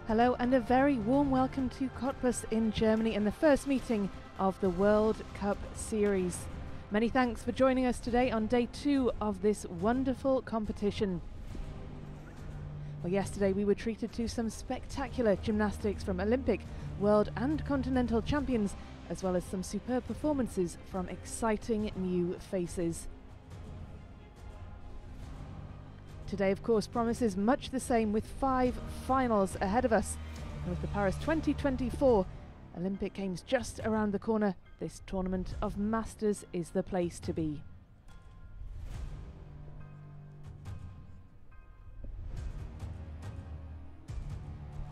Hello and a very warm welcome to Cottbus in Germany in the first meeting of the World Cup Series. Many thanks for joining us today on day 2 of this wonderful competition. Well, yesterday we were treated to some spectacular gymnastics from Olympic, world and continental champions, as well as some superb performances from exciting new faces. Today, of course, promises much the same with 5 finals ahead of us. And with the Paris 2024 Olympic Games just around the corner, this tournament of masters is the place to be.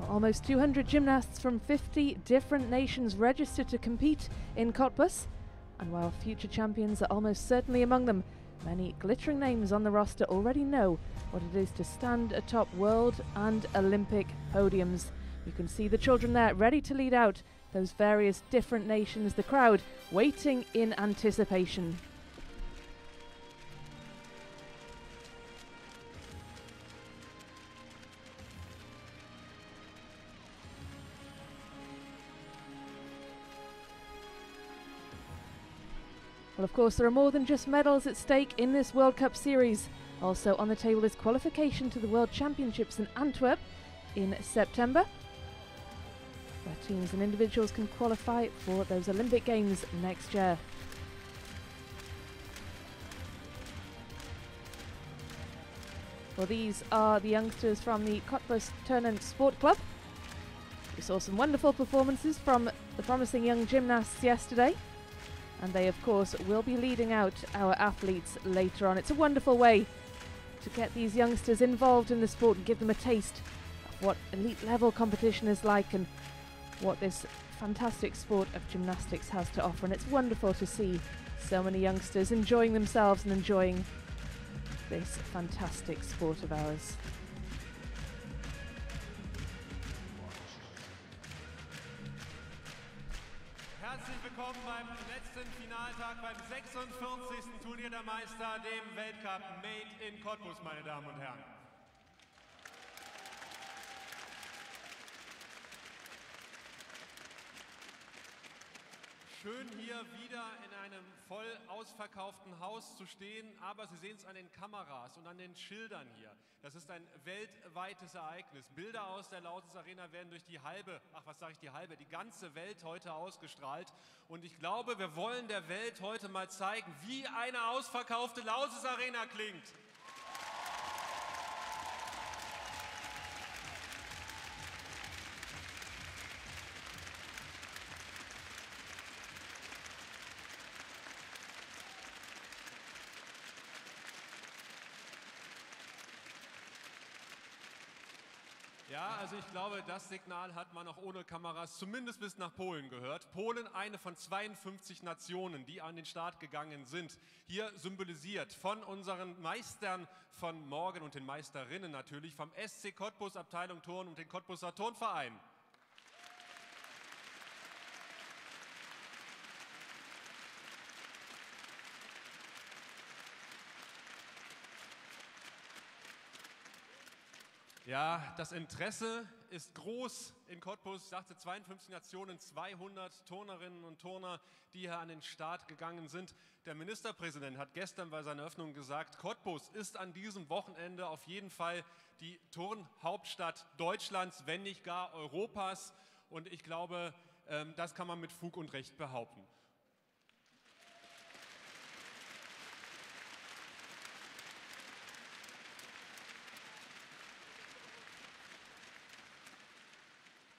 Well, almost 200 gymnasts from 50 different nations registered to compete in Cottbus. And while future champions are almost certainly among them, many glittering names on the roster already know what it is to stand atop world and Olympic podiums. You can see the children there ready to lead out those various different nations, the crowd waiting in anticipation. Well, of course, there are more than just medals at stake in this World Cup Series. Also on the table is qualification to the World Championships in Antwerp in September, where teams and individuals can qualify for those Olympic Games next year. Well, these are the youngsters from the Cottbus Turnen Sport Club. We saw some wonderful performances from the promising young gymnasts yesterday. And they, of course, will be leading out our athletes later on. It's a wonderful way to get these youngsters involved in the sport and give them a taste of what elite level competition is like and what this fantastic sport of gymnastics has to offer. And it's wonderful to see so many youngsters enjoying themselves and enjoying this fantastic sport of ours. Herzlich willkommen beim letzten Finaltag beim 46. Turnier der Meister, dem Weltcup Made in Cottbus, meine Damen und Herren. Schön hier wieder in einem voll ausverkauften Haus zu stehen, aber Sie sehen es an den Kameras und an den Schildern hier. Das ist ein weltweites Ereignis. Bilder aus der Lausitz Arena werden durch die ganze Welt heute ausgestrahlt. Und ich glaube, wir wollen der Welt heute mal zeigen, wie eine ausverkaufte Lausitz Arena klingt. Ja, also ich glaube, das Signal hat man auch ohne Kameras zumindest bis nach Polen gehört. Polen, eine von 52 Nationen, die an den Start gegangen sind. Hier symbolisiert von unseren Meistern von morgen und den Meisterinnen natürlich, vom SC Cottbus Abteilung Turn und den Cottbuser Turnverein. Ja, das Interesse ist groß in Cottbus. Ich sagte 52 Nationen, 200 Turnerinnen und Turner, die hier an den Start gegangen sind. Der Ministerpräsident hat gestern bei seiner Eröffnung gesagt, Cottbus ist an diesem Wochenende auf jeden Fall die Turnhauptstadt Deutschlands, wenn nicht gar Europas. Und ich glaube, das kann man mit Fug und Recht behaupten.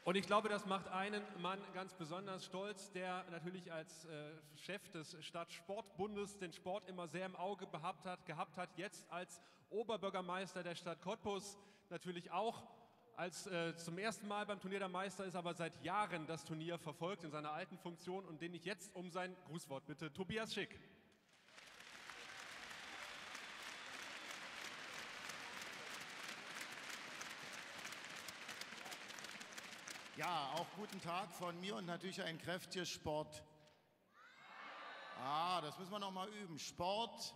Und ich glaube, das macht einen Mann ganz besonders stolz, der natürlich als Chef des Stadtsportbundes den Sport immer sehr im Auge gehabt hat, jetzt als Oberbürgermeister der Stadt Cottbus natürlich auch als zum ersten Mal beim Turnier der Meister ist, aber seit Jahren das Turnier verfolgt in seiner alten Funktion und den ich jetzt um sein Grußwort bitte, Tobias Schick. Ja, auch guten Tag von mir und natürlich ein kräftiges Sport. Das müssen wir noch mal üben. Sport.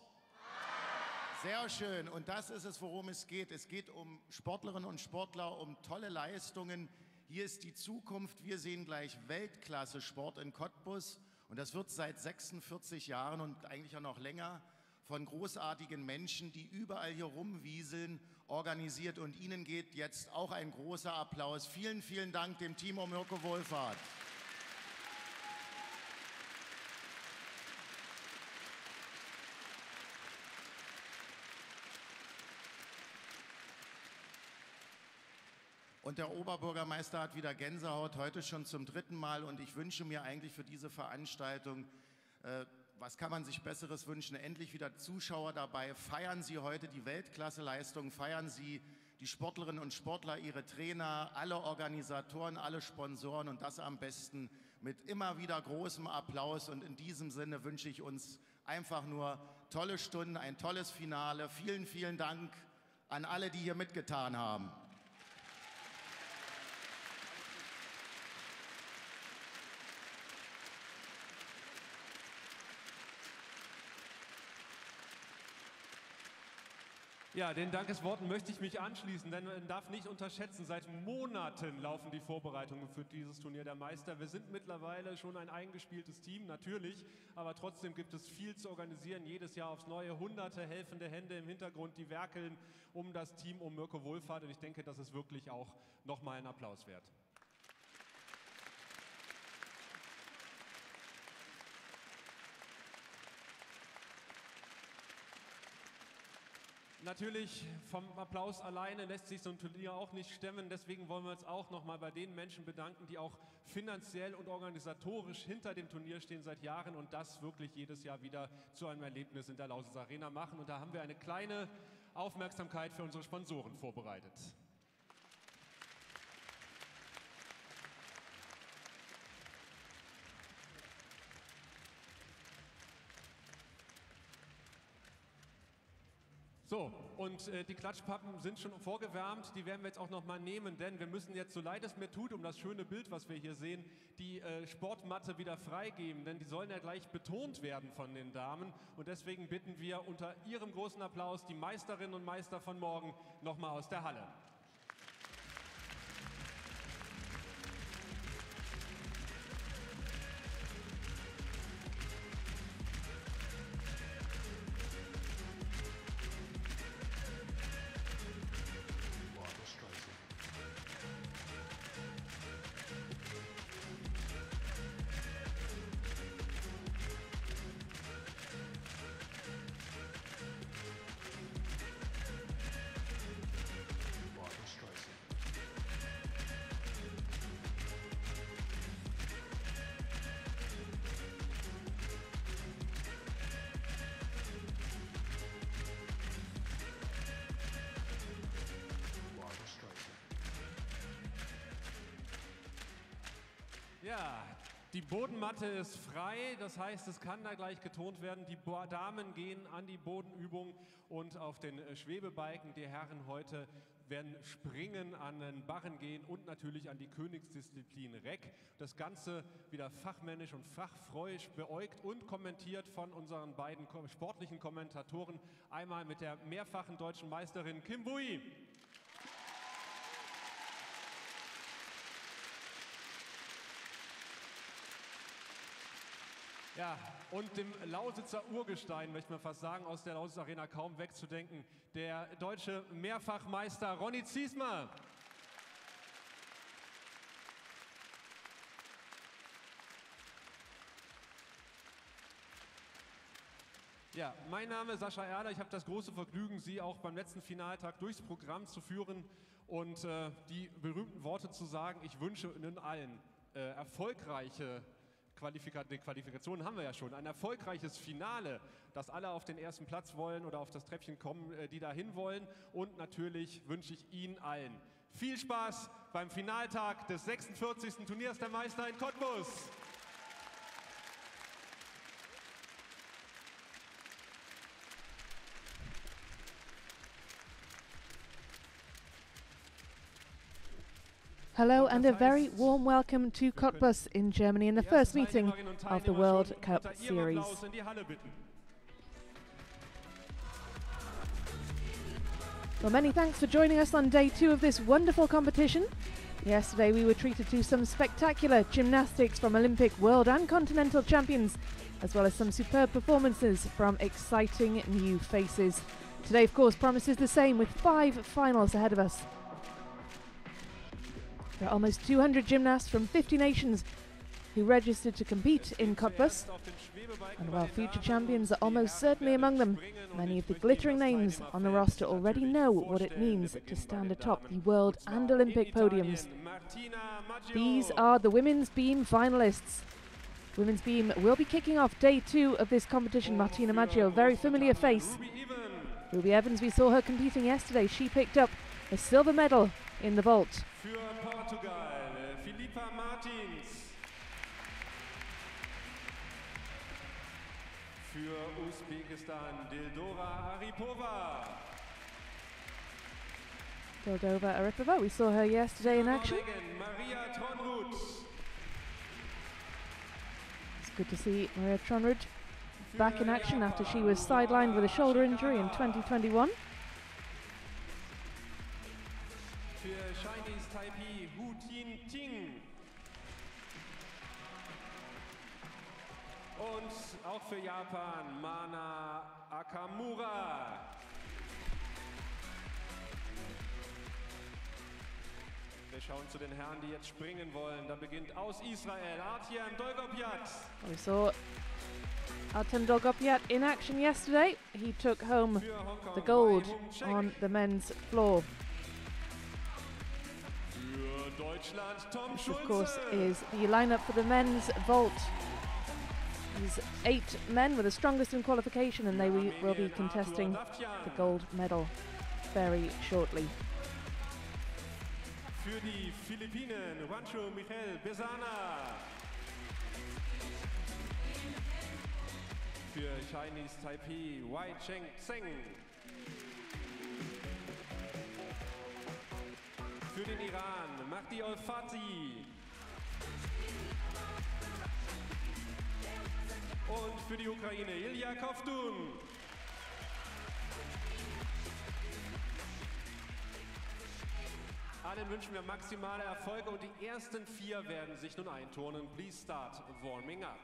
Sehr schön. Und das ist es, worum es geht. Es geht um Sportlerinnen und Sportler, um tolle Leistungen, Hier ist die Zukunft. Wir sehen gleich Weltklasse-Sport in Cottbus. Und das wird seit 46 Jahren und eigentlich auch noch länger von großartigen Menschen, die überall hier rumwieseln, organisiert. Und Ihnen geht jetzt auch ein großer Applaus. Vielen, vielen Dank dem Team um Mirko Wohlfahrt. Und der Oberbürgermeister hat wieder Gänsehaut, heute schon zum 3. Mal. Und ich wünsche mir eigentlich für diese Veranstaltung, was kann man sich Besseres wünschen? Endlich wieder Zuschauer dabei. Feiern Sie heute die Weltklasse-Leistung, feiern Sie die Sportlerinnen und Sportler, ihre Trainer, alle Organisatoren, alle Sponsoren und das am besten mit immer wieder großem Applaus. Und in diesem Sinne wünsche ich uns einfach nur tolle Stunden, ein tolles Finale. Vielen, vielen Dank an alle, die hier mitgetan haben. Ja, den Dankesworten möchte ich mich anschließen, denn man darf nicht unterschätzen, seit Monaten laufen die Vorbereitungen für dieses Turnier der Meister. Wir sind mittlerweile schon ein eingespieltes Team, natürlich, aber trotzdem gibt es viel zu organisieren, jedes Jahr aufs Neue, hunderte helfende Hände im Hintergrund, die werkeln um das Team um Mirko Wohlfahrt und ich denke, das ist wirklich auch nochmal ein Applaus wert. Natürlich, vom Applaus alleine lässt sich so ein Turnier auch nicht stemmen. Deswegen wollen wir uns auch nochmal bei den Menschen bedanken, die auch finanziell und organisatorisch hinter dem Turnier stehen seit Jahren und das wirklich jedes Jahr wieder zu einem Erlebnis in der Lausitz Arena machen. Und da haben wir eine kleine Aufmerksamkeit für unsere Sponsoren vorbereitet. So, und die Klatschpappen sind schon vorgewärmt, die werden wir jetzt auch noch mal nehmen, denn wir müssen jetzt, so leid es mir tut, um das schöne Bild, was wir hier sehen, die Sportmatte wieder freigeben, denn die sollen ja gleich betont werden von den Damen und deswegen bitten wir unter Ihrem großen Applaus die Meisterinnen und Meister von morgen noch mal aus der Halle. Ja, die Bodenmatte ist frei, das heißt, es kann da gleich getont werden. Die Damen gehen an die Bodenübung und auf den Schwebebalken. Die Herren heute werden springen, an den Barren gehen und natürlich an die Königsdisziplin Reck. Das Ganze wieder fachmännisch und fachfreudig beäugt und kommentiert von unseren beiden sportlichen Kommentatoren. Einmal mit der mehrfachen deutschen Meisterin Kim Bui. Ja, und dem Lausitzer Urgestein, möchte man fast sagen, aus der Lausitz Arena kaum wegzudenken, der deutsche Mehrfachmeister Ronny Ziesmer. Ja, mein Name ist Sascha Erler, ich habe das große Vergnügen, Sie auch beim letzten Finaltag durchs Programm zu führen und die berühmten Worte zu sagen, ich wünsche Ihnen allen erfolgreiche Qualifikationen haben wir ja schon. Ein erfolgreiches Finale, dass alle auf den ersten Platz wollen oder auf das Treppchen kommen, die dahin wollen. Und natürlich wünsche ich Ihnen allen viel Spaß beim Finaltag des 46. Turniers der Meister in Cottbus. Hello and a very warm welcome to Cottbus in Germany in the first meeting of the World Cup Series. Well, many thanks for joining us on day 2 of this wonderful competition. Yesterday we were treated to some spectacular gymnastics from Olympic, world and continental champions, as well as some superb performances from exciting new faces. Today, of course, promises the same with 5 finals ahead of us. There are almost 200 gymnasts from 50 nations who registered to compete in Cottbus. And while future champions are almost certainly among them, many of the glittering names on the roster already know what it means to stand atop the world and Olympic podiums. These are the women's beam finalists. Women's beam will be kicking off day 2 of this competition. Martina Maggio, very familiar face. Ruby Evans, we saw her competing yesterday. She picked up a silver medal in the vault. Für Portugal, Filipa Martins. Für Usbekistan, Dildora Aripova. Dildova Aripova, we saw her yesterday in action. Maria Tronrud. It's good to see Maria Tronrud back in action after she was sidelined with a shoulder injury in 2021. Für Chinese Taipei, Hu Ting. Und auch für Japan, Mana Akamura. Wir schauen zu den Herren, die jetzt springen wollen. Da beginnt aus Israel Artem Dolgopiat. We saw Artem Dolgopiat in action yesterday. He took home the gold on the men's floor. This, of course, is the lineup for the men's vault. These 8 men were the strongest in qualification, and they will be contesting the gold medal very shortly. Für die Philippinen, Juancho Michel Besana. Für Chinese Taipei, Wai Cheng Tseng. Für den Iran, Mahdi Olfati. Und für die Ukraine, Ilya Kovtun. Allen wünschen wir maximale Erfolge und die ersten 4 werden sich nun einturnen. Please start warming up.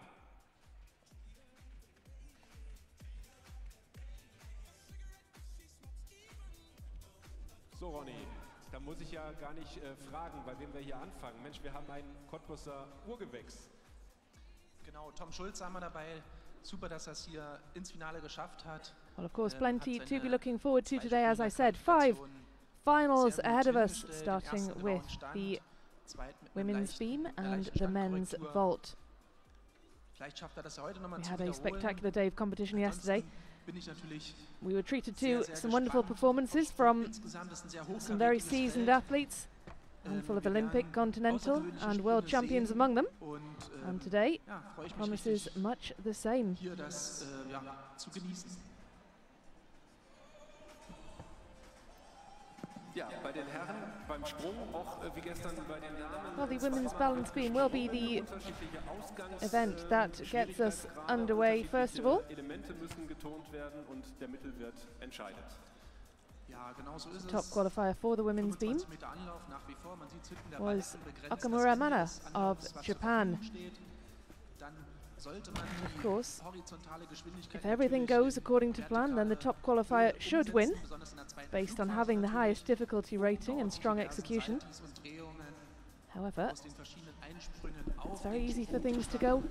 So Ronny, da muss ich ja gar nicht fragen, bei wem wir hier anfangen. Mensch, wir haben einen Cottbusser Urgewächs. Genau, Tom Schulz haben wir dabei. Super, dass er es hier ins Finale geschafft hat. Well, of course, plenty to be looking forward to today, as I said. 5 finals ahead of us, starting with the women's beam and the men's vault. We had a spectacular day of competition yesterday. We were treated to some wonderful performances from some very seasoned athletes, full of Olympic, continental and world champions among them. And today promises much the same. Well, the women's balance beam will be the event that gets us underway first of all. Top qualifier for the women's beam was Okamura Mana of Japan. Of course, if everything goes according to plan, then the top qualifier should win, based on having the highest difficulty rating and strong execution. However, it's very easy for things to go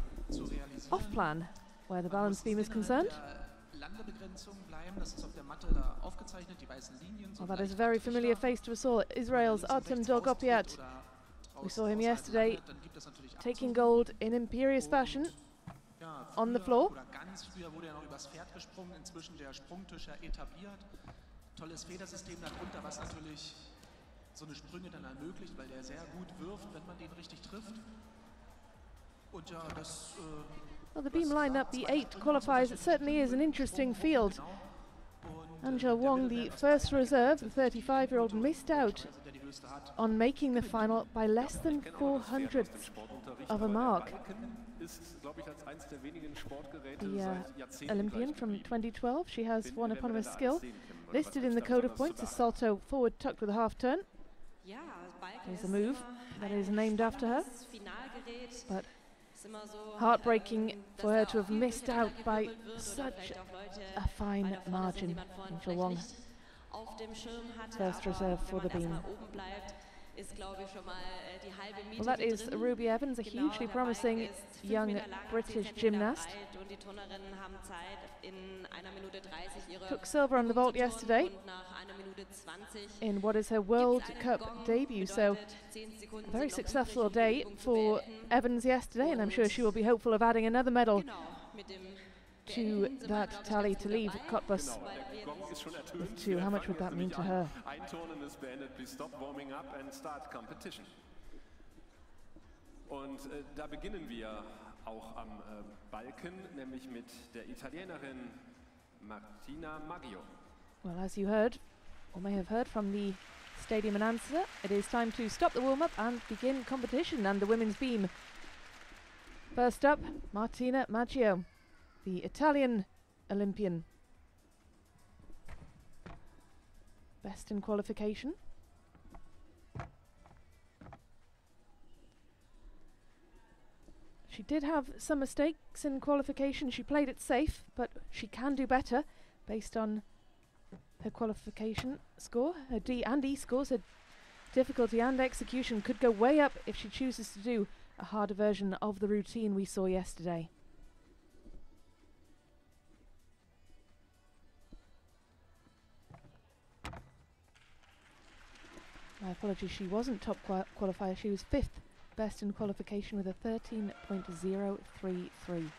off plan where the balance beam is concerned. Well, that is a very familiar face to us all. Israel's Artem Dolgopiat. We saw him yesterday taking gold in imperious fashion on the floor. Tolles Federsystem darunter, was natürlich so eine Sprünge dann ermöglicht, weil der sehr gut wirft, wenn man den richtig trifft. Und ja, das well, the beam lineup, the 8 qualifiers, it certainly is an interesting field. Angel Wong, the first reserve, the 35-year-old, missed out on making the final by less than 400th of a mark. The Olympian from 2012, she has one eponymous skill listed in the code of points, a salto forward tucked with a half turn. is a move that is named after her. But heartbreaking for her to have missed out by such a fine margin. Angel Wong, first reserve for the beam. Well, that is Ruby Evans, a hugely promising young British gymnast. Took silver on the vault yesterday in what is her World Cup debut, so a very successful day for Evans yesterday, and I'm sure she will be hopeful of adding another medal to that tally to leave Cottbus with 2. How much would that mean to her? Und da beginnen wir auch am Balken, nämlich mit der Italienerin Martina Maggio. Well, as you heard, or may have heard from the stadium announcer, it is time to stop the warm-up and begin competition and the women's beam. First up, Martina Maggio, the Italian Olympian. Best in qualification. She did have some mistakes in qualification. She played it safe, but she can do better based on her qualification score. Her D and E scores, her difficulty and execution could go way up if she chooses to do a harder version of the routine we saw yesterday. My apologies, she wasn't top qualifier. She was 5th best in qualification with a 13.033.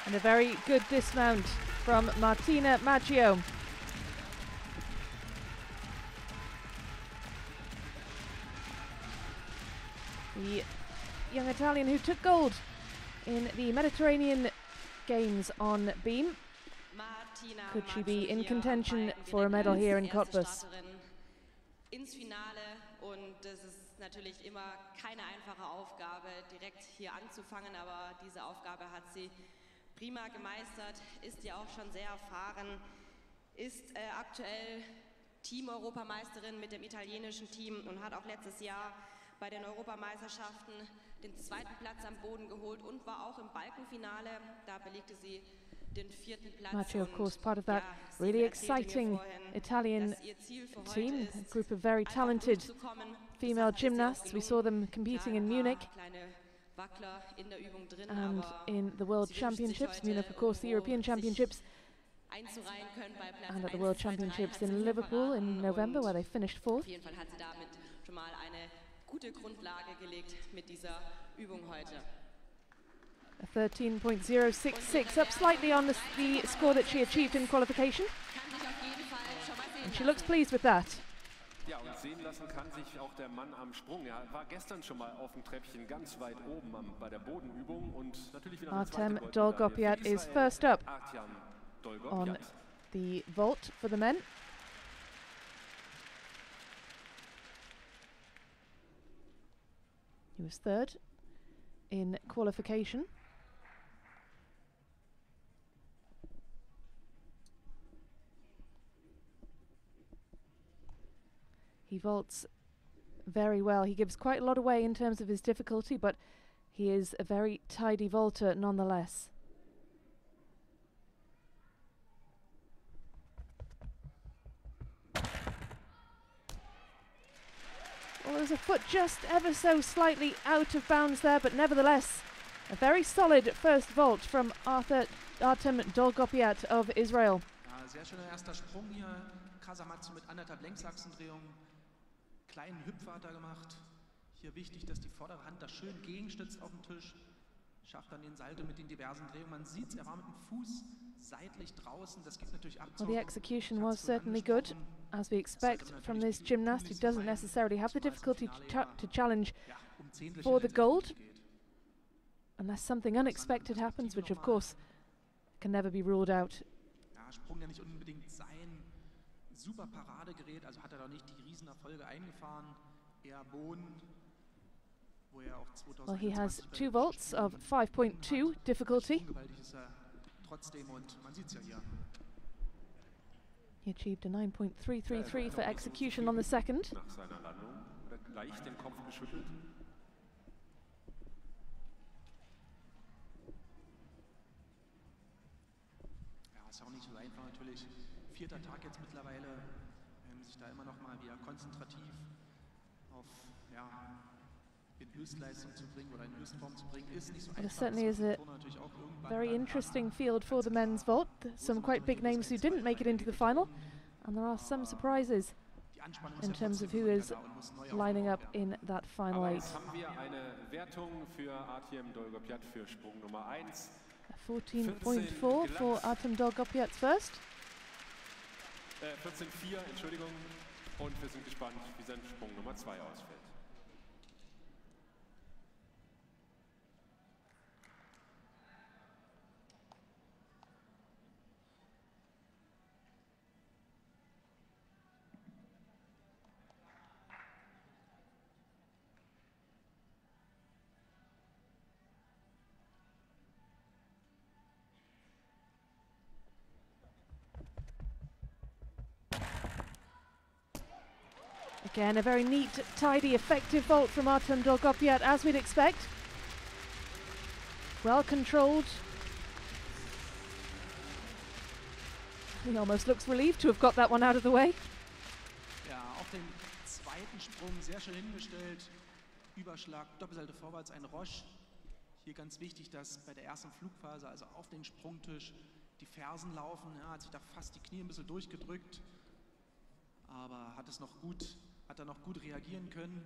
And a very good dismount from Martina Maggio. The young Italian who took gold in the Mediterranean Games on beam. Could she be in contention for a medal here in Cottbus? Ins Finale, und das ist natürlich immer keine einfache Aufgabe, direkt hier anzufangen, aber diese Aufgabe hat sie prima gemeistert, ist ja auch schon sehr erfahren, ist aktuell Team-Europameisterin mit dem italienischen Team und hat auch letztes Jahr bei den Europameisterschaften den 2. Platz am Boden geholt und war auch im Balkenfinale, da belegte sie den 4. Platz. Maggio, of course, part of that really exciting Italian team, a group of very talented female gymnasts. We saw them competing in Munich and in the World Championships. Munich, of course, the European Championships, and at the World Championships in Liverpool in November, where they finished 4th. A 13.066, up slightly on the score that she achieved in qualification. And she looks pleased with that. Ja, und sehen lassen kann sich auch der Mann am Sprung. Er war gestern schon mal auf dem Treppchen ganz weit oben bei der Bodenübung und natürlich wieder Artem Dolgopiat is first up on the vault for the men. He was 3rd in qualification. He vaults very well. He gives quite a lot away in terms of his difficulty, but he is a very tidy vaulter nonetheless. Well, there's a foot just ever so slightly out of bounds there, but nevertheless, a very solid first vault from Artem Dolgopiat of Israel. Sehr schöner erster Sprung hier. Casamatsu mit 1,5 Längsachsendrehungen. Kleinen Hüpfer hat er gemacht. Hier wichtig, dass die vordere Hand da schön gegenstützt auf dem Tisch. Schafft dann den Salto mit den diversen Drehungen. Man sieht, er war mit dem Fuß seitlich draußen. Das gibt natürlich Well, Abzug. the execution was certainly good, as we expect from this gymnast who doesn't necessarily have the difficulty to challenge for the gold, unless something unexpected happens, which of course can never be ruled out. Ja, Sprung ja nicht unbedingt sein super Paradegerät, also hat er doch nicht die Riesenerfolge eingefahren. Eher Bohnen, wo er auch Well, he has 2021 2 vaults of 5.2 difficulty. Ungewaltig ist er trotzdem und man sieht es ja hier. He achieved a 9.333 for execution on the second. Nach seiner Landung wird leicht den Kopf geschüttelt. Ja, ist auch nicht so einfach natürlich. 4. Tag jetzt mittlerweile, sich da immer noch mal wieder konzentrativ auf in Höchstleistung zu bringen oder in Höchstform zu bringen, ist nicht so Well, einfach. it certainly is a Natürlich auch irgendwann very dann, interesting field for the men's vault. Some quite big names who didn't make it into the final, and there are some surprises die Anspannung ist in ja terms of trotzdem who immer is wieder da und muss neu lining up aufgebaut werden. in that final Aber 8. jetzt haben wir eine Wertung für Artem Dolgopyat für Sprung Nummer 1. A 14.4 for Artem Dolgopyat's first. 14,4, Entschuldigung. Und wir sind gespannt, wie sein Sprung Nummer 2 ausfällt. Again, a very neat, tidy, effective vault from Artem Dolgopyat, as we'd expect. Well controlled. He almost looks relieved to have got that one out of the way. Ja, auf den zweiten Sprung sehr schön hingestellt. Überschlag, Doppelseite vorwärts, ein Roche. Hier ganz wichtig, dass bei der ersten Flugphase, also auf den Sprungtisch, die Fersen laufen. Ja, hat sich da fast die Knie ein bisschen durchgedrückt. Aber hat er noch gut reagieren können.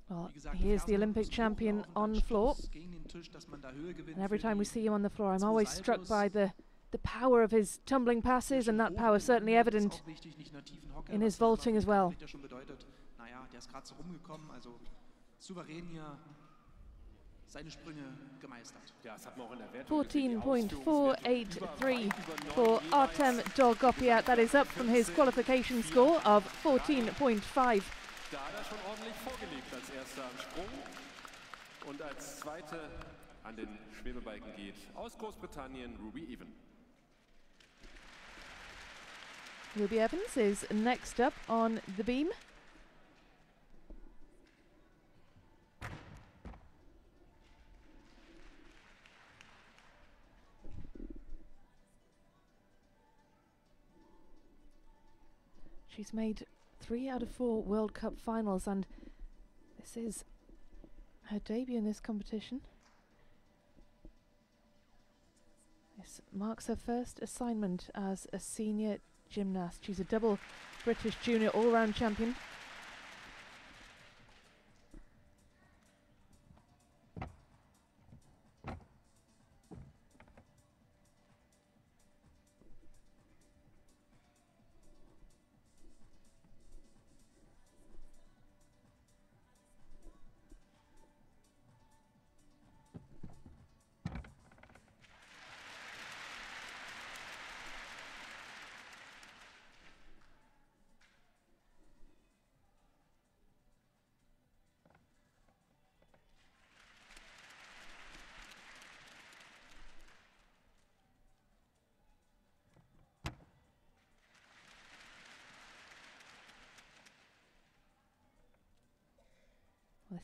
Well, Wie gesagt, he die is the Fersen Olympic müssen champion hochlaufen, on dann the floor. Stoß gegen den Tisch, dass man da Höhe gewinnt And every für time we die see him on the floor, I'm zwei always struck Saltos. by the power of his tumbling passes, and that power certainly evident in his vaulting as well. Ja schon bedeutet, naja, der ist gerade so rumgekommen, also souverän hier seine Sprünge gemeistert. Ja, das hat man auch in der Wertung gesehen. Die 14.483 for Artem Dolgopyat. That is up from his qualification score of 14.5. Da hat er schon ordentlich vorgelegt als erster am Sprung. Und als zweite an den Schwebebalken geht aus Großbritannien Ruby Even. Ruby Evans is next up on the beam. She's made 3 out of 4 World Cup finals, and this is her debut in this competition. This marks her first assignment as a senior gymnast. She's a double British junior all-round champion.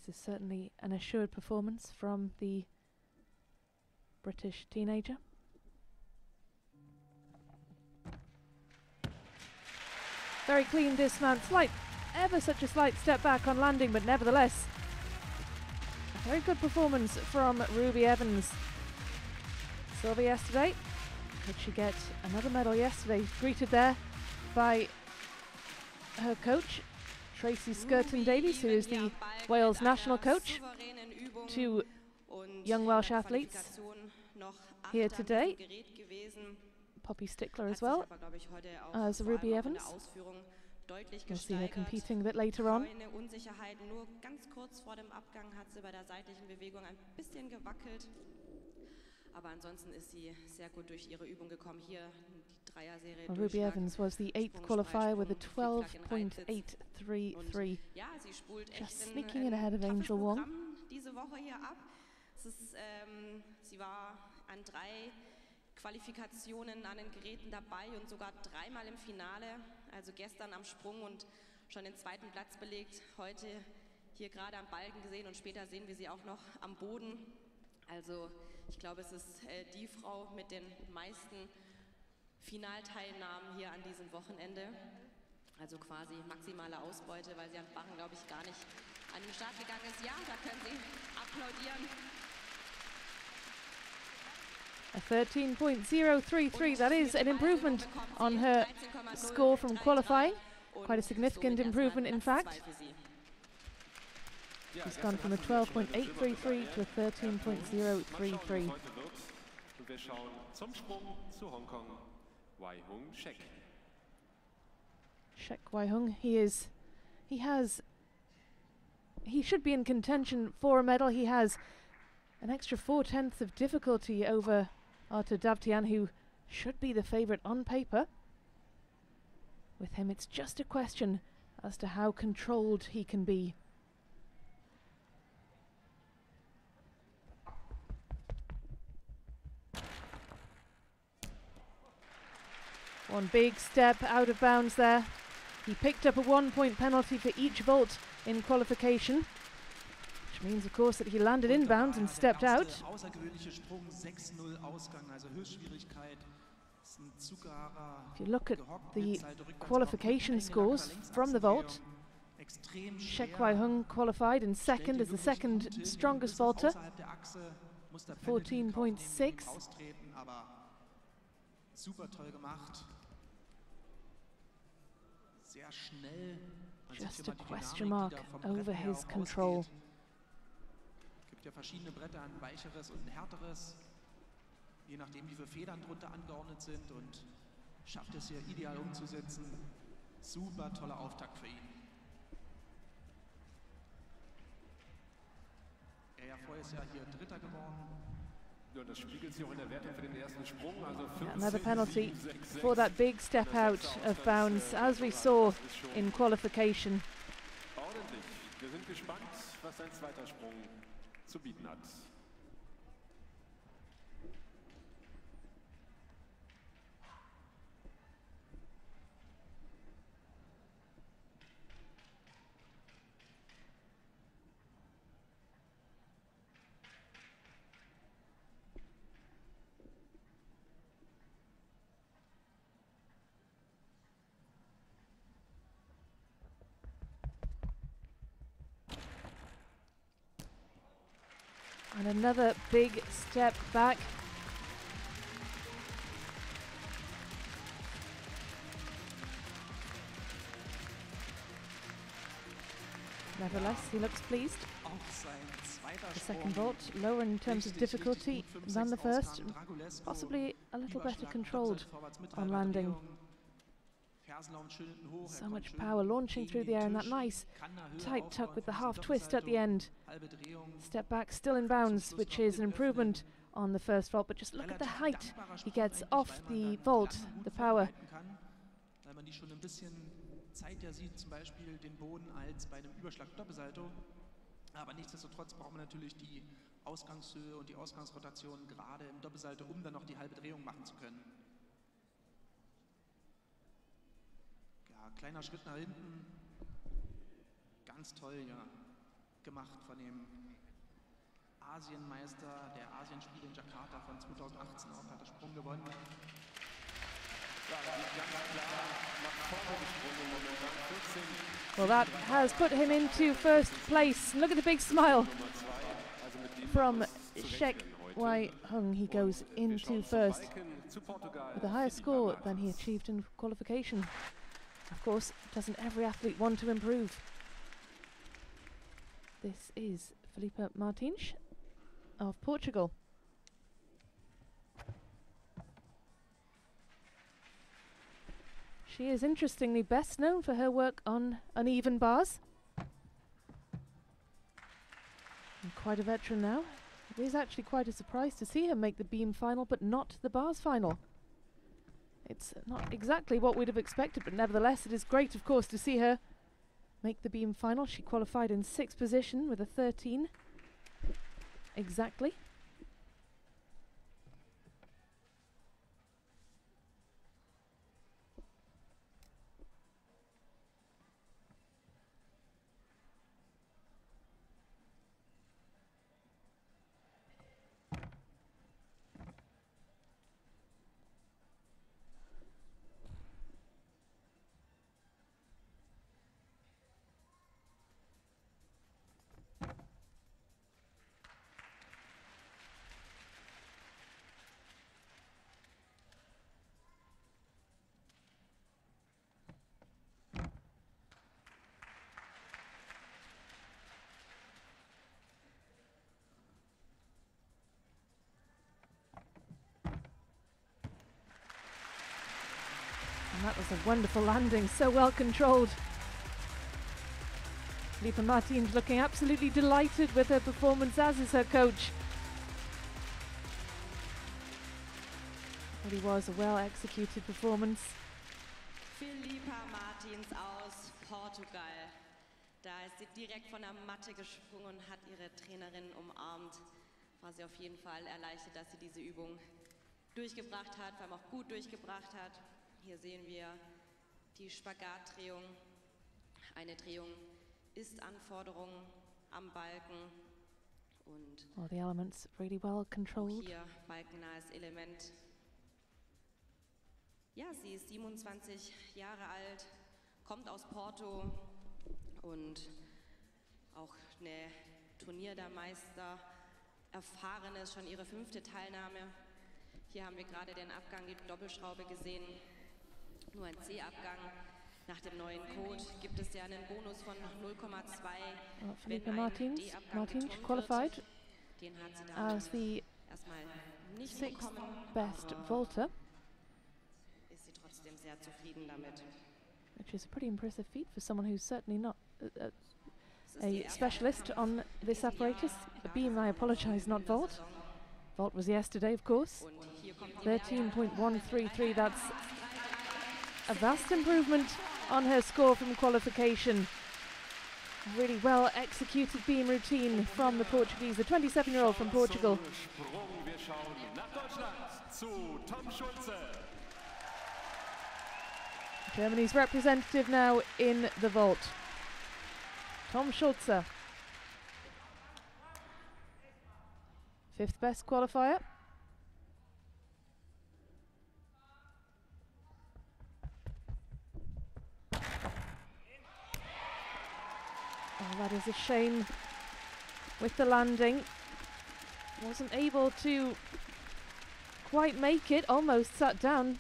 This is certainly an assured performance from the British teenager. Very clean dismount, ever such a slight step back on landing, but nevertheless, a very good performance from Ruby Evans. Silver yesterday. Could she get another medal yesterday? Greeted there by her coach, Tracy Skirton Davies, who is the Wales national coach. 2 young Welsh athletes here today. Poppy Stickler as well as Ruby Evans. We'll see her competing a bit later on. Nur ganz kurz vor dem Abgang hat sie bei der seitlichen Bewegung ein bisschen gewackelt. Aber ansonsten ist sie sehr gut durch ihre Übung gekommen. Hier die Dreierserie. Ruby Evans was the 8th qualifier with a 12.833. Ja, sie spult Just echt sneaking in ahead of Angel Wong. Diese Woche hier ab. Sie war an 3 Qualifikationen an den Geräten dabei und sogar 3-mal im Finale. Also gestern am Sprung und schon den 2. Platz belegt. Heute hier gerade am Balken gesehen und später sehen wir sie auch noch am Boden. Also ich glaube, es ist die Frau mit den meisten Finalteilnahmen hier an diesem Wochenende. Also quasi maximale Ausbeute, weil sie an Barren, glaube ich, gar nicht an den Start gegangen ist. Ja, da können Sie applaudieren. A 13.033, that is an improvement on her score from qualifying. Quite a significant improvement, in fact. She's gone from a 12.833 to a 13.033. Wir schauen zum Sprung zu Hongkong, Wai-Hung Shek. Shek Wai-Hung, he should be in contention for a medal. He has an extra 4/10 of difficulty over Arthur Davtyan, who should be the favourite on paper. With him, it's just a question as to how controlled he can be. One big step out of bounds there. He picked up a 1-point penalty for each vault in qualification, which means, of course, that he landed inbounds and stepped out. If you look at the qualification scores from the vault, Shek Wai-Hung qualified in second as the second strongest vaulter, 14.6. Just a question mark over his control. Gibt ja verschiedene Bretter, ein weicheres und ein härteres, je nachdem wie viele Federn drunter angeordnet sind, und schafft es hier ideal umzusetzen. Super toller Auftakt für ihn. Er ja vorher Jahr hier Dritter geworden. Ja, das spiegelt sich auch in der Wertung für den ersten Sprung. Also Another penalty for that big step out of bounds, as we saw in qualification. Ordentlich. Wir sind gespannt, was sein zweiter Sprung zu bieten hat. And another big step back. Nevertheless, he looks pleased. The second vault, lower in terms of difficulty than the first, possibly a little better controlled on landing. So much power launching through the air, and that nice tight tuck with the half twist at the end. Step back, still in bounds, which is an improvement on the first vault, but just look at the height he gets off the vault, the power. Zeitiger sieht zum Beispiel den Boden als bei einem Überschlag Doppelsalto, aber nichtsdestotrotz braucht man natürlich die Ausgangshöhe und die Ausgangsrotation gerade im Doppelsalto, um dann noch die halbe Drehung machen zu können. Ja, kleiner Schritt nach hinten, ganz toll ja, gemacht von dem Asienmeister der Asienspiele in Jakarta von 2018, auch hat er Sprung gewonnen. Well, that has put him into first place. Look at the big smile from Shek Wai-Hung. He goes into first with a higher score than he achieved in qualification. Of course, doesn't every athlete want to improve? This is Felipe Martins of Portugal. She is interestingly best known for her work on uneven bars. And quite a veteran now. It is actually quite a surprise to see her make the beam final, but not the bars final. It's not exactly what we'd have expected, but nevertheless it is great, of course, to see her make the beam final. She qualified in 6th position with a 13 exactly. And that was a wonderful landing, so well controlled. Felipe Martins looking absolutely delighted with her performance, as is her coach. Really was a well-executed performance. Felipe Martins aus Portugal. Da ist sie direkt von der Matte gesprungen und hat ihre Trainerin umarmt. War sie auf jeden Fall erleichtert, dass sie diese Übung durchgebracht hat, vor allem auch gut durchgebracht hat. Hier sehen wir die Spagatdrehung. Eine Drehung ist Anforderung am Balken und All the elements really well controlled. hier balkennahes Element. Ja, sie ist 27 Jahre alt, kommt aus Porto und auch eine Turnierdameister, erfahren ist, schon ihre 5. Teilnahme. Hier haben wir gerade den Abgang, die Doppelschraube gesehen, nur ein C-Abgang. Nach dem neuen Code gibt es ja einen Bonus von 0,2. Felipe Martins qualified Den hat sie as the erstmal nicht 6th bekommen, best aber vaulter, ist sie trotzdem sehr zufrieden damit. which is a pretty impressive feat for someone who's certainly not Es ist a die erste specialist on this apparatus. A beam, I apologize, not vault. Vault was yesterday, of course. Und hier kommt die 13.133, that's a vast improvement on her score from qualification. Really well executed beam routine from the Portuguese, the 27-year-old from Portugal. Sprung. Wir schauen nach Deutschland zu Tom Schulze. Germany's representative now in the vault. Tom Schulze. 5th best qualifier. Oh, that is a shame with the landing. Wasn't able to quite make it, almost sat down.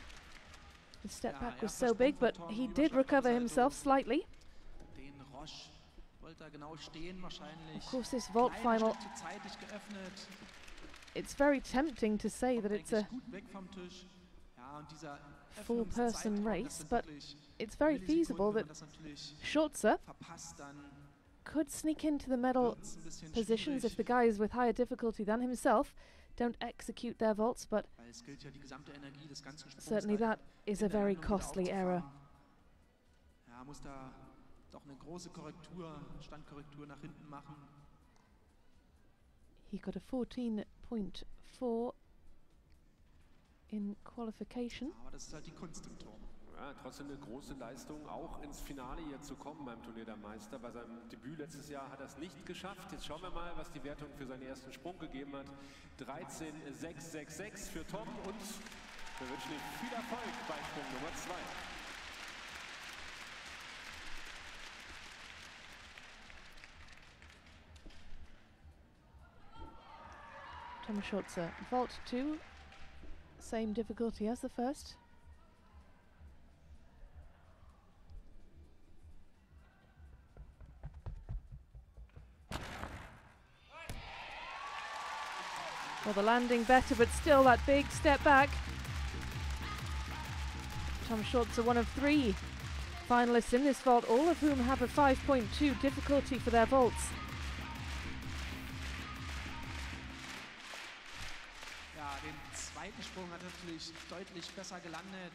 The step back was so big, but he did recover himself slightly. Den Roche wollte er genau stehen wahrscheinlich. Of course, this vault Kleines final, Stück zu zeitig geöffnet. it's very tempting to say that it's a Eigentlich gut weg vom Tisch. Ja, und dieser full-person Öffnungszeitraum, race, das sind but wirklich it's very Millisekunden. feasible Wenn that man das natürlich Schulze verpasst, dann could sneak into the medal wird's ein bisschen positions if schwierig, the guys with higher difficulty than himself don't execute their vaults, but weil es gilt ja die gesamte Energie des ganzen Sprungs certainly da that is a in der very Landung wieder costly error. aufzufahren. Ja, muss da doch eine große Korrektur, Standkorrektur nach hinten machen. He got a 14.4 in qualification. Aber das ist halt die Kunst im Turm. Ja, trotzdem eine große Leistung, auch ins Finale hier zu kommen beim Turnier der Meister. Bei seinem Debüt letztes Jahr hat er es nicht geschafft. Jetzt schauen wir mal, was die Wertung für seinen ersten Sprung gegeben hat. 13.666 für Tom und wir wünschen ihm viel Erfolg bei Sprung Nummer 2. Tom Schulze, vault 2, same difficulty as the first. Well, the landing better, but still that big step back. Tom Schultz are one of 3 finalists in this vault, all of whom have a 5.2 difficulty for their vaults. Ja, den zweiten Sprung hat er natürlich deutlich besser gelandet.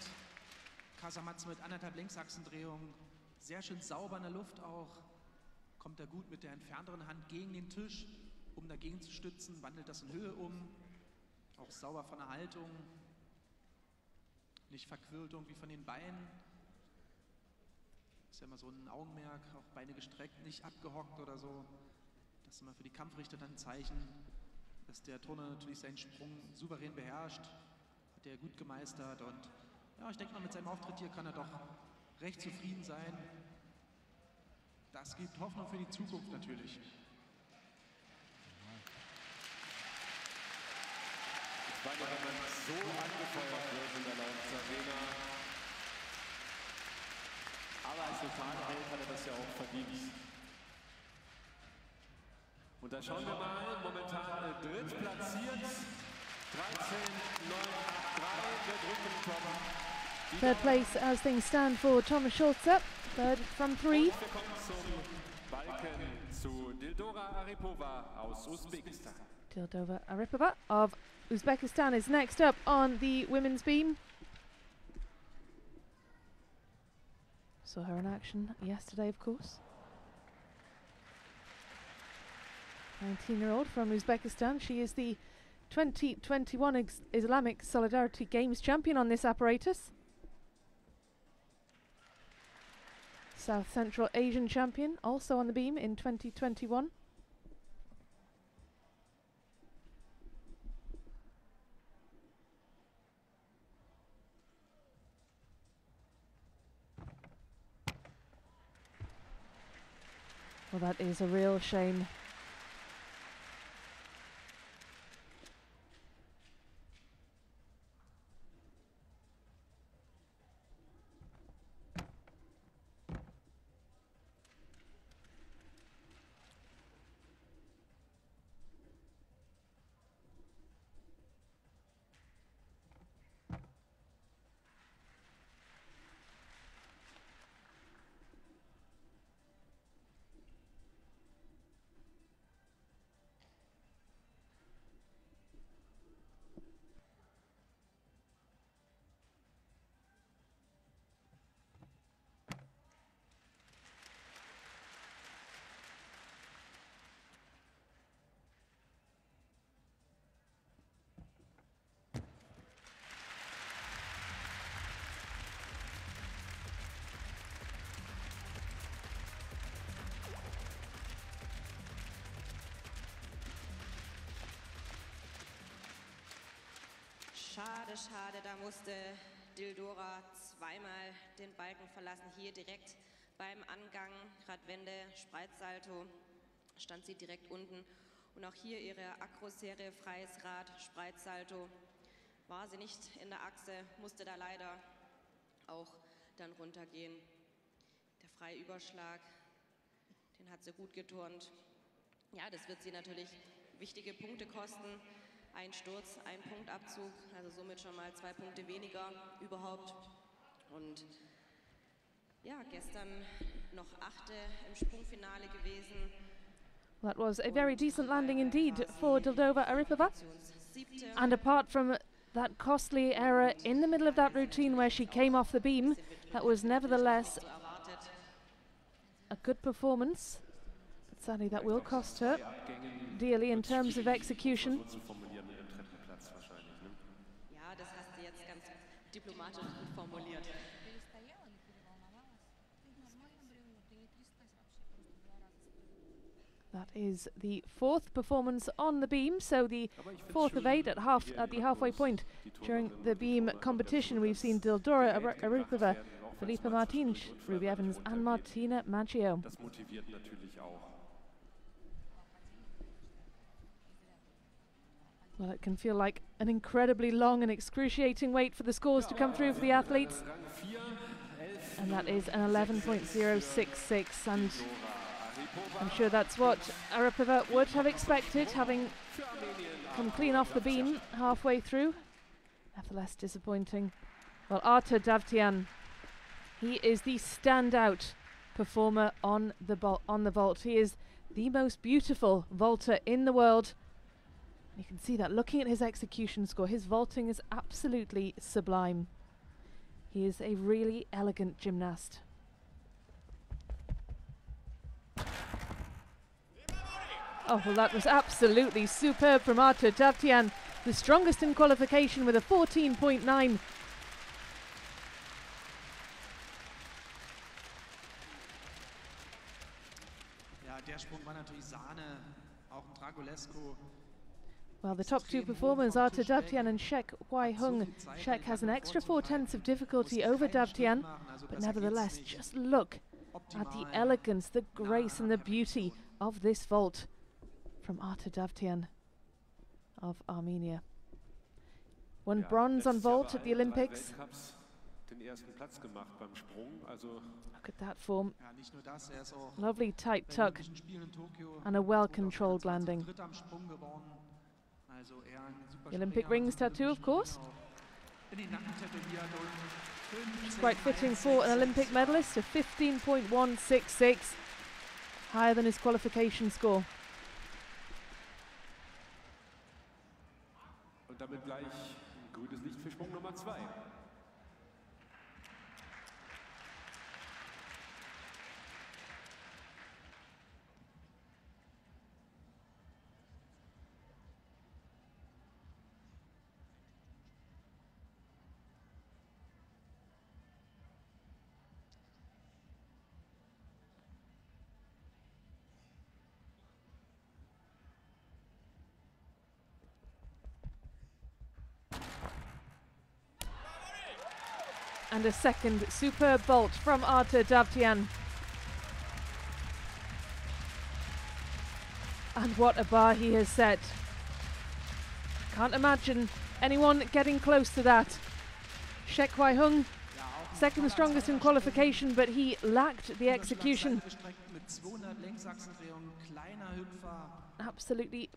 Casamatz mit 1,5 Längsachsendrehung. Sehr schön sauber in der Luft auch. Kommt er gut mit der entfernteren Hand gegen den Tisch, um dagegen zu stützen, wandelt das in Höhe um. Auch sauber von der Haltung. Nicht verquirlt irgendwie von den Beinen. Ist ja immer so ein Augenmerk, auch Beine gestreckt, nicht abgehockt oder so. Das ist immer für die Kampfrichter dann ein Zeichen, dass der Turner natürlich seinen Sprung souverän beherrscht. Hat er gut gemeistert und ja, ich denke mal, mit seinem Auftritt hier kann er doch recht zufrieden sein. Das gibt Hoffnung für die Zukunft natürlich. Ich meine, wenn man so angefeuert wird in der Launch Arena, aber als Lokalheld hat er das ja auch verdient. Und da schauen wir mal, momentan drittplatziert, 13,983, der Rückenkommen. Third place as things stand for Thomas Schulze, third from 3. Wir kommen zum Balken zu Dildora Aripova aus Usbekistan. Dildora Aripova of Uzbekistan is next up on the women's beam. Saw her in action yesterday, of course. 19-year-old from Uzbekistan. She is the 2021 Islamic Solidarity Games champion on this apparatus. South Central Asian champion, also on the beam in 2021. Well, that is a real shame. Schade, schade, da musste Dildora zweimal den Balken verlassen. Hier direkt beim Angang, Radwende, Spreizsalto, stand sie direkt unten. Und auch hier ihre Akro-Serie, freies Rad, Spreizsalto, war sie nicht in der Achse, musste da leider auch dann runtergehen. Der freie Überschlag, den hat sie gut geturnt. Ja, das wird sie natürlich wichtige Punkte kosten. Ein Sturz, ein Punktabzug, also somit schon mal 2 Punkte weniger überhaupt. Und ja, gestern noch 8. im Sprungfinale gewesen. That was a very decent landing indeed for Dildora Aripova. And apart from that costly error in the middle of that routine where she came off the beam, that was nevertheless a good performance. But sadly, that will cost her dearly in terms of execution. Ja, das hast du jetzt ganz diplomatisch gut formuliert. That is the 4th performance on the beam, so the 4th of 8 at the halfway point during the beam competition. We've seen Dildora Aripova, Felipe Martins, Ruby Evans and Martina Maggio. Das motiviert natürlich auch. Well, it can feel like an incredibly long and excruciating wait for the scores to come through for the athletes. And that is an 11.066, and I'm sure that's what Aripova would have expected, having come clean off the beam halfway through. Nevertheless, disappointing. Well, Artur Davtyan, he is the standout performer on the vault. He is the most beautiful vaulter in the world. You can see that looking at his execution score. His vaulting is absolutely sublime. He is a really elegant gymnast. Oh, well, that was absolutely superb from Artur Davtyan, the strongest in qualification with a 14.9. Ja, der Sprung war natürlich Sahne, auch ein Dragulescu. Well, the top two performers, Artur Davtyan and Shek Wai-hung. Shek has an extra 4/10 of difficulty over Davtyan, but nevertheless, just look at the elegance, the grace and the beauty of this vault from Artur Davtyan of Armenia. Won bronze on vault at the Olympics. Look at that form. Lovely tight tuck and a well-controlled landing. The Olympic rings tattoo, of course. It's quite fitting for an Olympic medalist, a 15.166, higher than his qualification score. Und damit gleich grünes Licht für Sprung Nummer 2. And a second superb vault from Artur Davtyan. And what a bar he has set. Can't imagine anyone getting close to that. Shek Wai-hung, second strongest in qualification, but he lacked the execution. Absolutely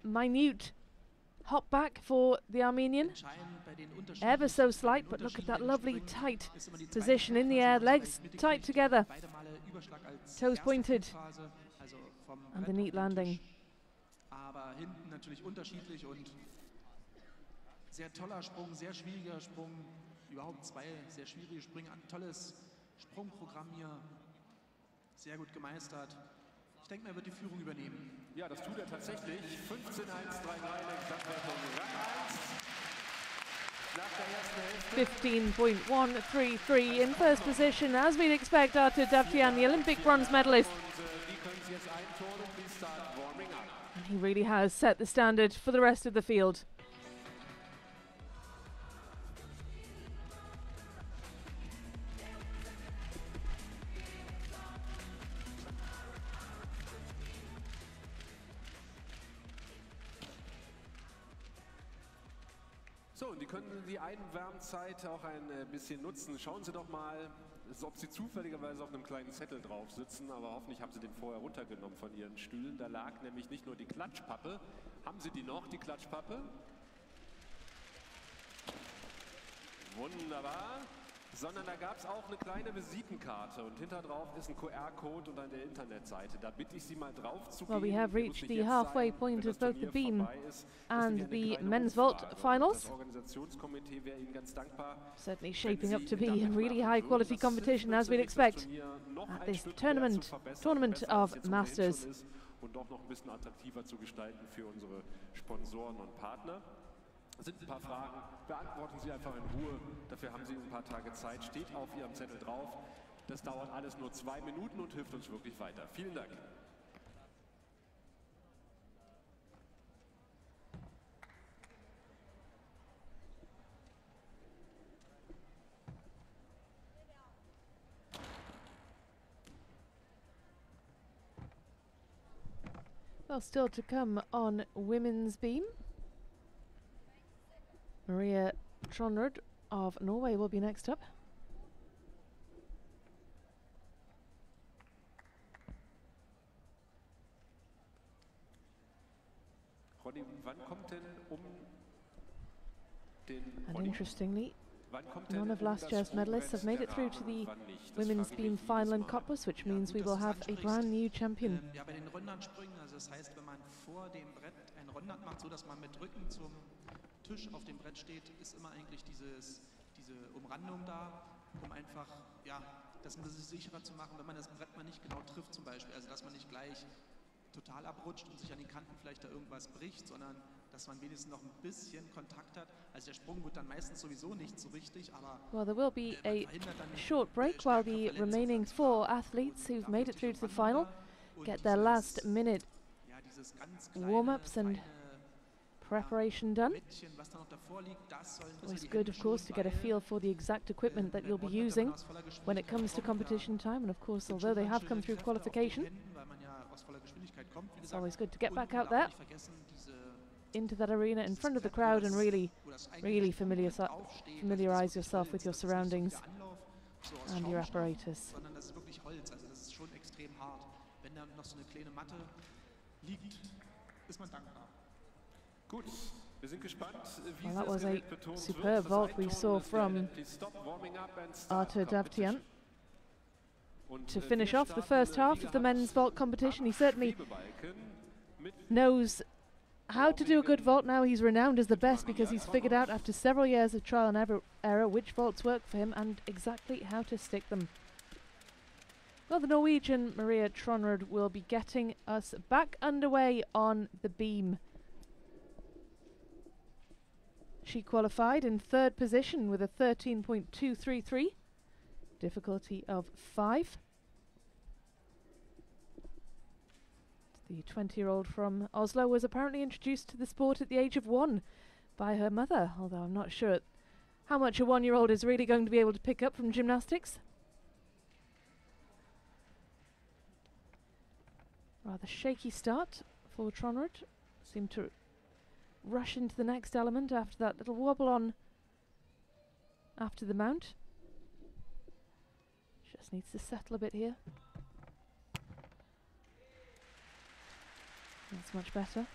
minute hop back for the Armenian. Ever so slight, but look at that lovely tight position in the air, legs tight together, toes pointed, and the neat landing. Aber hinten natürlich unterschiedlich und sehr toller Sprung, sehr schwieriger Sprung. Überhaupt zwei sehr schwierige Sprünge. Ein tolles Sprungprogramm hier. Sehr gut gemeistert. Ich denke, er wird die Führung übernehmen. Ja, das tut er tatsächlich. 15-1-3-3 in der Gesamtwertung Rang 1. Nach der ersten Hälfte. 15.133 in first position, as we'd expect. Artur Davtyan, the Olympic bronze medalist. Die können Sie jetzt einturnen. We start warming up. And he really has set the standard for the rest of the field. So, und die können die Einwärmzeit auch ein bisschen nutzen. Schauen Sie doch mal, ob Sie zufälligerweise auf einem kleinen Zettel drauf sitzen, aber hoffentlich haben Sie den vorher runtergenommen von Ihren Stühlen. Da lag nämlich nicht nur die Klatschpappe. Haben Sie die noch, die Klatschpappe? Wunderbar. Sondern da gab es auch eine kleine Visitenkarte und hinter drauf ist ein QR-Code und eine Internetseite. Da bitte ich Sie mal drauf zu gehen. Well, we have reached the halfway point of both the beam and the men's vault finals. Certainly shaping up to be a really high quality competition, as we'd expect at this tournament of Masters. Und doch noch ein bisschen attraktiver zu gestalten für unsere Sponsoren und Partner. Das sind ein paar Fragen, beantworten Sie einfach in Ruhe. Dafür haben Sie ein paar Tage Zeit, steht auf Ihrem Zettel drauf. Das dauert alles nur 2 Minuten und hilft uns wirklich weiter. Vielen Dank. Well, still to come on women's beam. Maria Tronrud of Norway will be next up. Ronny, wann kommt denn den And Ronny, interestingly, wann kommt denn none of last das year's medalists have made it through to Rahmen, the wann nicht? Das women's fragen wir beam jedes final in Mal. Cottbus, which Ja, means gut, we dass will du's have a ansprichst. brand new champion. Ja, bei den Rundern-Sprüngen, also das heißt, wenn man vor dem Brett ein Rundern macht, so dass man mit Rücken zum Tisch auf dem Brett steht, ist immer eigentlich diese Umrandung da, um einfach, ja, das ein bisschen sicherer zu machen, wenn man das Brett mal nicht genau trifft zum Beispiel. Also dass man nicht gleich total abrutscht und sich an den Kanten vielleicht da irgendwas bricht, sondern dass man wenigstens noch ein bisschen Kontakt hat. Also der Sprung wird dann meistens sowieso nicht so richtig, aber Well, there will be man a verhindert dann short break while the remaining 4 athletes who've made it through to the final get their last minute ja, dieses ganz warm-ups and preparation done. Mädchen, was da noch davor liegt, das sollen Well, it's die good, Hände of course, to schonen, get a weil, feel for the exact equipment that you'll be beim Rundern, wenn using man aus voller when it Geschwindigkeit comes to kommt, da competition time. And of course, sind although schon they ganz have come schöne through Kräfte auf den qualification, Händen, weil man ja aus voller Geschwindigkeit kommt, wie it's gesagt. always good to get Und back man out darf there nicht vergessen, into that arena in dieses front of the Brett, wo crowd and das- really wo das eigentliche really Sprungbrett aufsteht, also familiarize das ist wirklich yourself with Holz, your das ist nicht so wie surroundings der Anlauf, so aus and your Schaumstoff, apparatus. sondern das ist wirklich Holz, also das ist schon extrem hart. Wenn da noch so eine kleine Matte liegt, ist man dankbar. Gut, wir sind gespannt, wie Well, das that was a Gerät betont wird. superb Das vault we Einturnen saw ist from beendet. Please stop warming up and start Arthur competition. Davtyan. Und, To wir finish off the starten, first wie half of the gehabt, men's vault competition. He certainly Hebebalken mit knows how to do a good vault now. He's renowned as the best because he's figured out after several years of trial and error which vaults work for him and exactly how to stick them. Well, the Norwegian Maria Tronrud will be getting us back underway on the beam. She qualified in third position with a 13.233, difficulty of 5. The 20-year-old from Oslo was apparently introduced to the sport at the age of 1 by her mother, although I'm not sure how much a 1-year-old is really going to be able to pick up from gymnastics. Rather shaky start for Tronrud. Seemed to rush into the next element after that little wobble on after the mount. Just needs to settle a bit here. That's much better.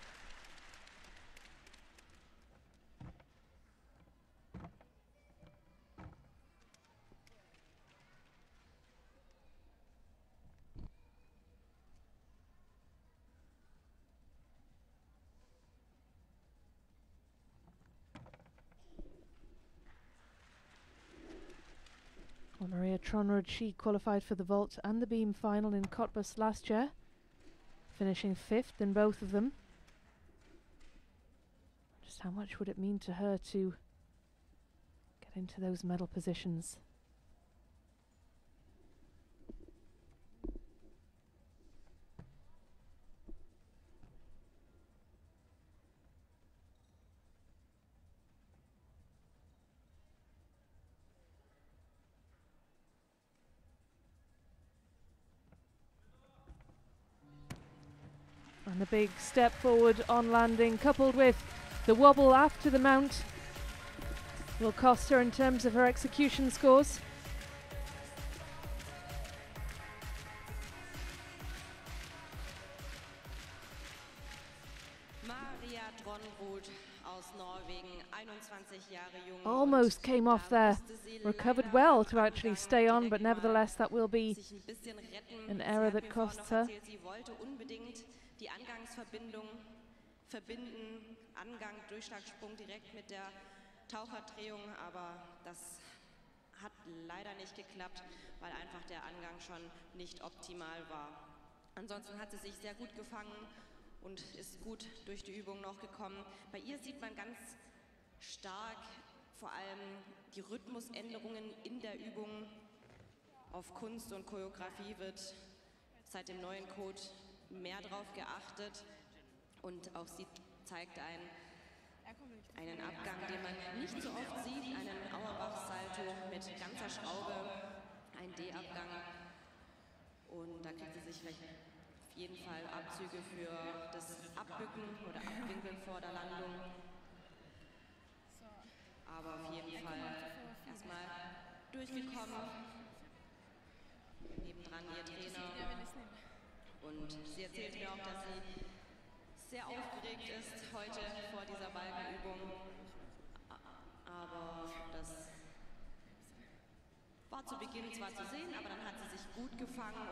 Well, Maria Tronrud, she qualified for the vault and the beam final in Cottbus last year, finishing 5th in both of them. Just how much would it mean to her to get into those medal positions? And the big step forward on landing, coupled with the wobble after the mount, will cost her in terms of her execution scores. Maria Tronrud aus Norwegen, 21 Jahre jung. Almost und came off da there, musste sie recovered leider well am to actually Anfang stay on, direkt but mal nevertheless that will be sich ein bisschen retten. an Sie error hat that mir vorhin costs noch her. erzählt, sie wollte unbedingt die Angangsverbindung verbinden, Angang, Durchschlagssprung direkt mit der Taucherdrehung, aber das hat leider nicht geklappt, weil einfach der Angang schon nicht optimal war. Ansonsten hat sie sich sehr gut gefangen und ist gut durch die Übung noch gekommen. Bei ihr sieht man ganz stark vor allem die Rhythmusänderungen in der Übung. Auf Kunst und Choreografie wird seit dem neuen Code mehr drauf geachtet und auch sie zeigt einen Abgang, den man nicht so oft sieht, einen Auerbach-Salto mit ganzer Schraube, ein D-Abgang, und da kriegt sie sich vielleicht auf jeden Fall Abzüge für das Abbücken oder Abwinkeln vor der Landung, aber auf jeden Fall erstmal durchgekommen. Nebendran ihr Trainer, und sie erzählt mir auch, dass sie sehr aufgeregt ist heute vor dieser Balkenübung. Aber das war zu Beginn zwar zu sehen, aber dann hat sie sich gut gefangen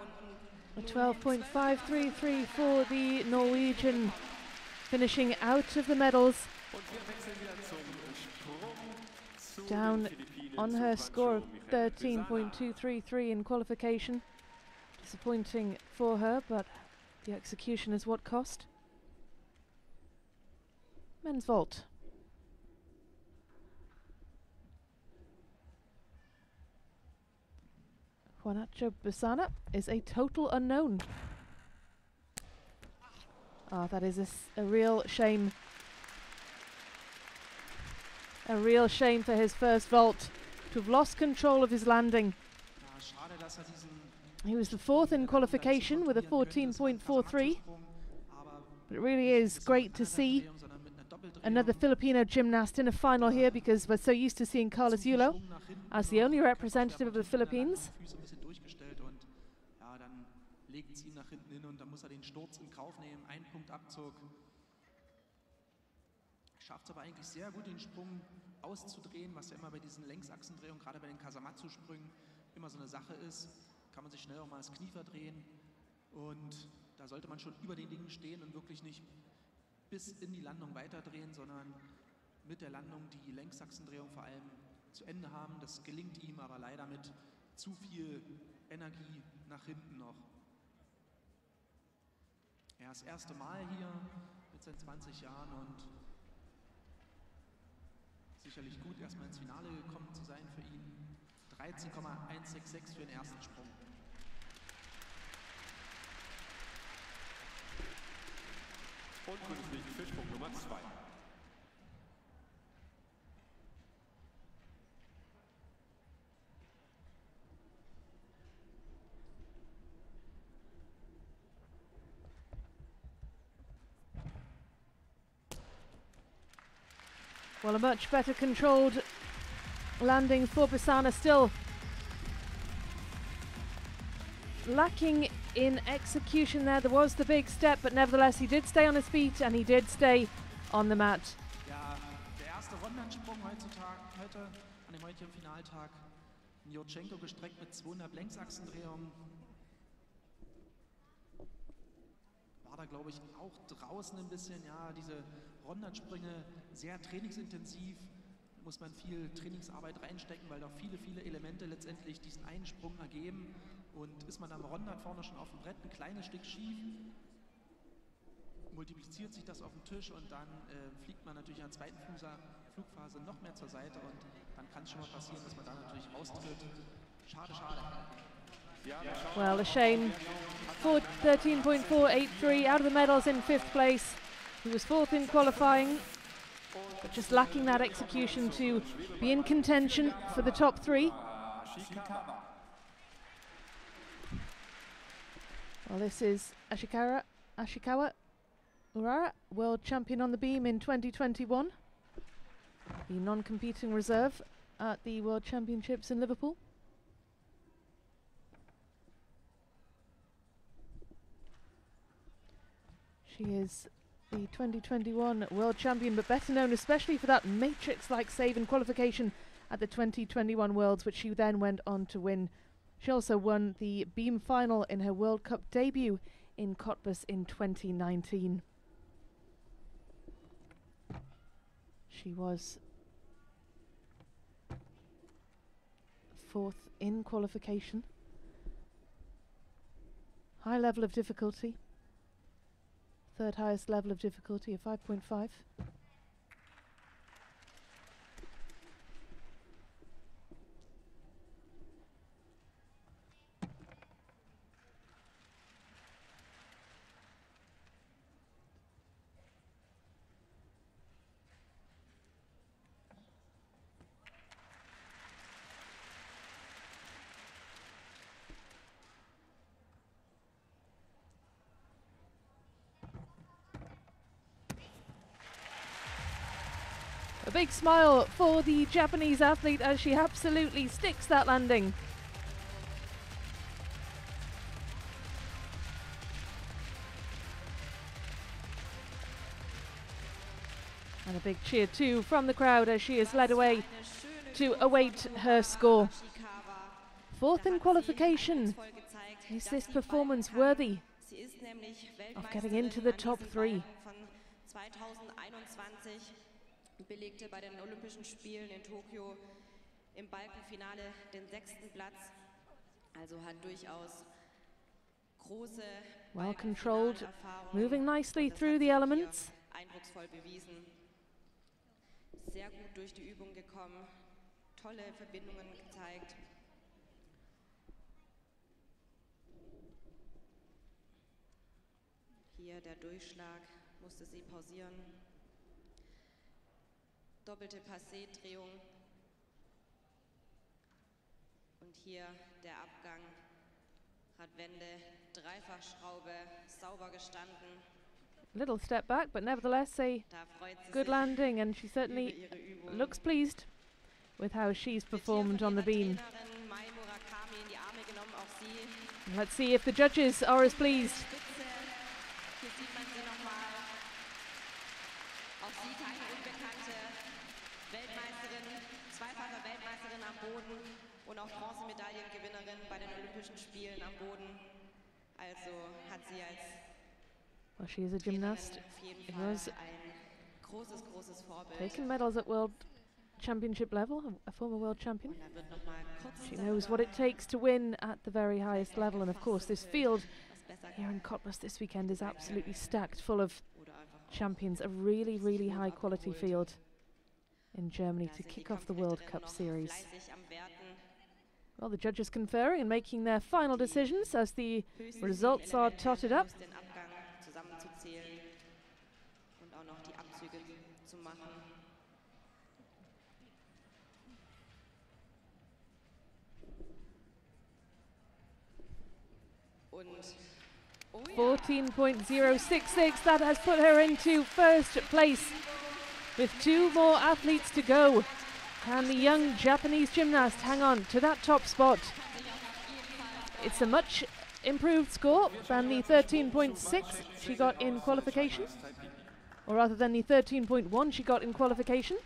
und 12.533 for the Norwegian, finishing out of the medals. Und wir wechseln wieder zum Sprung zu Down den Philippinen, on zu her Guangzhou, score of Michael Quezada. 13.233 in qualification. Disappointing for her, but the execution is what cost. Men's vault. Juanacho Besana is a total unknown. Ah, that is a real shame. A real shame for his first vault to have lost control of his landing. Ja, schade, dass diesen He was the fourth in qualification with a 14.43. But it really is great to see another Filipino gymnast in a final here, because we're so used to seeing Carlos Yulo as the only representative of the Philippines. Ja, dann legt sie ihn nach hinten hin und dann muss den Sturz in Kauf nehmen. Ein Punkt Abzug. Schafft es aber eigentlich sehr gut, den Sprung auszudrehen, was ja immer bei diesen Längsachsendrehungen, gerade bei den Casamatsu-Sprüngen, immer so eine Sache ist. Kann man sich schnell auch mal das Knie verdrehen. Und da sollte man schon über den Dingen stehen und wirklich nicht bis in die Landung weiterdrehen, sondern mit der Landung die Längsachsendrehung vor allem zu Ende haben. Das gelingt ihm aber leider mit zu viel Energie nach hinten noch. Er ist das erste Mal hier mit seinen 20 Jahren und sicherlich gut, erstmal ins Finale gekommen zu sein für ihn. 13,166 für den ersten Sprung. Und grünes Licht für Sprung Nummer 2. Well, a much better controlled landing for Besana, still lacking in execution there. There was the big step, but nevertheless he did stay on his feet and he did stay on the mat. Ja, der erste Rondensprung heute an dem heutigen Finaltag. Jurchenko gestreckt mit 200 Längsachsendrehungen. War da, glaube ich, auch draußen ein bisschen, ja, diese Rondensprünge sehr trainingsintensiv. Da muss man viel Trainingsarbeit reinstecken, weil da viele Elemente letztendlich diesen einen Sprung ergeben. Und ist man am Rondert vorne schon auf dem Brett ein kleines Stück schief, multipliziert sich das auf dem Tisch und dann fliegt man natürlich in der zweiten Flugphase noch mehr zur Seite und dann kann es schon mal passieren, dass man da natürlich raustritt. Schade, schade. Well, a shame for 13.483 out of the medals in 5th place. He was 4th in qualifying, but just lacking that execution to be in contention for the top 3. Well, this is Ashikawa Urara, world champion on the beam in 2021. The non-competing reserve at the World Championships in Liverpool. She is the 2021 world champion, but better known especially for that matrix-like save in qualification at the 2021 Worlds, which she then went on to win. She also won the beam final in her World Cup debut in Cottbus in 2019. She was 4th in qualification. High level of difficulty. 3rd highest level of difficulty of 5.5. A big smile for the Japanese athlete as she absolutely sticks that landing. And a big cheer too from the crowd as she is led away to await her score. Fourth in qualification. Is this performance worthy of getting into the top three? 2021 belegte bei den Olympischen Spielen in Tokio im Balkenfinale den 6. Platz. Also hat durchaus große Well controlled, Balkenfinalenerfahrung. moving nicely Das through hat the sie elements. hier eindrucksvoll bewiesen. Sehr gut durch die Übung gekommen, tolle Verbindungen gezeigt. Hier der Durchschlag, musste sie pausieren. Doppelte Passé-Drehung. Und hier der Abgang. Radwende, Dreifachschraube, sauber gestanden. Little step back, but nevertheless a Da freut sie good sich landing, and she über certainly ihre Übung. looks pleased with how she's Wird hier performed von on the ihrer beam. Trainerin Mai Murakami in die Arme genommen, auch sie Let's see if the judges are as pleased. Spitze. Hier sieht man sie nochmal. Auch sie keine unbekannte Weltmeisterin, zweifache Weltmeisterin am Boden und auch Bronzemedaillengewinnerin bei den Olympischen Spielen am Boden. Also hat sie als Well, she is a gymnast Trainerin auf jeden who Fall has ein großes Vorbild. taken medals at World Championship level, a former world champion. Und da wird noch mal kurz She knows what it takes to win at the very highest level, and of course this field here in Cottbus this weekend is absolutely stacked full of oder einfach champions, a really, really high quality field in Germany to kick off the World Cup series. fleißig am Werten. Well, the judges conferring and making their final decisions as the Höchsten results are Elemente totted up. plus den Abgang zusammenzuzählen und auch noch die Abzüge zu machen. Und oh ja, 14.066, that has put her into first place with two more athletes to go. Can the young Japanese gymnast hang on to that top spot? It's a much improved score than the 13.6 she got in qualification, or rather than the 13.1 she got in qualification.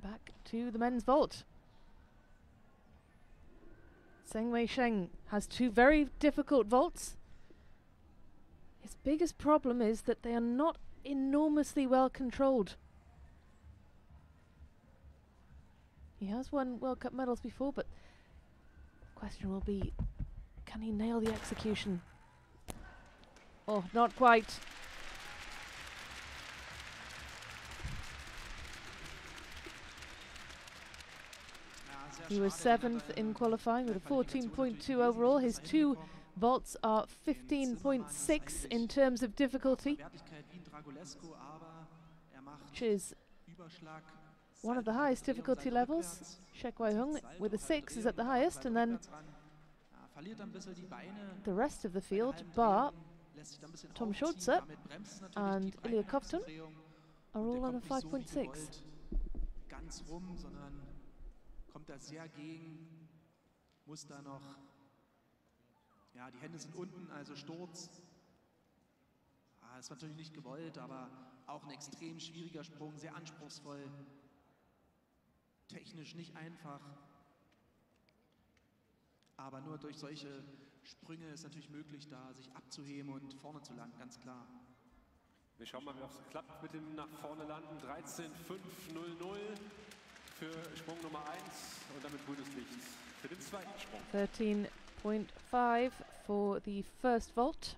Back to the men's vault. Zheng Weisheng has two very difficult vaults. His biggest problem is that they are not enormously well controlled. He has won World Cup medals before, but the question will be, can he nail the execution? Oh, not quite. He was 7th in qualifying with a 14.2 overall. His two vaults are 15.6 in terms of difficulty, which is one of the highest difficulty levels. Shek Wei-hung with a 6 is at the highest, and then the rest of the field, bar Tom Schulze and Ilya Kovtun, are all on a 5.6. Ganz rum, sondern kommt da sehr gegen, muss da noch, ja, die Hände sind unten, also Sturz. Ist natürlich nicht gewollt, aber auch ein extrem schwieriger Sprung, sehr anspruchsvoll, technisch nicht einfach. Aber nur durch solche Sprünge ist natürlich möglich, da sich abzuheben und vorne zu landen, ganz klar. Wir schauen mal, wie es klappt mit dem nach vorne landen. 13.500 für Sprung Nummer 1 und damit grünes Licht für den zweiten Sprung. 13.5 for the first vault.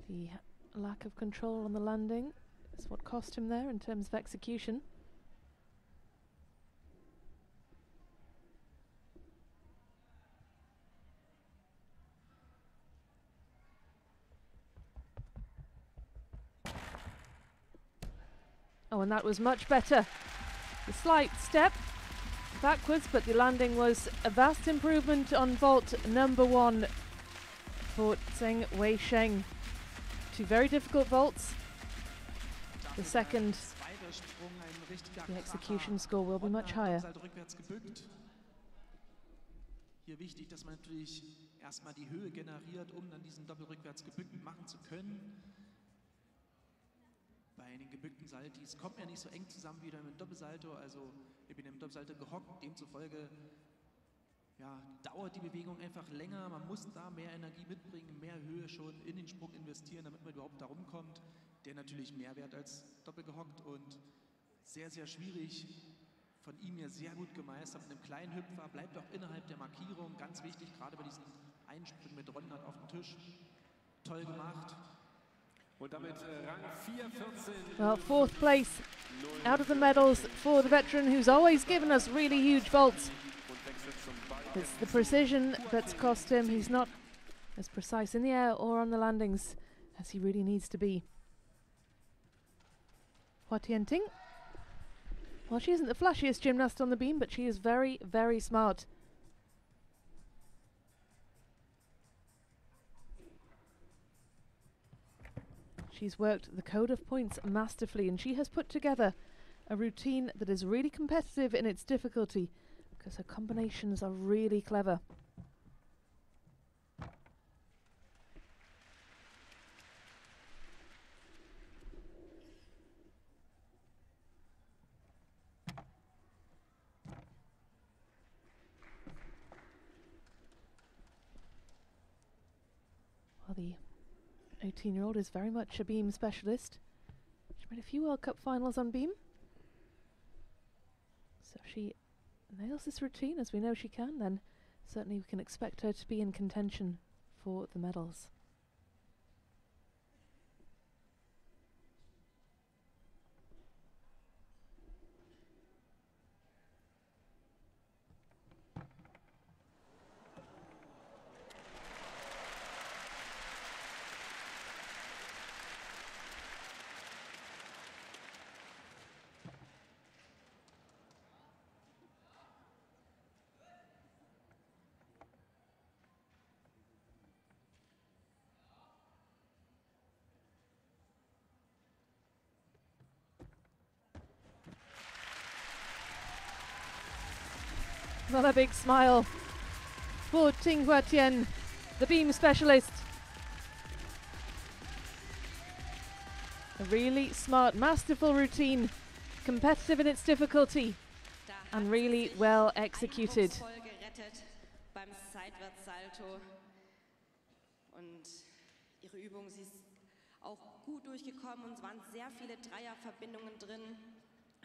The lack of control on the landing is what cost him there in terms of execution. Oh, and that was much better. A slight step backwards, but the landing was a vast improvement on vault number 1 for Zheng Weisheng. Two very difficult vaults. The second, the execution score will be much higher. Hier wichtig, dass man natürlich erstmal die Höhe generiert, um dann diesen Doppelrückwärts gebückt machen zu können. Bei den gebückten Saltis kommt er nicht so eng zusammen wie mit dem Doppelsalto, also ich bin im Doppelsalto gehockt, demzufolge ja, dauert die Bewegung einfach länger, man muss da mehr Energie mitbringen, mehr Höhe schon in den Sprung investieren, damit man überhaupt da rumkommt, der natürlich mehr wert als doppelgehockt und sehr, sehr schwierig, von ihm hier sehr gut gemeistert, mit einem kleinen Hüpfer, bleibt auch innerhalb der Markierung, ganz wichtig, gerade bei diesen Einsprüngen mit Rondert auf den Tisch, toll gemacht. Und damit Rang 4, 14. Well, fourth place out of the medals for the veteran who's always given us really huge vaults. It's the precision that's cost him. He's not as precise in the air or on the landings as he really needs to be. Hua Tianting. Well, she isn't the flashiest gymnast on the beam, but she is very, very smart. She's worked the code of points masterfully, and she has put together a routine that is really competitive in its difficulty because her combinations are really clever. Well, the 18-year-old is very much a beam specialist. She made a few World Cup finals on beam. So if she nails this routine, as we know she can, then certainly we can expect her to be in contention for the medals. Well, a big smile for Ting Hua Tian, the beam specialist. A really smart, masterful routine, competitive in its difficulty, and really well executed. Beim Seitwärtssalto und ihre Übung, sie ist auch gut durchgekommen und es waren sehr viele Dreierverbindungen drin.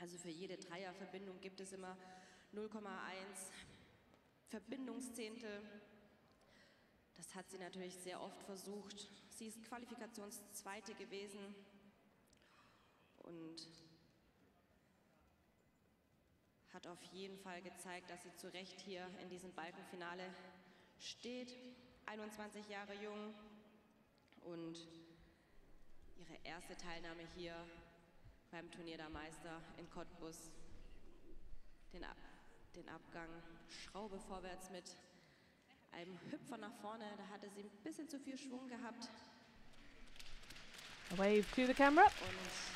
Also für jede Dreierverbindung gibt es immer 0,1 Verbindungszehntel. Das hat sie natürlich sehr oft versucht. Sie ist Qualifikationszweite gewesen und hat auf jeden Fall gezeigt, dass sie zu Recht hier in diesem Balkenfinale steht. 21 Jahre jung und ihre erste Teilnahme hier beim Turnier der Meister in Cottbus. Den Abgang Schraube vorwärts mit einem Hüpfer nach vorne. Da hatte sie ein bisschen zu viel Schwung gehabt. A wave to the camera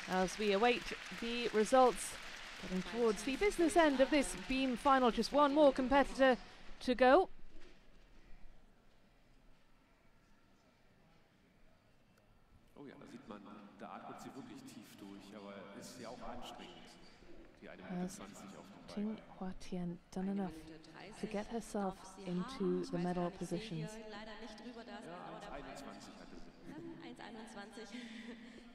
as we await the results. Getting towards the business end of this beam final. Just one more competitor to go. Oh ja, da sieht man, da atmet sie wirklich tief durch, aber ist ja auch anstrengend. Die 1 Minute 20 auf dem Ting Hua Tian done enough to get herself into the medal positions.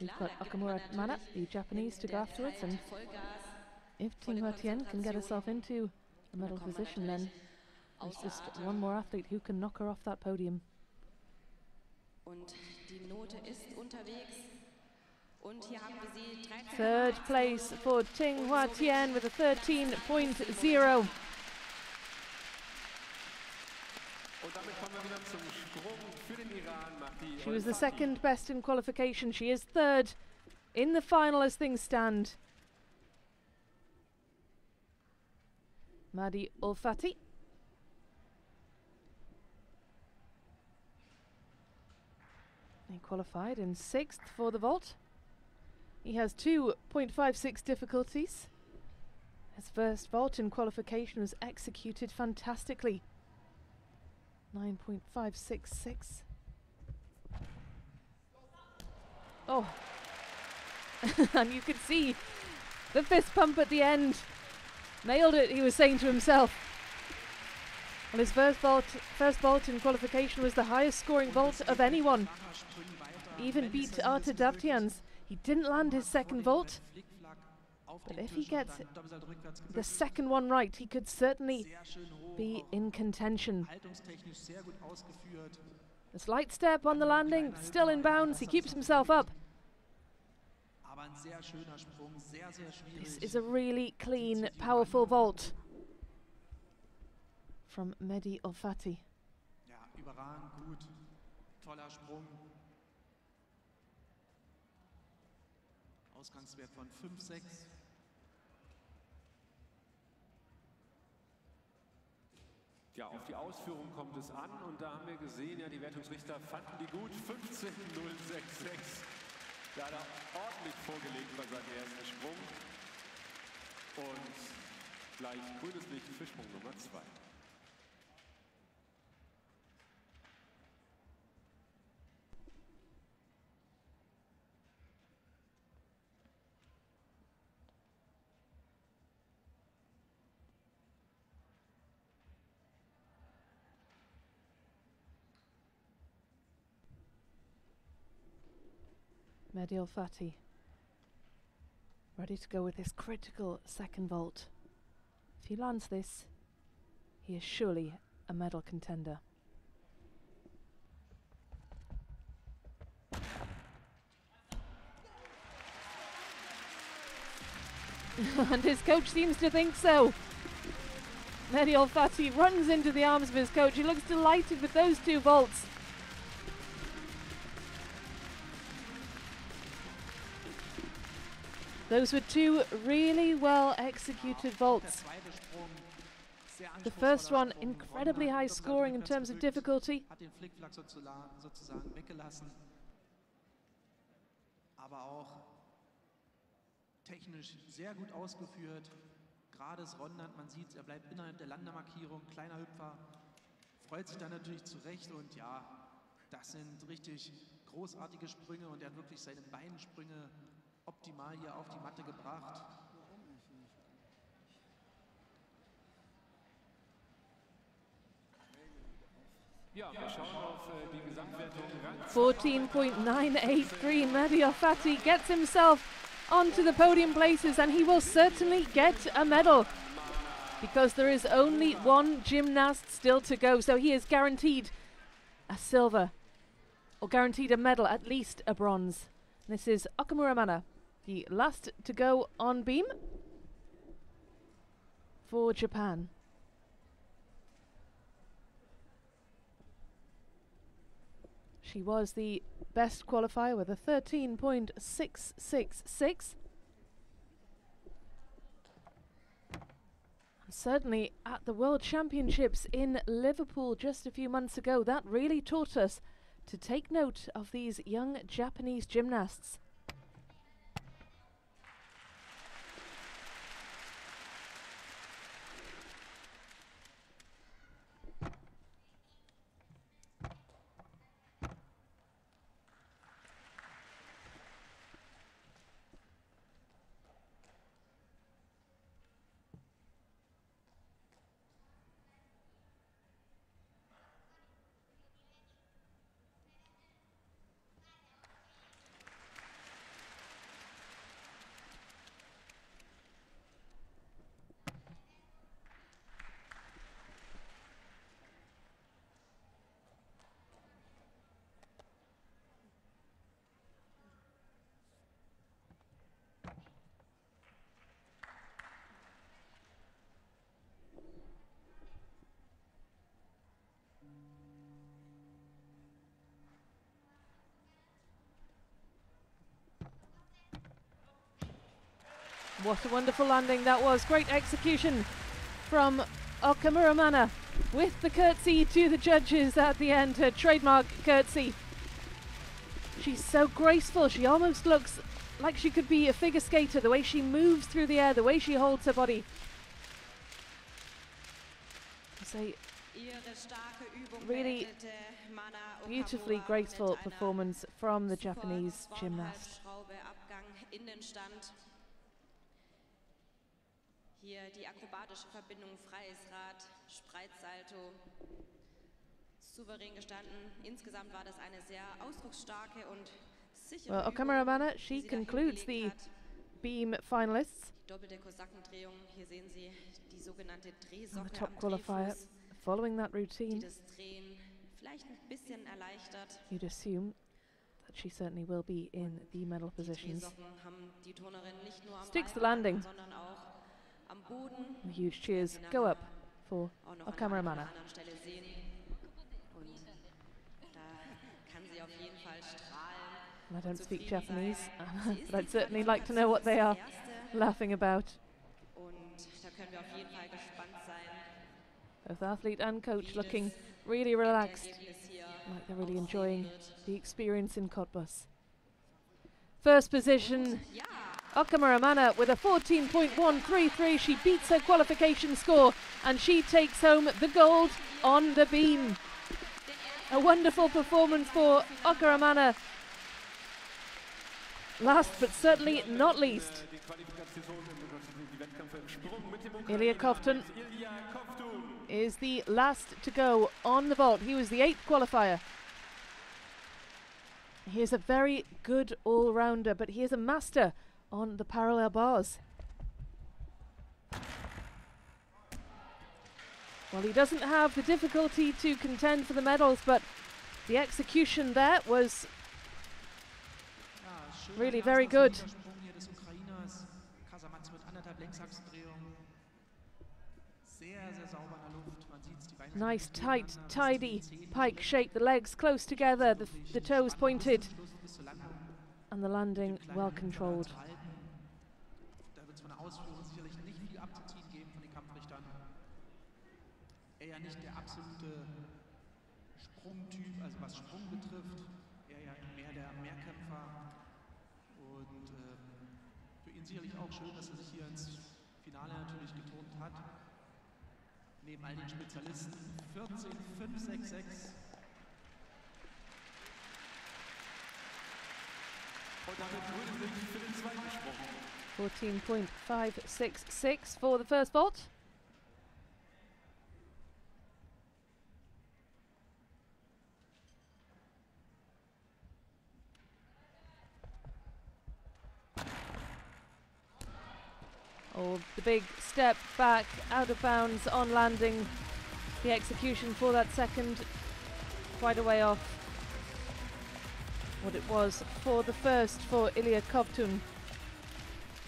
We've got Okamura Mana, the Japanese, to go afterwards, and if Ting Hua Tian can get herself into a medal position, then there's just one more athlete who can knock her off that podium. Und die Note ist unterwegs. Und hier haben wir sie 13. Third place for Ting Hua Tian with a 13.0. She was the second best in qualification. She is third in the final as things stand. Mahdi Ulfati. He qualified in 6th for the vault. He has 2.56 difficulties. His first vault in qualification was executed fantastically. 9.566. Oh. And you could see the fist pump at the end. Nailed it, he was saying to himself. Well, his first vault in qualification was the highest scoring vault of anyone. Even beat Artur Davtjans. He didn't land his second vault, but if he gets the second one right, he could certainly be in contention. A slight step on the landing, still in bounds, he keeps himself up. This is a really clean, powerful vault from Mehdi Olfati. Ja, überragend gut. Toller Sprung. Ausgangswert von 5,6. Ja, auf die Ausführung kommt es an und da haben wir gesehen, ja, die Wertungsrichter fanden die gut. 15,066. Da hat er ordentlich vorgelegt bei seinem ersten Sprung. Und gleich grünes Licht für Sprung Nummer 2. Mehdi Olfati, ready to go with his critical second vault. If he lands this, he is surely a medal contender. And his coach seems to think so. Mehdi Olfati runs into the arms of his coach. He looks delighted with those two vaults. Those were two really well executed vaults. The first one incredibly high scoring in terms of difficulty. Aber auch technisch sehr gut ausgeführt. Gerades Rondant, man sieht, er bleibt innerhalb der Landemarkierung, kleiner Hüpfer, freut sich dann natürlich zurecht und ja, das sind richtig großartige Sprünge und er hat wirklich seine Beinsprünge optimal hier auf die Matte gebracht. Ja, wir schauen auf die Gesamtwertung. 14.983. Mehdi Olfati gets himself onto the podium places and he will certainly get a medal because there is only one gymnast still to go, so he is guaranteed a silver or guaranteed a medal, at least a bronze. This is Okamura Mana, the last to go on beam for Japan. She was the best qualifier with a 13.666. And certainly at the World Championships in Liverpool just a few months ago, that really taught us to take note of these young Japanese gymnasts. What a wonderful landing that was. Great execution from Okamura Mana with the curtsy to the judges at the end, her trademark curtsy. She's so graceful. She almost looks like she could be a figure skater, the way she moves through the air, the way she holds her body. So Really beautifully graceful performance from the Japanese gymnast. Hier die akrobatische Verbindung, freies Rad, Spreizsalto, souverän gestanden. Insgesamt war das eine sehr ausdrucksstarke und sichere Well, Okamura Amana, she concludes the beam finalists. Doppelte Kosakendrehung. Hier sehen Sie die sogenannte And the Drehsocke top am qualifier Drehfuß, following that die routine. das Drehen vielleicht ein bisschen erleichtert. You'd assume that she certainly will be in the medal Die positions. Drehsocken haben die Turnerin nicht nur am Sticks the Ball landing. an, sondern auch am Boden. The huge cheers go up for Auch noch an Okamura einer Amana. anderen Stelle sehen. Und da kann sie auf jeden Fall strahlen. I don't speak Zufrieden Japanese, sein. Sie ist but I'd die certainly like to know what they are Erste. laughing about. Und da können wir auf jeden Fall gespannt sein. Both athlete and coach wie looking das really relaxed, Endergebnis hier like they're really aussehen enjoying wird. the experience in Cottbus. First position, Ja, Okamura Amana with a 14.133. She beats her qualification score and she takes home the gold on the beam. A wonderful performance for Okamura Amana. Last but certainly not least, Ilya Kovtun is the last to go on the vault. He was the 8th qualifier. He is a very good all-rounder, but he is a master on the parallel bars. Well, he doesn't have the difficulty to contend for the medals, but the execution there was Ja, schöner really erster very good. Solidersprung hier des Ukrainers. Kasamatz mit 1,5 Längsachsendrehung. Sehr, sehr sauber in der Luft. Man sieht's, die Beine sind Nice, gut tight, nebeneinander, tidy bis zu den Zehen pike weg. shape. The legs close together, the Wirklich toes spannend pointed, bis zum Schluss, bis zur Landung. and the landing Mit dem well kleinen Hüpfer controlled. zu halten. Da wird es von der Ausführung sicherlich nicht viel abzuziehen geben von den Kampfrichtern. Er ja nicht der absolute Sprungtyp, also was Sprung betrifft. Er ja mehr der Mehrkämpfer. Und für ihn sicherlich auch schön, dass er sich hier ins Finale natürlich getont hat. Neben all den Spezialisten 14,566. Und damit grünen sich für den zweiten Sprung. 14.566 for the first vault. Oh, the big step back, out of bounds on landing. The execution for that second, quite a way off what it was for the first for Ilya Kovtun.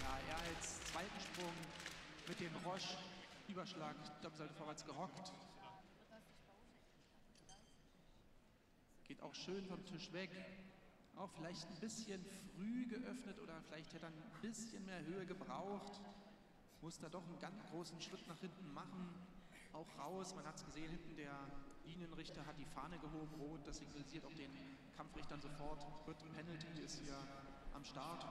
Ja, er als zweiten Sprung mit dem Roche-Überschlag Doppelseite vorwärts gehockt. Geht auch schön vom Tisch weg. Auch vielleicht ein bisschen früh geöffnet oder vielleicht hätte er ein bisschen mehr Höhe gebraucht. Muss da doch einen ganz großen Schritt nach hinten machen. Auch raus, man hat es gesehen, hinten der Linienrichter hat die Fahne gehoben, rot, das signalisiert auch den Kampfrichtern sofort, wird Penalty, ist hier am Start.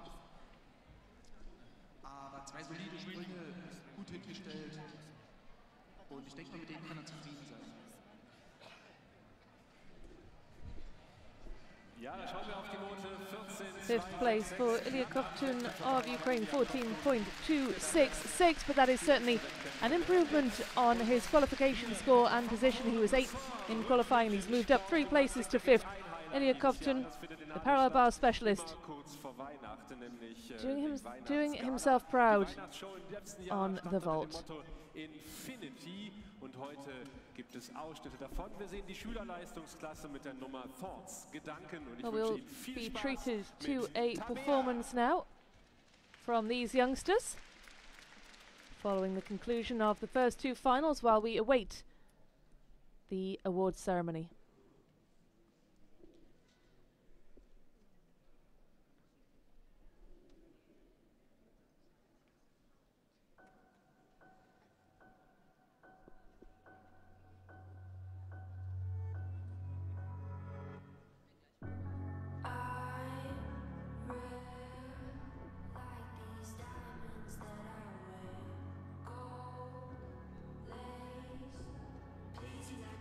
Aber zwei solide Sprünge, gut hingestellt und ich denke mal, mit denen kann er zufrieden sein. Ja, da schauen wir auf die Note 14. Fifth place for Ilya Kovtun of Ukraine, 14.266, but that is certainly an improvement on his qualification score and position. He was 8th in qualifying. He's moved up 3 places to 5th. Ilya Kovtun, the parallel bar specialist, doing himself proud on the vault. Infinity. Und heute gibt es Ausschnitte davon. Wir sehen die Schülerleistungsklasse mit der Nummer Thoughts, Gedanken. Und ich Well, wünsche we'll Ihnen viel be Spaß treated to mit a Tabea. performance now from these youngsters, following the conclusion of the first 2 finals while we await the awards ceremony. Lace, busy like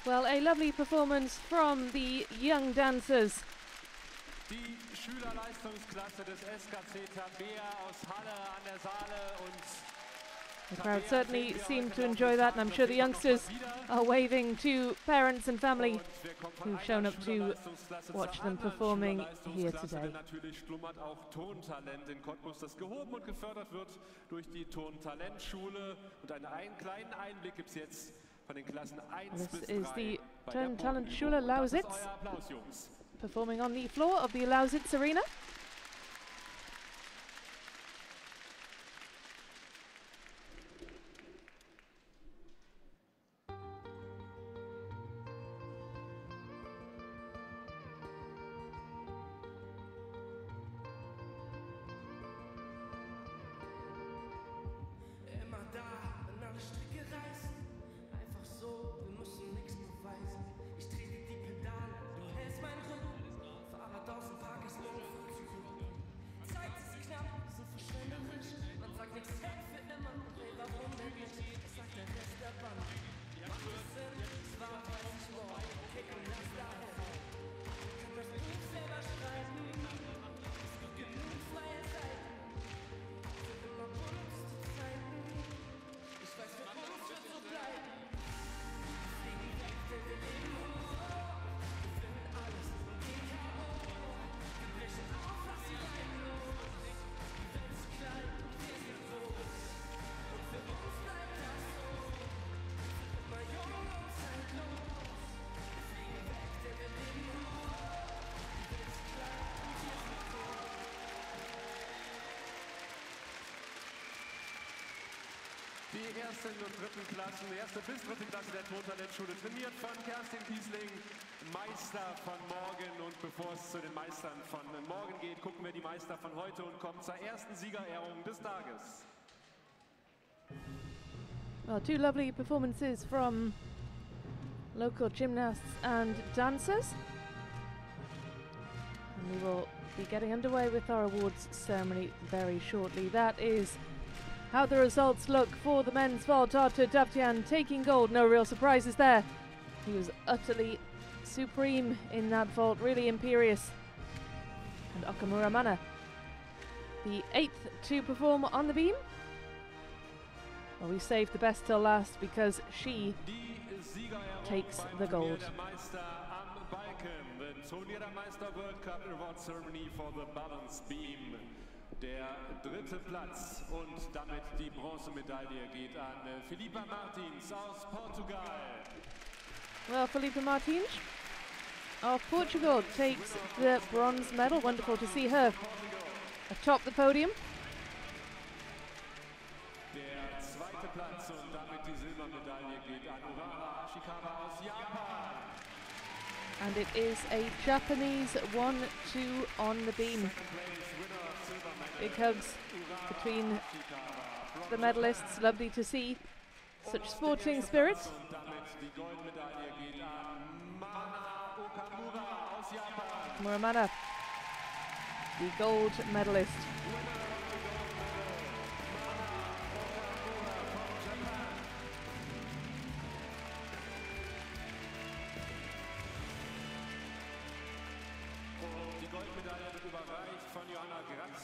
Well, a lovely performance from the young dancers. Die Schülerleistungsklasse des SKC Tabea aus Halle an der Saale und The crowd certainly seemed to enjoy that, and I'm sure the youngsters are waving to parents and family who've shown up to watch them performing here today. Natürlich schlummert auch Tontalent in Cottbus, das gehoben und gefördert wird durch die Tontalentschule. Und einen kleinen Einblick gibt es jetzt von den Klassen 1 bis 3. This is the Tontalentschule Lausitz performing on the floor of the Lausitz Arena. Die ersten und dritten Klassen, erste bis dritte Klasse der Tontalentschule, trainiert von Kerstin Kiesling, Meister von morgen. Und bevor es zu den Meistern von morgen geht, gucken wir die Meister von heute und kommen zur ersten Siegerehrung des Tages. Well, two lovely performances from local gymnasts and dancers. And we will be getting underway with our awards ceremony very shortly. That is how the results look for the men's vault. Artur Davtyan taking gold. No real surprises there. He was utterly supreme in that vault, really imperious. And Okamura Mana, the 8th to perform on the beam. Well, we saved the best till last because she takes the gold. The Turniermeister World Cup Award Ceremony for the Balance Beam. Der dritte Platz und damit die Bronzemedaille geht an Filipa Martins aus Portugal. Well, Filipa Martins of Portugal takes the bronze medal. Wonderful to see her atop the podium. Der zweite Platz und damit die Silbermedaille geht an Urara Ashikawa aus Japan. And it is a Japanese 1-2 on the beam. Big hugs between the medalists. Lovely to see such sporting spirit. Muramana, the gold medalist.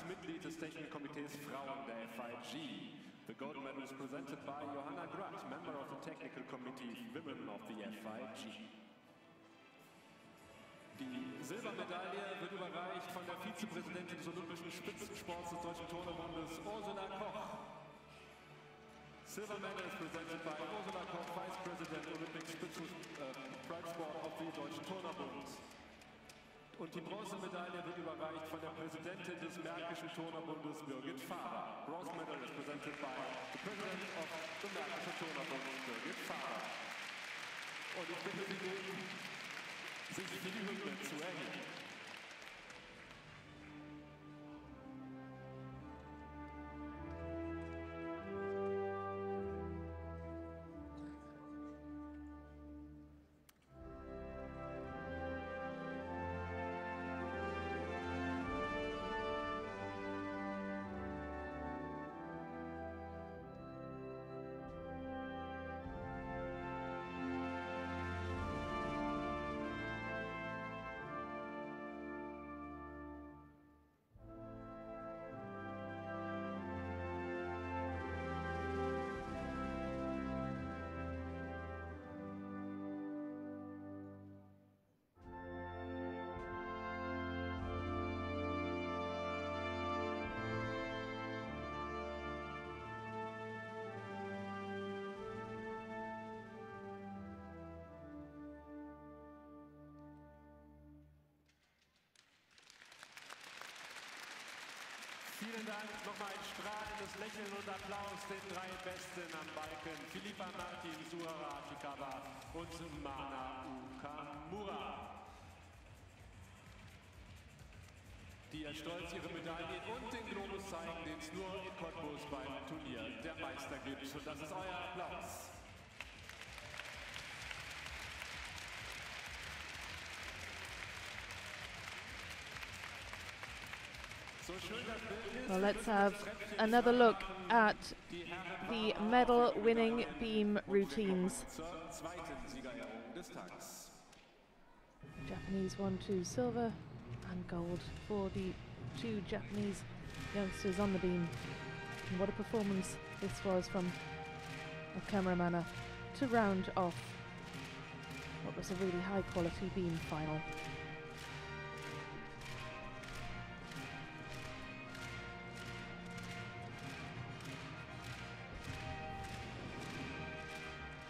Mitglied des Technikkomitees Frauen der FIG. The gold medal is presented by Johanna Gratt, member of the Technical Committee Women of the FIG. Die Silbermedaille wird überreicht von der Vizepräsidentin des Olympischen Spitzensports des Deutschen Turnerbundes, Ursula Koch. Silver medal is presented by Ursula Koch, Vice President Olympic Spitzensport of the Deutschen Turnerbund. Und die Bronzemedaille wird überreicht von der Präsidentin des Märkischen Turnerbundes, Birgit Faber. Bronze medal is presented by the President of the Märkischen Turnerbund, Birgit Faber. Und ich bitte Sie nun, sich für die Hymne zu erheben. Vielen Dank, nochmal ein strahlendes Lächeln und Applaus den drei Besten am Balken. Philippa Martin, Suhara Ashikawa und Mana Ukamura. Die ja stolz ihre Medaillen und den Globus zeigen, den es nur in Cottbus beim Turnier der Meister gibt. Und das ist euer Applaus. Well, let's have another look at the medal-winning beam routines. Japanese won 2 silver and gold for the 2 Japanese youngsters on the beam. And what a performance this was from Okamura Mana to round off what was a really high-quality beam final.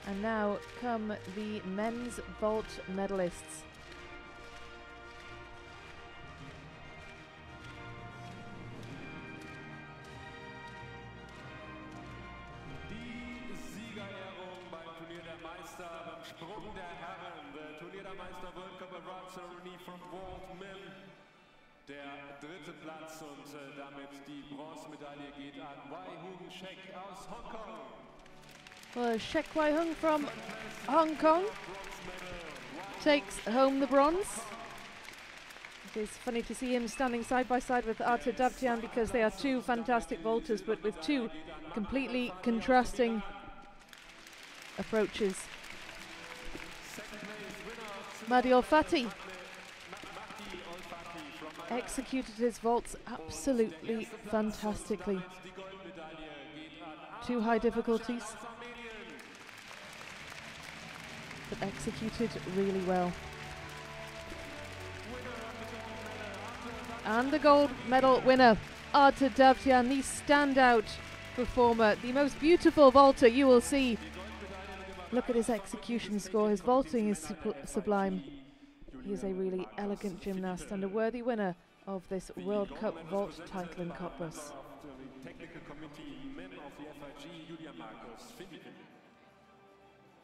And now come the men's vault medalists. Die Siegerehrung beim Turnier der Meister, beim Sprung der Herren, der Turnier der Meister World Cup Award Ceremony from Vault Men. Der 3. Platz und damit die Bronzemedaille geht an Wai Hung Shek aus Hongkong. Well, Shek Wai Hung from Hong Kong takes home the bronze. It is funny to see him standing side by side with Arthur Davtyan because they are 2 fantastic vaulters, but with 2 completely contrasting approaches. Mahdi Olfati executed his vaults absolutely fantastically. 2 high difficulties, but executed really well. And the gold medal winner, Arthur Davtyan, the standout performer, the most beautiful vaulter you will see. Look at his execution score, his vaulting is sublime. He is a really elegant gymnast and a worthy winner of this World Cup vault title in Cottbus.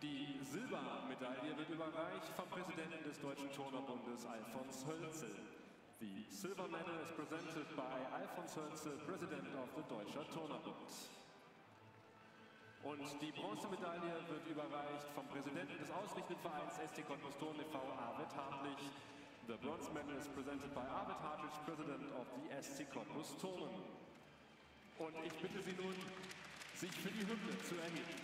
Die Silbermedaille wird überreicht vom Präsidenten des Deutschen Turnerbundes, Alfons Hölzel. The silver medal is presented by Alfons Hölzel, President of the Deutscher Turnerbund. Und die Bronzemedaille wird überreicht vom Präsidenten des ausrichtenden Vereins ST Cottbus Turnen e.V., Arvid Hartlich. The bronze medal is presented by Arvid Hartlich, President of the ST Cottbus Turnen. Und ich bitte Sie nun, sich für die Hymne zu erheben.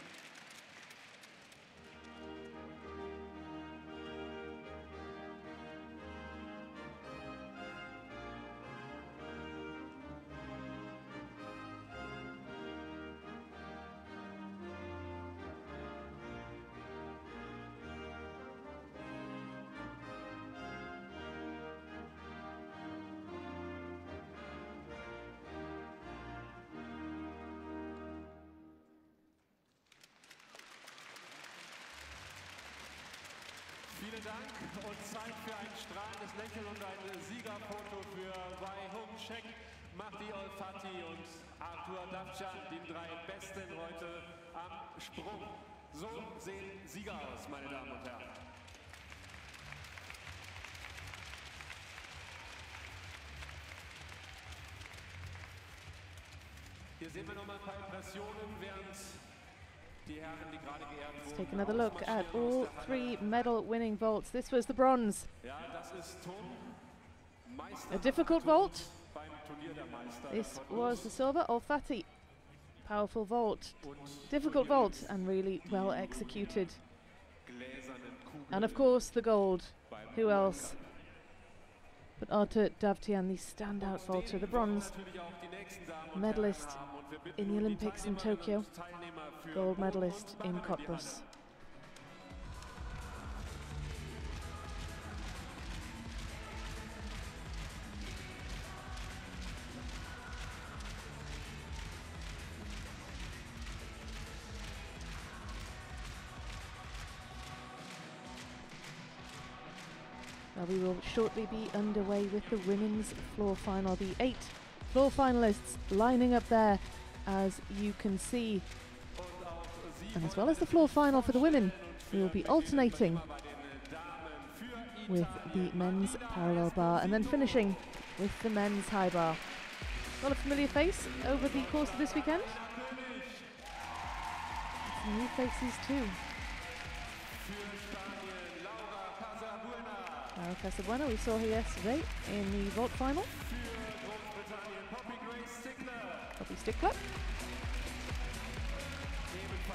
Vielen Dank und Zeit für ein strahlendes Lächeln und ein Siegerfoto für Wai Hung Shek, Mahdi Olfati und Arthur Davtyan, die 3 Besten heute am Sprung. So sehen Sieger aus, meine Damen und Herren. Hier sehen wir noch mal ein paar Impressionen, während let's take another look at all 3 medal-winning vaults. This was the bronze. A difficult vault. This was the silver. Olfati. Powerful vault. Difficult vault and really well executed. And of course the gold. Who else but Arthur Davtyan, the standout vaulter, the bronze medalist in the Olympics in Tokyo, gold medalist in Cottbus. Well, we will shortly be underway with the women's floor final, the 8 floor finalists lining up there, as you can see. And as well as the floor final for the women, we will be alternating with the men's parallel bar and then finishing with the men's high bar. Not a familiar face over the course of this weekend. Some new faces too. Laura Casabuena, we saw her yesterday in the vault final. Poppy Stickler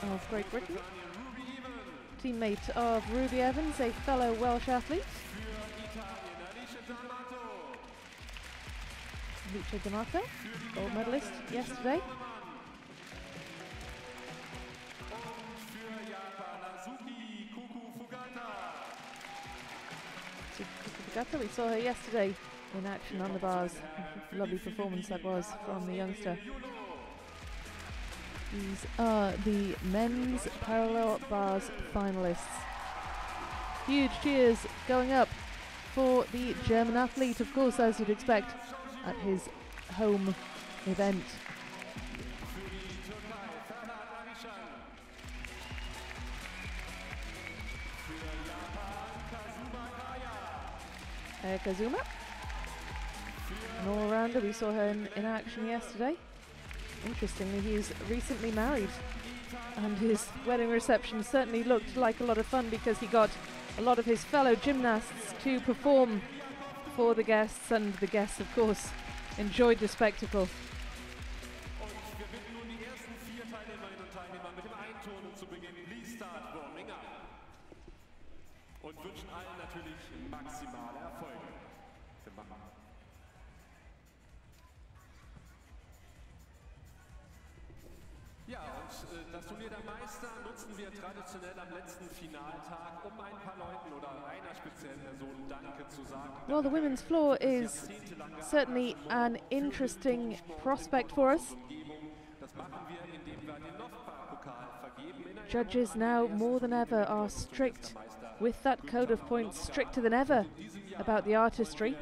of Great Britain. Teammate of Ruby Evans, a fellow Welsh athlete. Alicia D'Amato, gold medalist yesterday. Fugata, we saw her yesterday in action on the bars. Lovely performance that was from the youngster. These are the men's parallel bars finalists. Huge cheers going up for the German athlete, of course, as you'd expect at his home event. Kazuma, an all-rounder. We saw her in action yesterday. Interestingly, he's recently married, and his wedding reception certainly looked like a lot of fun because he got a lot of his fellow gymnasts to perform for the guests, and the guests, of course, enjoyed the spectacle. Ja, und das Turnier der Meister nutzen wir traditionell am letzten Finaltag, ein paar Leuten oder einer speziellen Person Danke zu sagen. Well, the women's floor is certainly an interesting prospect for us. Judges now more than ever are strict with that code of points, stricter than ever about the artistry.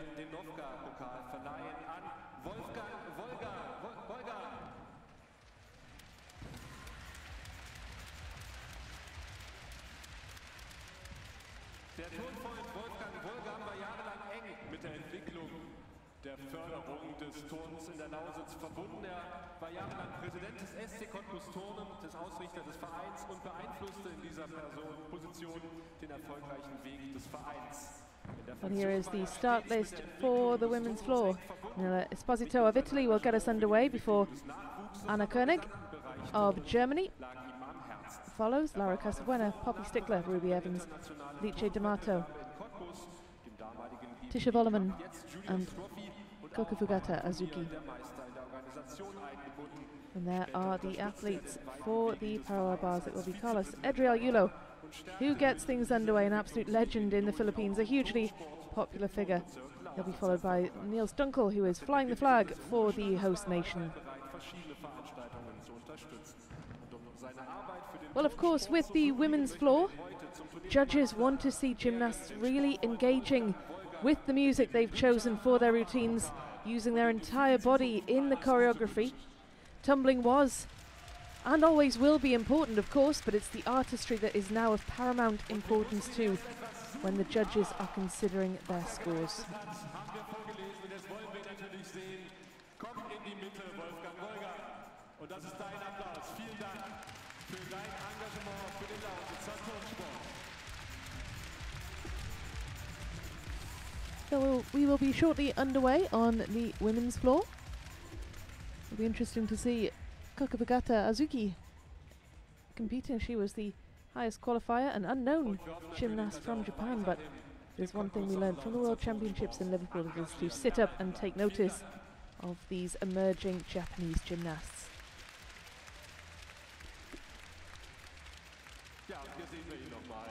Der Turnfreund Wolfgang Wolgam war jahrelang eng mit der Entwicklung der Förderung des Turns in der Lausitz verbunden. Er war jahrelang Präsident des SC Cottbus Turnen, des Ausrichters des Vereins und beeinflusste in dieser Position den erfolgreichen Weg des Vereins. And here is the start list for the women's floor. Nella Esposito of Italy will get us underway before Anna Koenig of Germany follows. Laura Casabuena, Poppy Stickler, Ruby Evans, Alicia D'Amato, Tisha Volleman and Koko Fugata Azuki. And there are the athletes for the parallel bars. It will be Carlos Edriel Yulo, who gets things underway, an absolute legend in the Philippines, a hugely popular figure. He'll be followed by Niels Dunkel, who is flying the flag for the host nation. Well, of course, with the women's floor, judges want to see gymnasts really engaging with the music they've chosen for their routines, using their entire body in the choreography. Tumbling was and always will be important, of course, but it's the artistry that is now of paramount importance too when the judges are considering their scores. So we will be shortly underway on the women's floor. It'll be interesting to see Koko Fugata Azuki competing. She was the highest qualifier, an unknown gymnast from Japan, but there's one thing we learned from the World Championships in Liverpool, it is to sit up and take notice of these emerging Japanese gymnasts. Ja, und hier sehen wir ihn nochmal.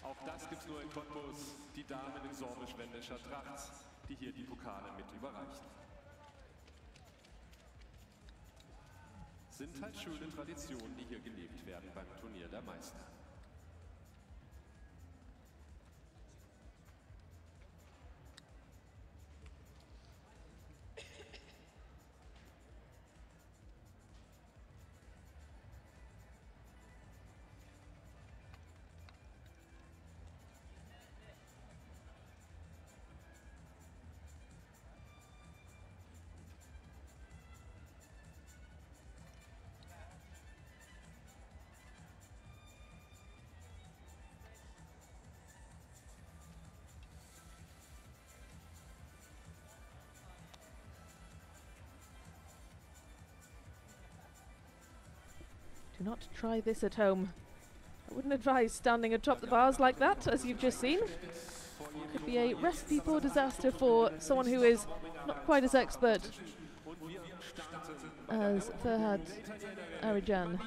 Auch das gibt's nur in Cottbus, die Damen in sorbisch-wendischer Tracht, die hier die Pokale mit überreichen. Sind halt schöne Traditionen, die hier gelebt werden beim Turnier der Meister. Do not try this at home. I wouldn't advise standing atop the bars like that, as you've just seen. Could be a recipe for disaster for someone who is not quite as expert as Ferhat Arijan.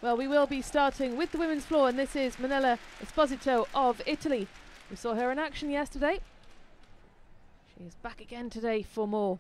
Well, we will be starting with the women's floor, and this is Manella Esposito of Italy. We saw her in action yesterday. She is back again today for more.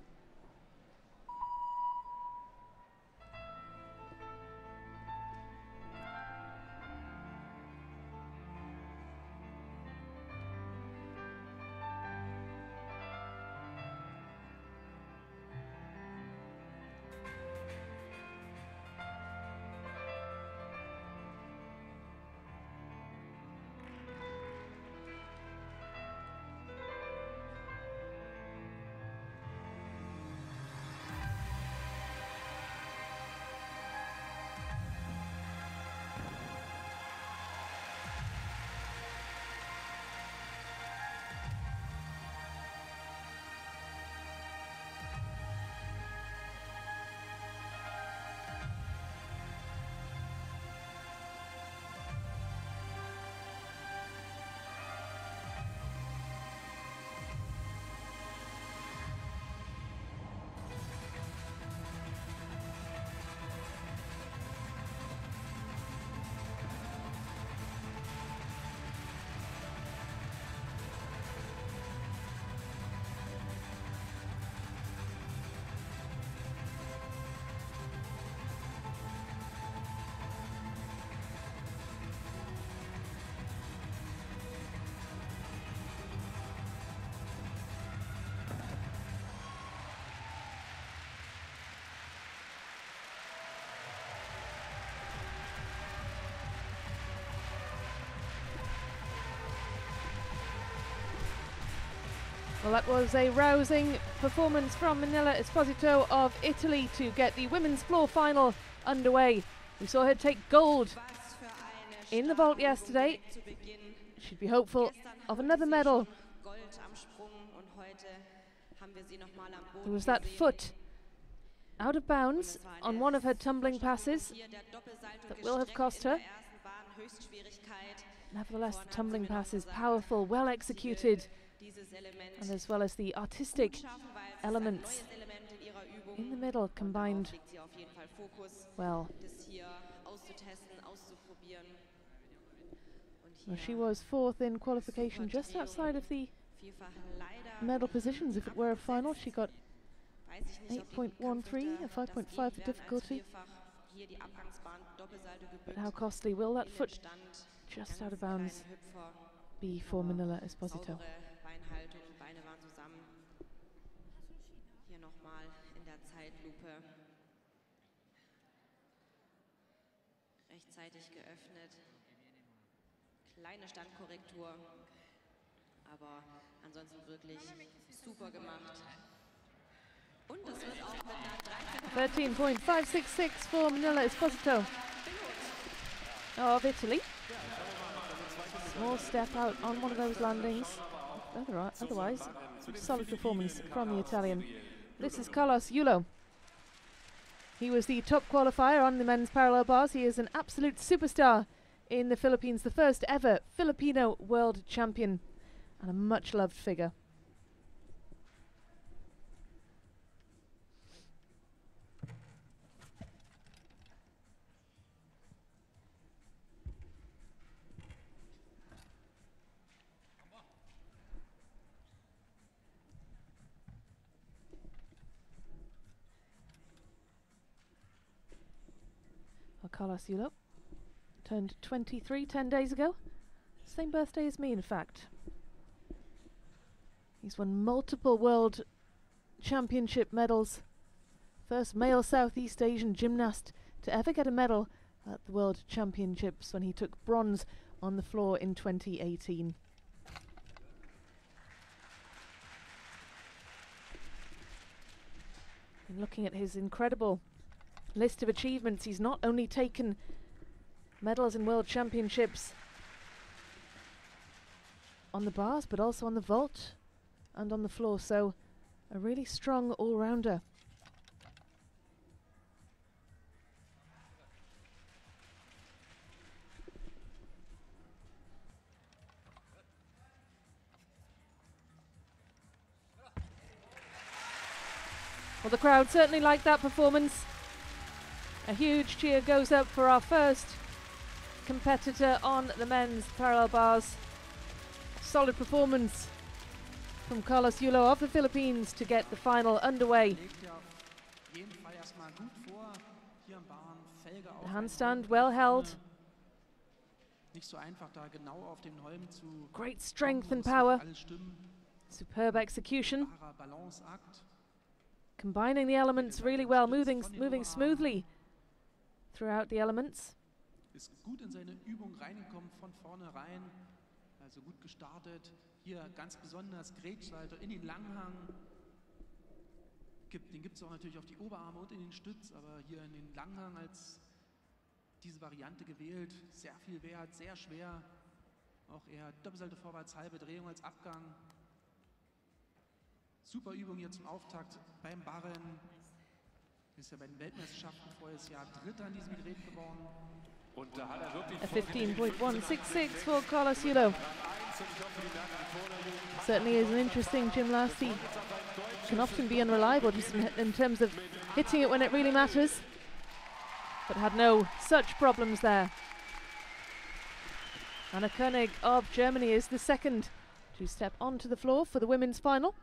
Well, that was a rousing performance from Manella Esposito of Italy to get the women's floor final underway. We saw her take gold in the vault yesterday. She'd be hopeful of another medal. There was that foot out of bounds on one of her tumbling passes that will have cost her. Nevertheless, the tumbling pass is powerful, well executed, and as well as the artistic elements in the middle combined well. Well, she was fourth in qualification, just outside of the medal positions. If it were a final, she got 8.13, a 5.5 for difficulty. But how costly will that foot just out of bounds be for Manella Esposito? Rechtzeitig geöffnet. Kleine Standkorrektur, aber ansonsten wirklich super gemacht. Und es wird auch mit einer 13.566 for Manella Esposito of Italy. Small step out on one of those landings. Otherwise, solid performance from the Italian. This is Carlos Yulo. He was the top qualifier on the men's parallel bars. He is an absolute superstar in the Philippines, the first ever Filipino world champion, and a much loved figure. Carlos Yulo turned 23 10 days ago. Same birthday as me, in fact. He's won multiple world championship medals. First male Southeast Asian gymnast to ever get a medal at the World Championships when he took bronze on the floor in 2018. And looking at his incredible list of achievements, he's not only taken medals in world championships on the bars, but also on the vault and on the floor, so a really strong all-rounder. Well, the crowd certainly liked that performance. A huge cheer goes up for our first competitor on the men's parallel bars. Solid performance from Carlos Yulo of the Philippines to get the final underway. The handstand well held. Great strength and power. Superb execution. Combining the elements really well, moving smoothly throughout the elements. Ist gut in seine Übung reingekommen von vornherein, also gut gestartet. Hier ganz besonders Grätschsalto in den Langhang. Den gibt es auch natürlich auf die Oberarme und in den Stütz, aber hier in den Langhang als diese Variante gewählt. Sehr viel Wert, sehr schwer. Auch eher Doppelsalto vorwärts, halbe Drehung als Abgang. Super Übung hier zum Auftakt beim Barren. Ist ja bei den Weltmeisterschaften voriges Jahr Dritter an diesem Gerät geworden. Und da hat er wirklich A 15.166 for Carlos Yulo. Certainly is an interesting gymnast. He can often be unreliable just in terms of hitting it when it really matters, but had no such problems there. Anna Koenig of Germany is the second to step onto the floor for the women's final.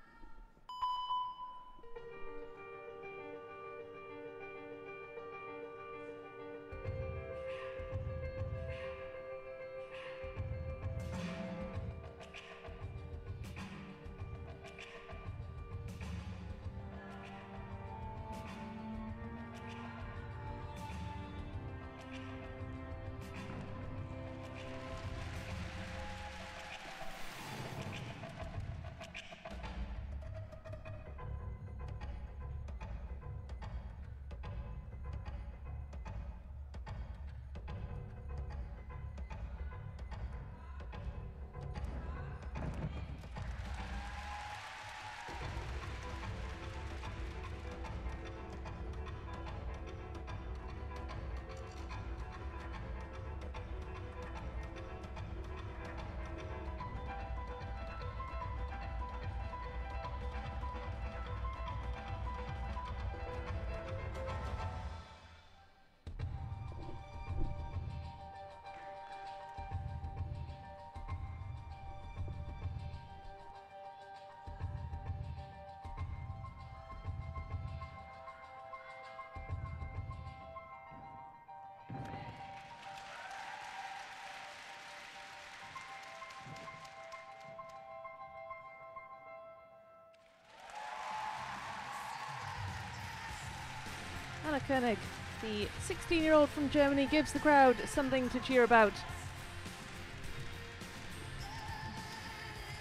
Anna Koenig, the 16-year-old from Germany, gives the crowd something to cheer about.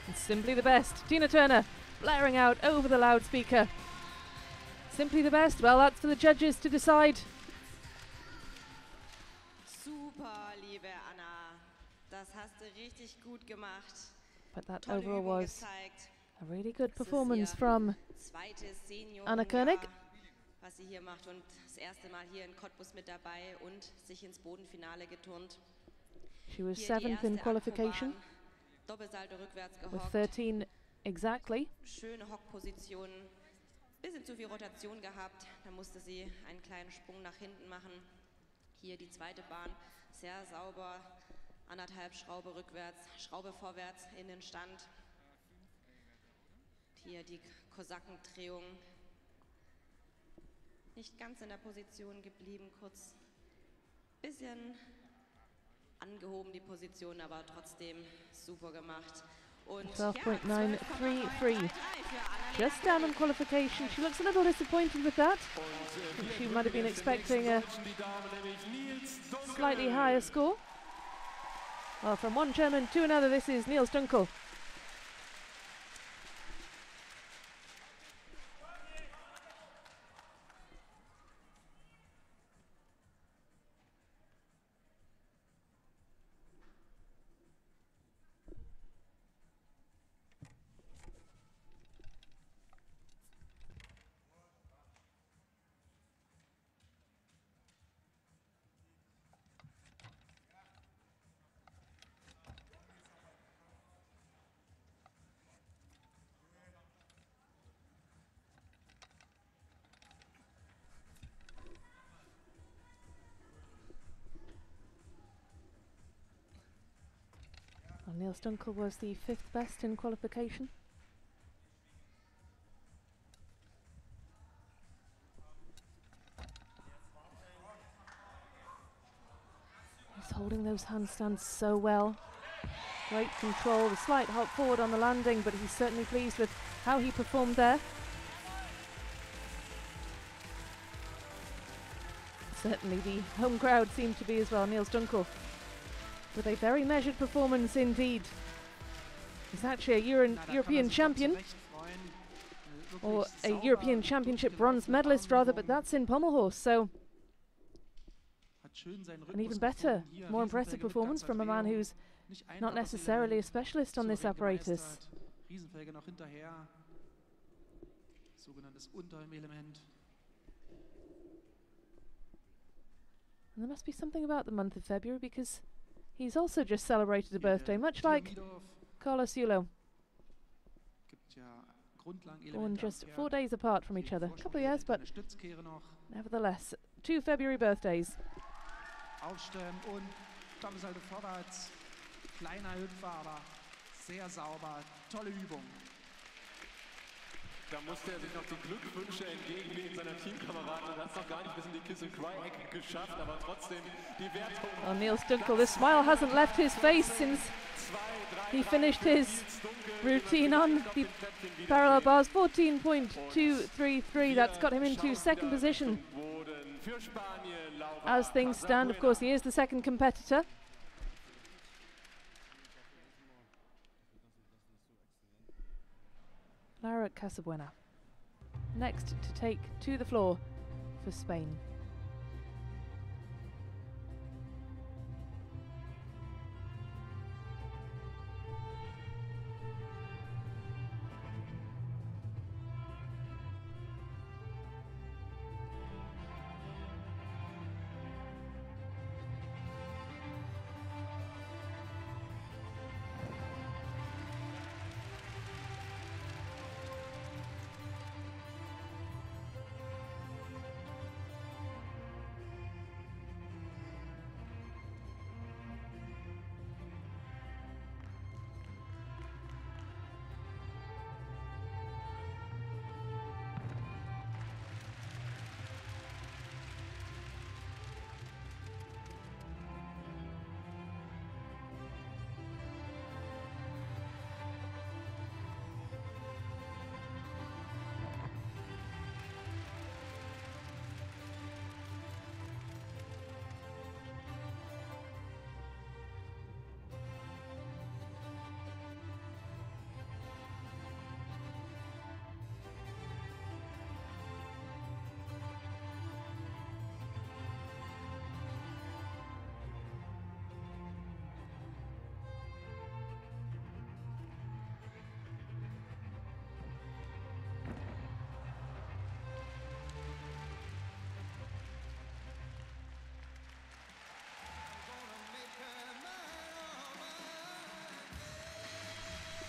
And simply the best. Tina Turner blaring out over the loudspeaker. Simply the best. Well, that's for the judges to decide. Super, liebe Anna. Das hast du richtig gut gemacht. But that Tolle overall Übung was gezeigt. a really good Das ist performance ihr from zweites Anna Koenig. Seniorjahr, was sie hier macht und das erste Mal hier in Cottbus mit dabei und sich ins Bodenfinale geturnt. She was Hier die 7th in erste qualification Acroban, Doppelsalto rückwärts with gehockt. 13 exactly. Schöne Hockpositionen, bisschen zu viel Rotation gehabt, da musste sie einen kleinen Sprung nach hinten machen. Hier die zweite Bahn, sehr sauber, 1,5 Schraube rückwärts, Schraube vorwärts in den Stand. Hier die Kosakendrehung, nicht ganz in der Position geblieben, kurz bisschen angehoben die Position, aber trotzdem super gemacht. Und 12.933. Just down on qualification. She looks a little disappointed with that. I think she might have been expecting a slightly higher score. Well, from one German to another, this is Niels Dunkel. Well, Niels Dunkel was the 5th best in qualification. He's holding those handstands so well. Great control, a slight hop forward on the landing, but he's certainly pleased with how he performed there. Certainly the home crowd seemed to be as well. Niels Dunkel with a very measured performance indeed. He's actually a European champion, or a European Championship bronze medalist rather, but that's in Pommelhorst, so an even better, more impressive performance from a man who's not necessarily a specialist on this apparatus. And there must be something about the month of February, because he's also just celebrated a birthday, much like Carlos Yulo. Born just 4 days apart from each other. A couple of years, but nevertheless, 2 February birthdays. Aufstellen und Doppelseite vorwärts. Kleiner Hüpfer, aber sehr sauber. Tolle Übung. Da musste er sich noch die Glückwünsche entgegennehmen seiner Teamkameraden und hat es noch gar nicht bis in die Kiss and Cry geschafft, aber trotzdem die Wertung. Well, Niels Dunkel, the smile hasn't left his face since he finished his routine on the parallel bars. 14.233, that's got him into 2nd position. As things stand, of course, he is the 2nd competitor. Lara Casabuena, next to take to the floor for Spain.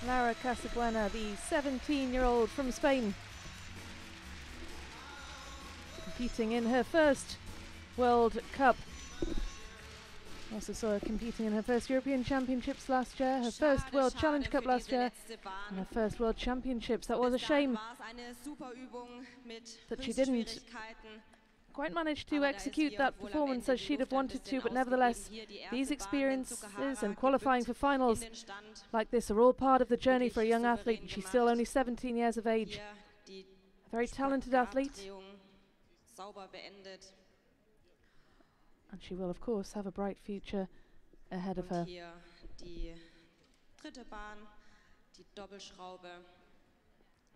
Lara Casabuena, the 17-year-old from Spain, competing in her first World Cup. Also saw her competing in her first European Championships last year, her first World Challenge Cup last year, and her first World Championships. That was a shame that she didn't quite manage to execute that performance as she'd have wanted to, but nevertheless, these experiences and qualifying for finals like this are all part of the journey for a young athlete, and she's still only 17 years of age. A very talented athlete. And she will, of course, have a bright future ahead of her.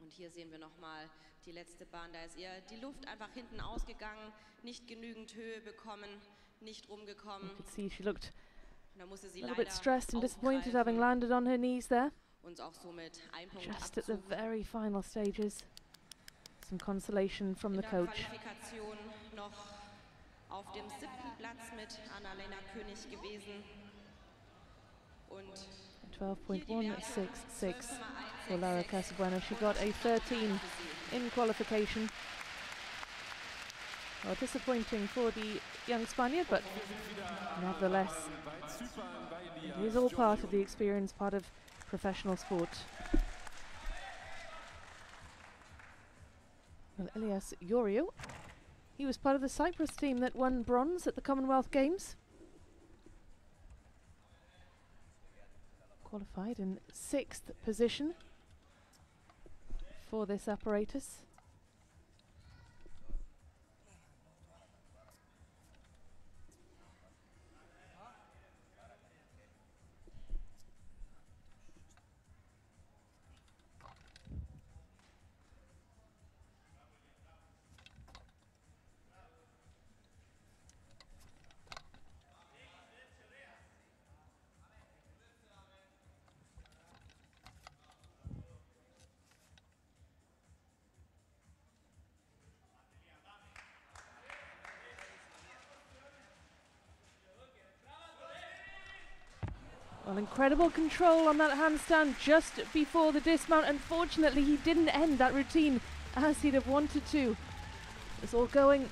Und hier sehen wir nochmal die letzte Bahn, da ist ihr die Luft einfach hinten ausgegangen, nicht genügend Höhe bekommen, nicht rumgekommen. You could see she looked a little bit stressed and disappointed having landed on her knees there. Just at the very final stages. Some consolation from the coach. Noch auf dem 7. Platz mit Annalena König gewesen. Und 12.166 for Lara Casabuena. She got a 13 in qualification. Well, disappointing for the young Spaniard, but nevertheless, it is all part of the experience, part of professional sport. Well, Ilias Ioriu, he was part of the Cyprus team that won bronze at the Commonwealth Games. Qualified in 6th position for this apparatus. Well, incredible control on that handstand just before the dismount. Unfortunately, he didn't end that routine as he'd have wanted to. It's all going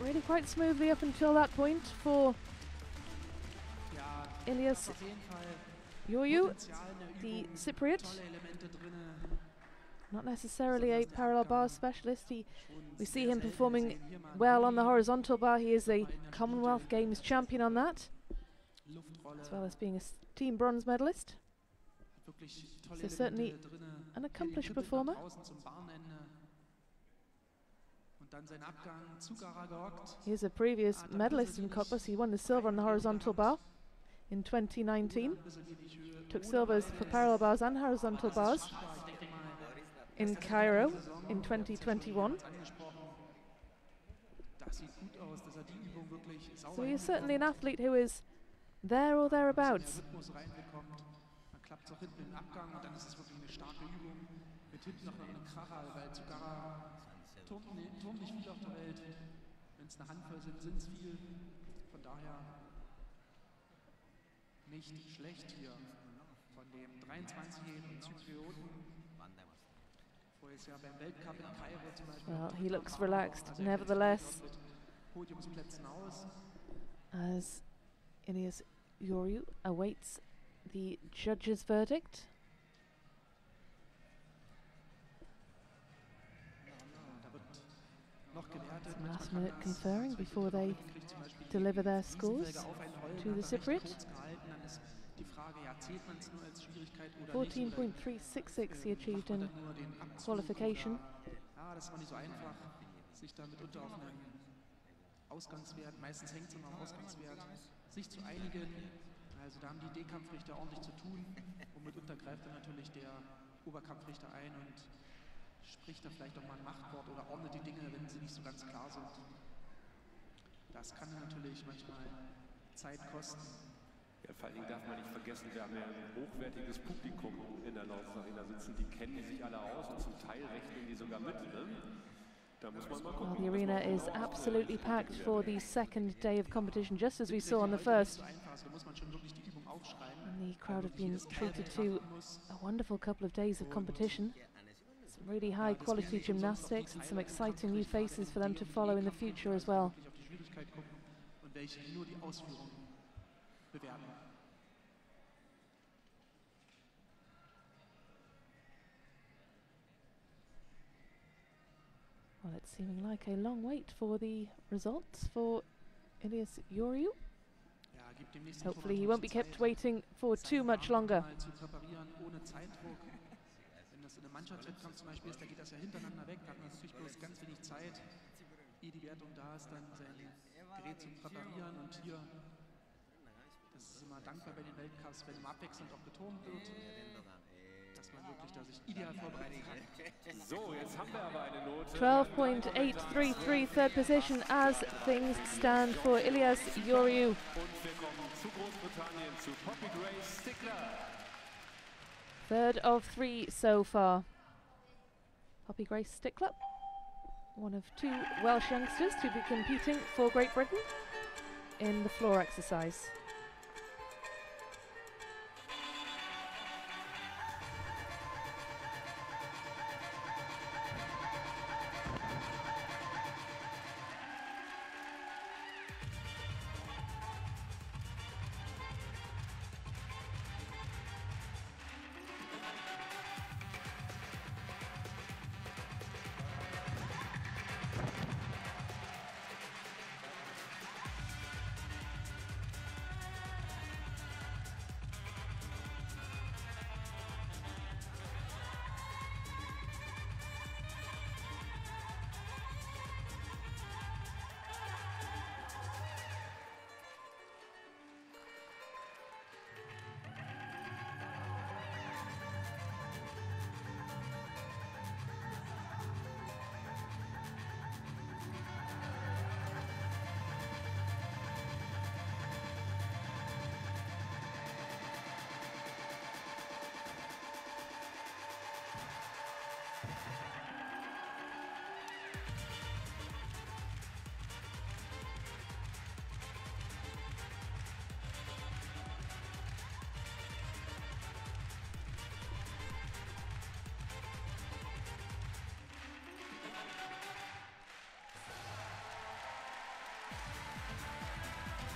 really quite smoothly up until that point for Ilias Ioriu, the Cypriot. Not necessarily a parallel bar specialist. We see him performing well on the horizontal bar. He is a Commonwealth Games champion on that, as well as being a team bronze medalist. So certainly an accomplished performer. He is a previous medalist in Cottbus. He won the silver on the horizontal bar in 2019. Took silvers for parallel bars and horizontal bars in Cairo in 2021. So he is certainly an athlete who is there or thereabouts. Turnt nicht viel auf der Welt. Wenn es eine Handvoll sind, sind es viel. Von daher nicht schlecht hier von dem 23-jährigen Zyprioten. Voriges Jahr beim Weltcup in Kairo zum Beispiel. Well, he looks relaxed, nevertheless, as Ilias Ioriu awaits the judge's verdict. Some last minute conferring before they deliver their scores to the Cypriot. 14.366 he achieved in qualification. Ausgangswert, meistens hängt es immer am Ausgangswert, sich zu einigen. Also da haben die D-Kampfrichter ordentlich zu tun und mitunter greift dann natürlich der Oberkampfrichter ein und spricht da vielleicht auch mal ein Machtwort oder ordnet die Dinge, wenn sie nicht so ganz klar sind. Das kann natürlich manchmal Zeit kosten. Ja, vor allen Dingen darf man nicht vergessen, wir haben ja ein hochwertiges Publikum in der Laufsarena sitzen, die kennen die sich alle aus und zum Teil rechnen die sogar mit, ne? Well, the arena is absolutely packed for the second day of competition, just as we saw on the first. And the crowd have been treated to a wonderful couple of days of competition. Some really high quality gymnastics and some exciting new faces for them to follow in the future as well. Well, it's seeming like a long wait for the results for Ilias Ioriu. Hopefully he won't be kept waiting for too much longer. Wenn das in einem Mannschaftswettkampf zum Beispiel ist, da geht das ja hintereinander weg, da hat man natürlich bloß ganz wenig Zeit, ehe die Wertung da ist, dann sein Gerät zu präparieren. Und hier, das ist immer dankbar bei den Weltcups, wenn immer abwechselnd auch geturnt wird, dass man wirklich da sich ideal vorbereiten kann. So, jetzt haben wir aber eine Note. 12.833 third position as things stand for Ilias Ioriu. Und wir kommen zu Großbritannien, zu Poppy Grace Stickler. Third of 3 so far. Poppy Grace Stickler, one of 2 Welsh youngsters to be competing for Great Britain in the floor exercise.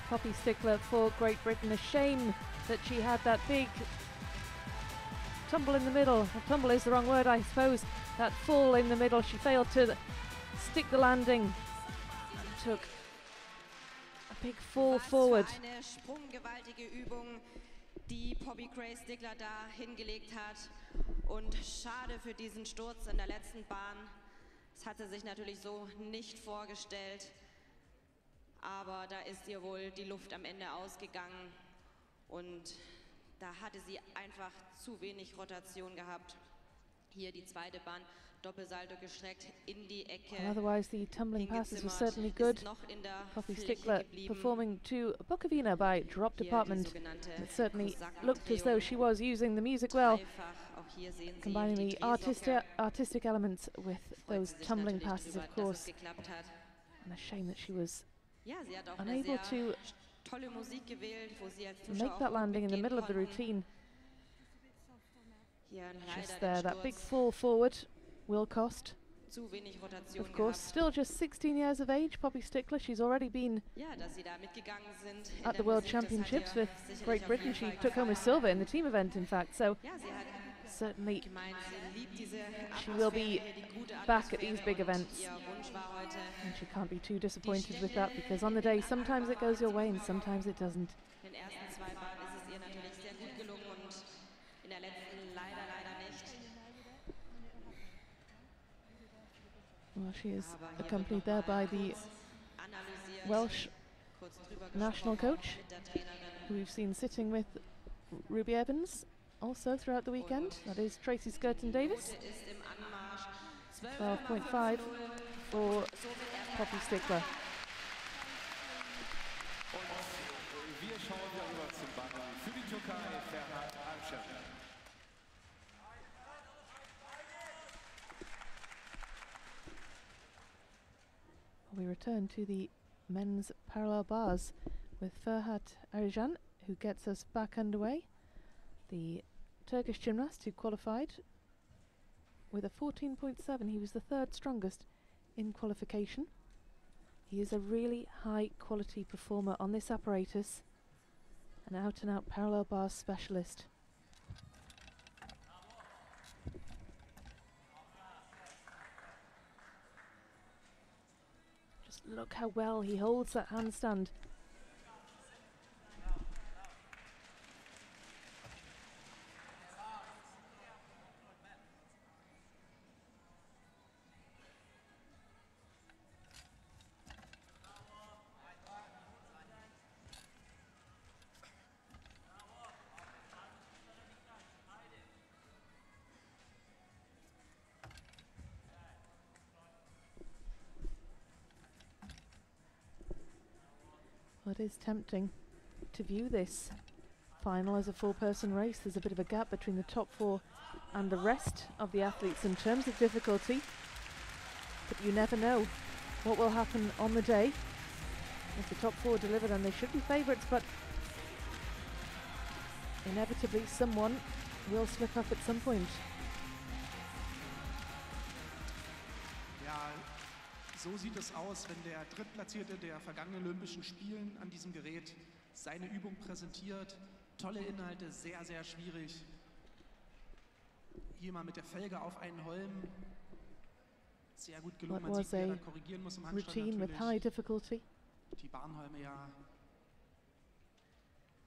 Poppy Stickler for Great Britain. A shame that she had that big tumble in the middle. Tumble is the wrong word, I suppose. That fall in the middle. She failed to stick the landing and took a big fall forward. Eine sprunggewaltige Übung, die Poppy Grace Stickler da hingelegt hat. Und schade für diesen Sturz in der letzten Bahn. Das hat sie sich natürlich so nicht vorgestellt. Aber da ist ihr wohl die Luft am Ende ausgegangen. Und da hatte sie einfach zu wenig Rotation gehabt. Hier die zweite Bahn, Doppelsalto gestreckt in die Ecke. Otherwise, the tumbling passes were certainly good. Poppy Stickler performing to Bukovina by Drop Department. It certainly looked as though she was using the music well, combining the artistic elements with those tumbling passes, of course. And a shame that she was unable to make that landing in the middle of the routine. Just there, that big fall forward will cost. Of course, still just 16 years of age, Poppy Stickler. She's already been at the World Championships with Great Britain. She took home a silver in the team event, in fact, so certainly she will be back at these big events. And she can't be too disappointed with that, because on the day, sometimes it goes your way and sometimes it doesn't. Well, she is accompanied there by the Welsh national coach, who we've seen sitting with Ruby Evans also throughout the weekend. That is Tracy Skirton-Davis. 12.5 for Poppy Stickler. We return to the men's parallel bars with Ferhat Arijan, who gets us back underway. The Turkish gymnast who qualified with a 14.7. He was the third strongest in qualification. He is a really high quality performer on this apparatus, an out and out parallel bars specialist. Look how well he holds that handstand. Well, it is tempting to view this final as a four-person race. There's a bit of a gap between the top four and the rest of the athletes in terms of difficulty, but you never know what will happen on the day. If the top four deliver, then they should be favourites, but inevitably someone will slip up at some point. So sieht es aus, wenn der Drittplatzierte der vergangenen Olympischen Spielen an diesem Gerät seine Übung präsentiert. Tolle Inhalte, sehr, sehr schwierig. Hier mal mit der Felge auf einen Holm. Sehr gut gelungen. Man sieht, wer da korrigieren muss im Handstand natürlich. Die Barnholme ja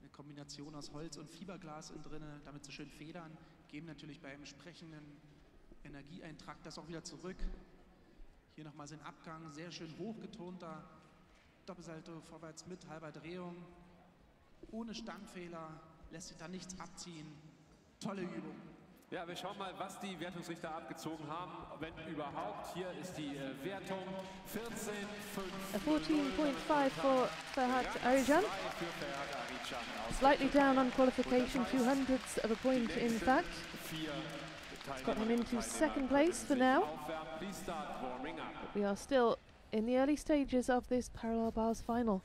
eine Kombination aus Holz und Fiberglas innen drin, damit sie schön federn. Geben natürlich beim entsprechenden Energieeintrag das auch wieder zurück. Hier nochmal sein Abgang, sehr schön hochgetonter Doppelsalto vorwärts mit halber Drehung. Ohne Standfehler, lässt sich da nichts abziehen. Tolle Übung. Ja, wir schauen mal, was die Wertungsrichter abgezogen haben, wenn überhaupt. Hier ist die Wertung 14.5 for Ferhat Arijan. Slightly down on qualification, 200ths of a point in fact. It's got him into second place for now. But we are still in the early stages of this parallel bars final.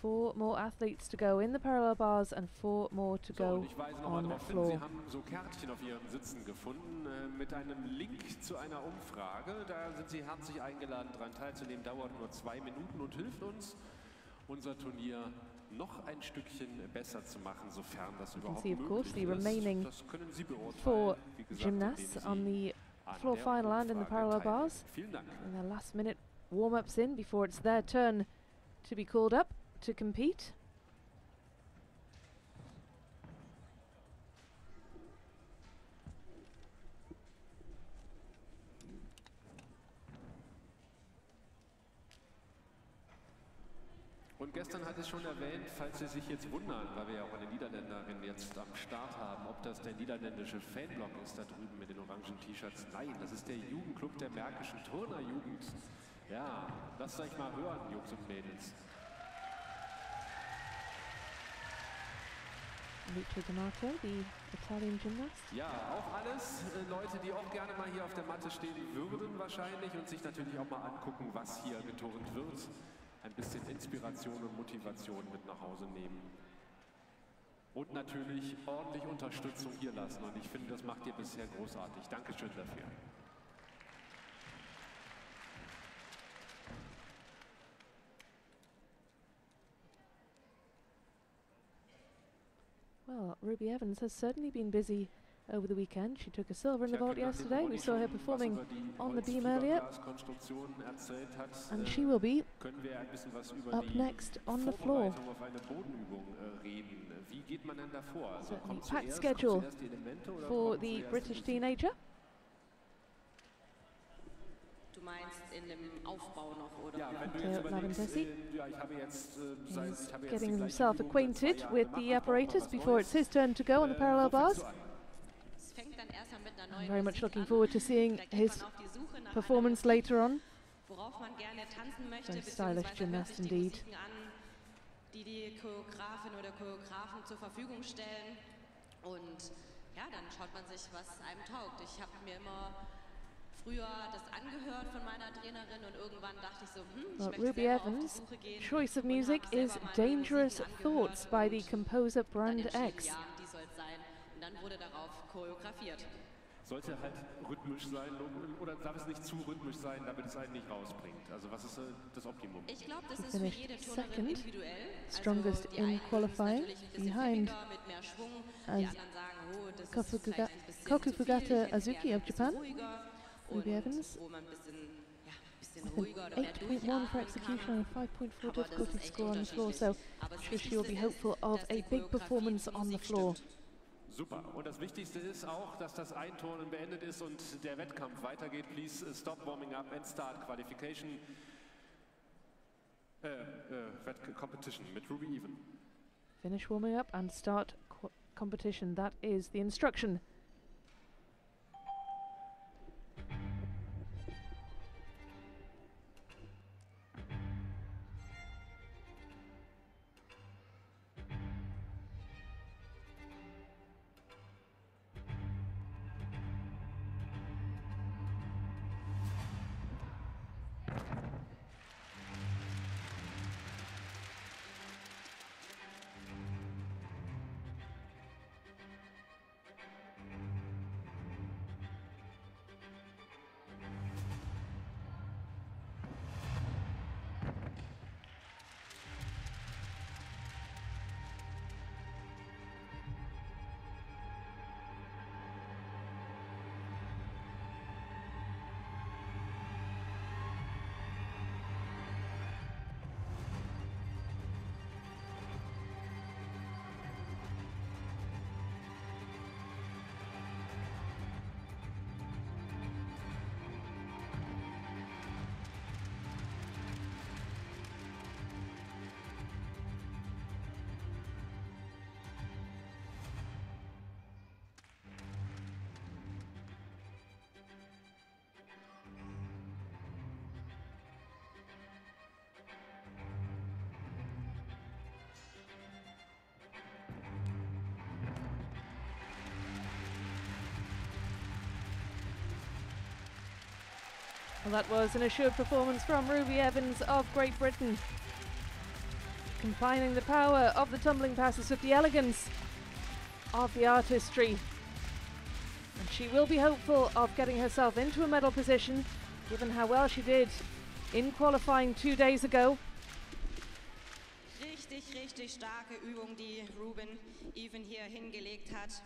4 more athletes to go in the parallel bars and 4 more to So, go und ich weise nochmal on the darauf hin, Sie floor. haben so Kärtchen auf Ihren Sitzen gefunden mit einem Link zu einer Umfrage. Da sind Sie herzlich eingeladen, daran teilzunehmen. Dauert nur 2 Minuten und hilft uns, unser Turnier noch ein Stückchen besser zu machen, sofern das überhaupt see, of course, the möglich remaining ist. Das können Sie beurteilen, 4 wie gesagt, gymnasts indem on Sie the an floor der final and in the Umfrage parallel teilnehmen. bars. Vielen Dank. And their last minute warm-ups in before it's their turn to be called up to compete. Und gestern hatte ich schon erwähnt, falls Sie sich jetzt wundern, weil wir ja auch eine Niederländerin jetzt am Start haben, ob das der niederländische Fanblock ist da drüben mit den orangen T-Shirts. Nein, das ist der Jugendclub der Märkischen Turnerjugend. Ja, lasst euch mal hören, Jungs und Mädels. Lucio D'Amato, the Italian gymnast. Ja, auch alles Leute, die auch gerne mal hier auf der Matte stehen würden wahrscheinlich und sich natürlich auch mal angucken, was hier geturnt wird. Ein bisschen Inspiration und Motivation mit nach Hause nehmen. Und natürlich ordentlich Unterstützung hier lassen. Und ich finde, das macht ihr bisher großartig. Dankeschön dafür. Well, Ruby Evans has certainly been busy over the weekend. She took a silver in the vault yesterday. We saw her performing on the beam earlier. And she will be up next on the floor. Certainly packed schedule for the British teenager. Du meinst in dem Aufbau noch, oder? Ja, wenn du Matteo jetzt überlegst, Laventesi ich habe jetzt, He's ich habe jetzt getting die gleiche himself Übung acquainted seit 2 with Jahren the gemacht, apparatus was before it's Neues. his turn to go on the parallel Wo fängst bars. du an? Es fängt dann erstmal mit einer I'm neuen very much Musik looking an. forward to seeing Da geht his man auf die Suche nach performance einer Musik, later on. worauf man gerne tanzen möchte, Very stylish beziehungsweise hört gymnast sich die indeed. Musiken an, die die Choreografin oder Choreografen zur Verfügung stellen. Und ja, dann schaut man sich, was einem taugt. Ich habe mir immer früher das angehört von meiner Trainerin und irgendwann dachte ich so, ich Well, möchte Ruby selber auf die Evans' Suche gehen choice of und music habe selber is mal neue Dangerous Musiken Thoughts angehört by the und composer dann Brand entschieden, X. ja, die soll es sein. Und dann wurde darauf choreografiert. Sollte halt rhythmisch sein oder darf es nicht zu rhythmisch sein, damit es einen nicht rausbringt? Also was ist das Optimum? Ich glaube, das He ist für finished jede Turnerin second, individuell. strongest also die in einen mögen es qualifying, natürlich ein bisschen behind flippiger, mit mehr Schwung. Die as anderen sagen, oh, das ist Kokufuga- vielleicht ein bisschen Koku zu viel. Fugata Ich hätte Azuki gerne of ein bisschen Japan. ruhiger. Ruby Und Evans. wo man ein bisschen With ruhiger an oder mehr 8.1 for durchatmen execution and a 5.4 Aber das difficulty ist echt score on the floor, so Aber das I'm sure she will be Wichtigste hopeful ist, of dass a die big Choreografie performance die on the Musik floor. stimmt. Super. Und das Wichtigste ist auch, dass das Einturnen beendet ist und der Wettkampf weitergeht. Please stop warming up and start qualification. Competition mit Ruby Even. Finish warming up and start competition. That is the instruction. Well, that was an assured performance from Ruby Evans of Great Britain. combining the power of the tumbling passes with the elegance of the artistry. And she will be hopeful of getting herself into a medal position, given how well she did in qualifying 2 days ago. Richtig starke Übung, die Ruben Even hier hingelegt hat.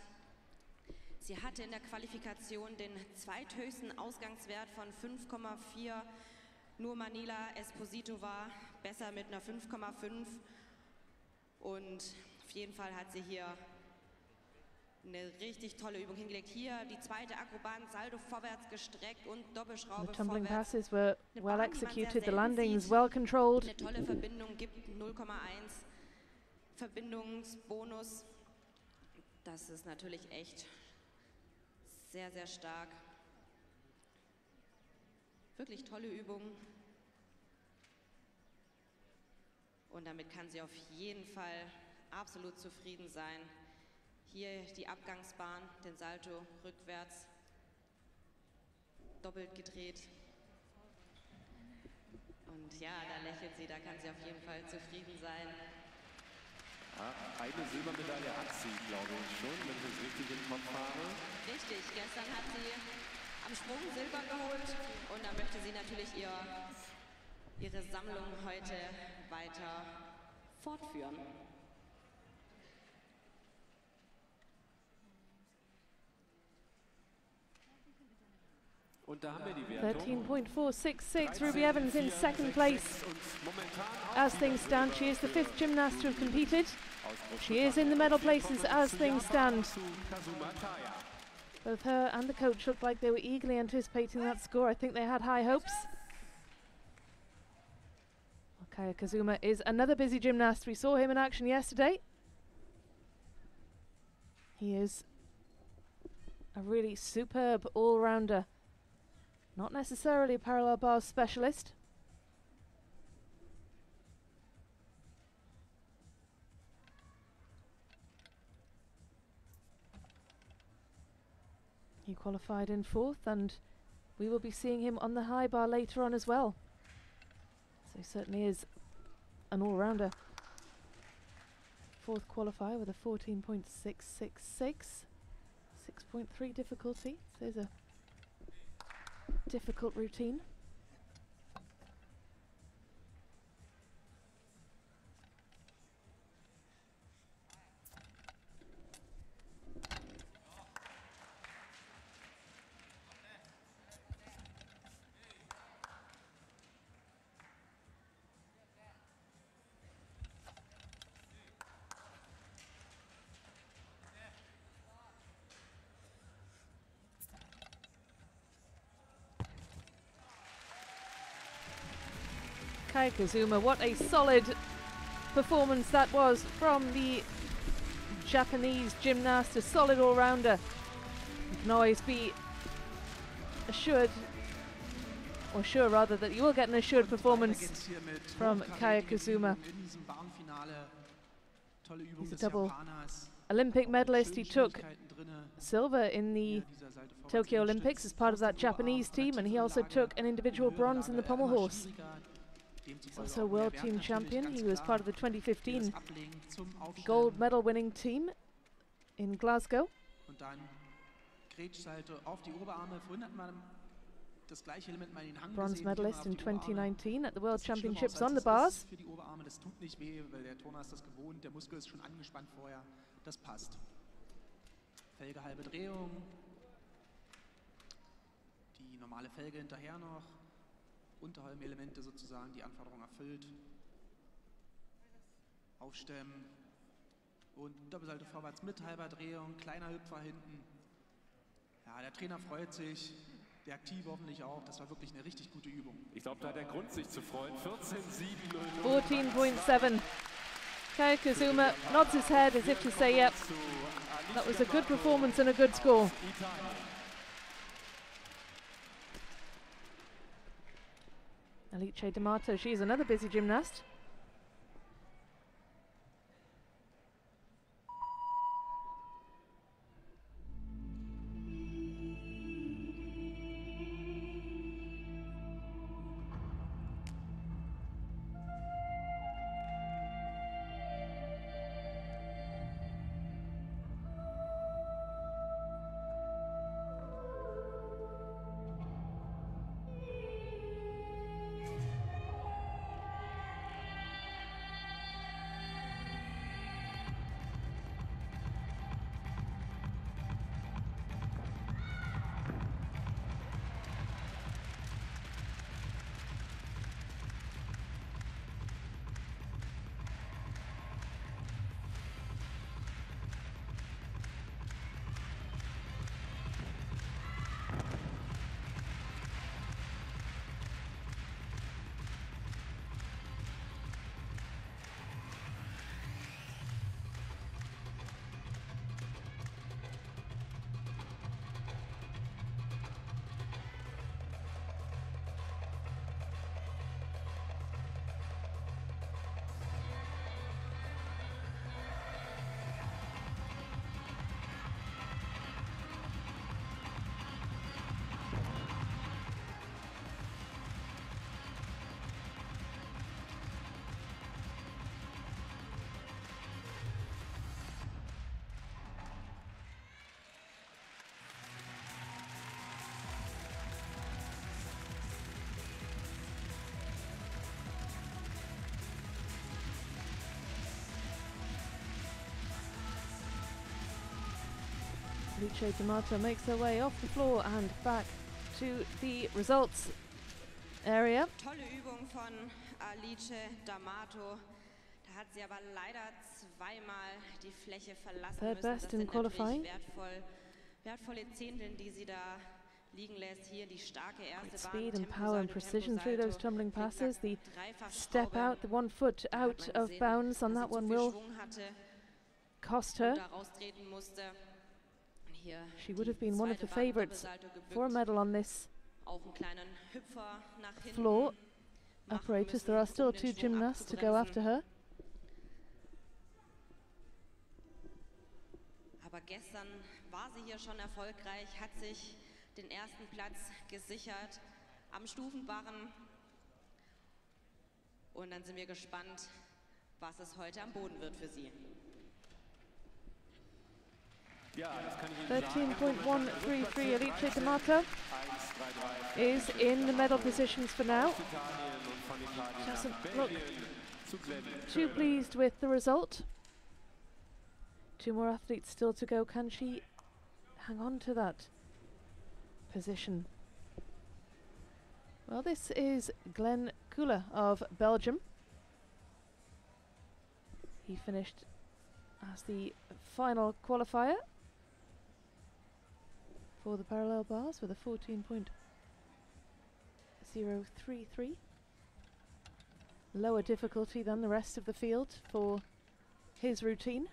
Sie hatte in der Qualifikation den zweithöchsten Ausgangswert von 5,4. Nur Manila Esposito war besser mit einer 5,5. Und auf jeden Fall hat sie hier eine richtig tolle Übung hingelegt. Hier die zweite Akrobat, Salto vorwärts gestreckt und Doppelschraube The tumbling vorwärts. passes were Eine well Bahn, die man executed, sehr the selten landings sieht. well controlled. Eine tolle Verbindung, gibt 0,1 Verbindungsbonus. Das ist natürlich echt sehr, sehr stark. Wirklich tolle Übung. Und damit kann sie auf jeden Fall absolut zufrieden sein. Hier die Abgangsbahn, den Salto rückwärts, doppelt gedreht. Und ja, da lächelt sie, da kann sie auf jeden Fall zufrieden sein. Ja, eine Silbermedaille hat sie, glaube ich schon, wenn ich es richtig im Kopf habe. Richtig, gestern hat sie am Sprung Silber geholt und da möchte sie natürlich ihre Sammlung heute weiter fortführen. Und da haben wir die Wertung. 13.466, Ruby Evans in second place. As things stand, she is the fifth gymnast to have competed. She is in the medal places as things stand. Both her and the coach looked like they were eagerly anticipating that score. I think they had high hopes. Kaya Kazuma is another busy gymnast. We saw him in action yesterday. He is a really superb all-rounder. Not necessarily a parallel bars specialist. He qualified in fourth, and we will be seeing him on the high bar later on as well. So he certainly is an all-rounder. Fourth qualifier with a 14.666. 6.3 difficulty. So there's a difficult routine. Kaya Kazuma, what a solid performance that was from the Japanese gymnast, a solid all-rounder. You can always be assured, or sure rather, that you will get an assured performance from Kaya Kazuma. He's a double Olympic medalist. He took silver in the Tokyo Olympics as part of that Japanese team, and he also took an individual bronze in the pommel horse. He's also a world team champion. He was part of the 2015 gold medal winning team in Glasgow. Bronze medalist in 2019 at the World Championships on the bars. Felge halbe Drehung. Die normale Felge hinterher noch. Unterhalbelemente sozusagen, die Anforderung erfüllt. Aufstemmen und Doppelsalto vorwärts mit halber Drehung, kleiner Hüpfer hinten. Ja, der Trainer freut sich, der Aktive hoffentlich auch. Das war wirklich eine richtig gute Übung. Ich glaube, da hat er Grund, sich zu freuen. 14.700. 14.7. Kaya Kazuma nods his head as if to say, yep, that was a good performance and a good score. Alice D'Amato, she's another busy gymnast. Alice D'Amato makes her way off the floor and back to the results area. Tolle Übung von Alice D'Amato. Da hat sie aber leider zweimal die Fläche verlassen Third müssen. best Das in sind qualifying. natürlich wertvolle Zehnteln, die sie da liegen lässt. Hier die starke erste Great Bahn. speed and Tempo power and Salto, precision Tempo through those Salto, tumbling passes. The Flickflack, step Dreifachschraube. out, the 1 foot Da hat out man of gesehen, bounds on dass that sie one zu viel will Schwung hatte cost und her. da raustreten musste. Hier She would die have been one of the zweite Bahn, favourites Doppelsalto for a gebückt. medal on this Auch einen kleinen Hüpfer nach hinten floor machen apparatus. müssen, There are still um den two Schwung gymnasts to go abzubremsen. after her. Aber gestern war sie hier schon erfolgreich, hat sich den ersten Platz gesichert am Stufenbarren. Und dann sind wir gespannt, was es heute am Boden wird für sie. Ja, das kann ich Ihnen sagen. 13.133 Alice D'Amato 1, 2, 3. is in the medal positions for now. Italien und von Italien Doesn't nach look Belgien zu Glenn too Köhler. pleased with the result. Two more athletes still to go. Can she hang on to that position? Well, this is Glenn Köhler of Belgium. He finished as the final qualifier for the parallel bars with a 14.033. Lower difficulty than the rest of the field for his routine.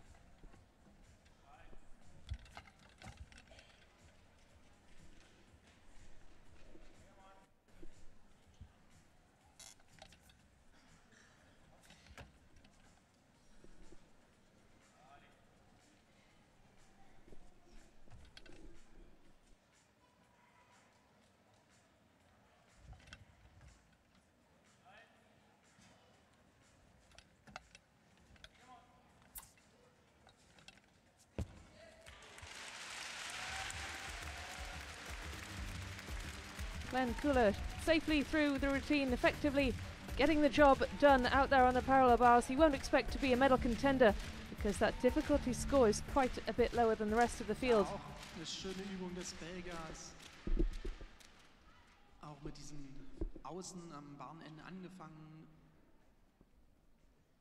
Glenn Köhler safely through the routine, effectively getting the job done out there on the parallel bars. He won't expect to be a medal contender because that difficulty score is quite a bit lower than the rest of the field. Auch eine schöne Übung des Belgiers. Auch mit diesen Außen am Bahnende angefangen.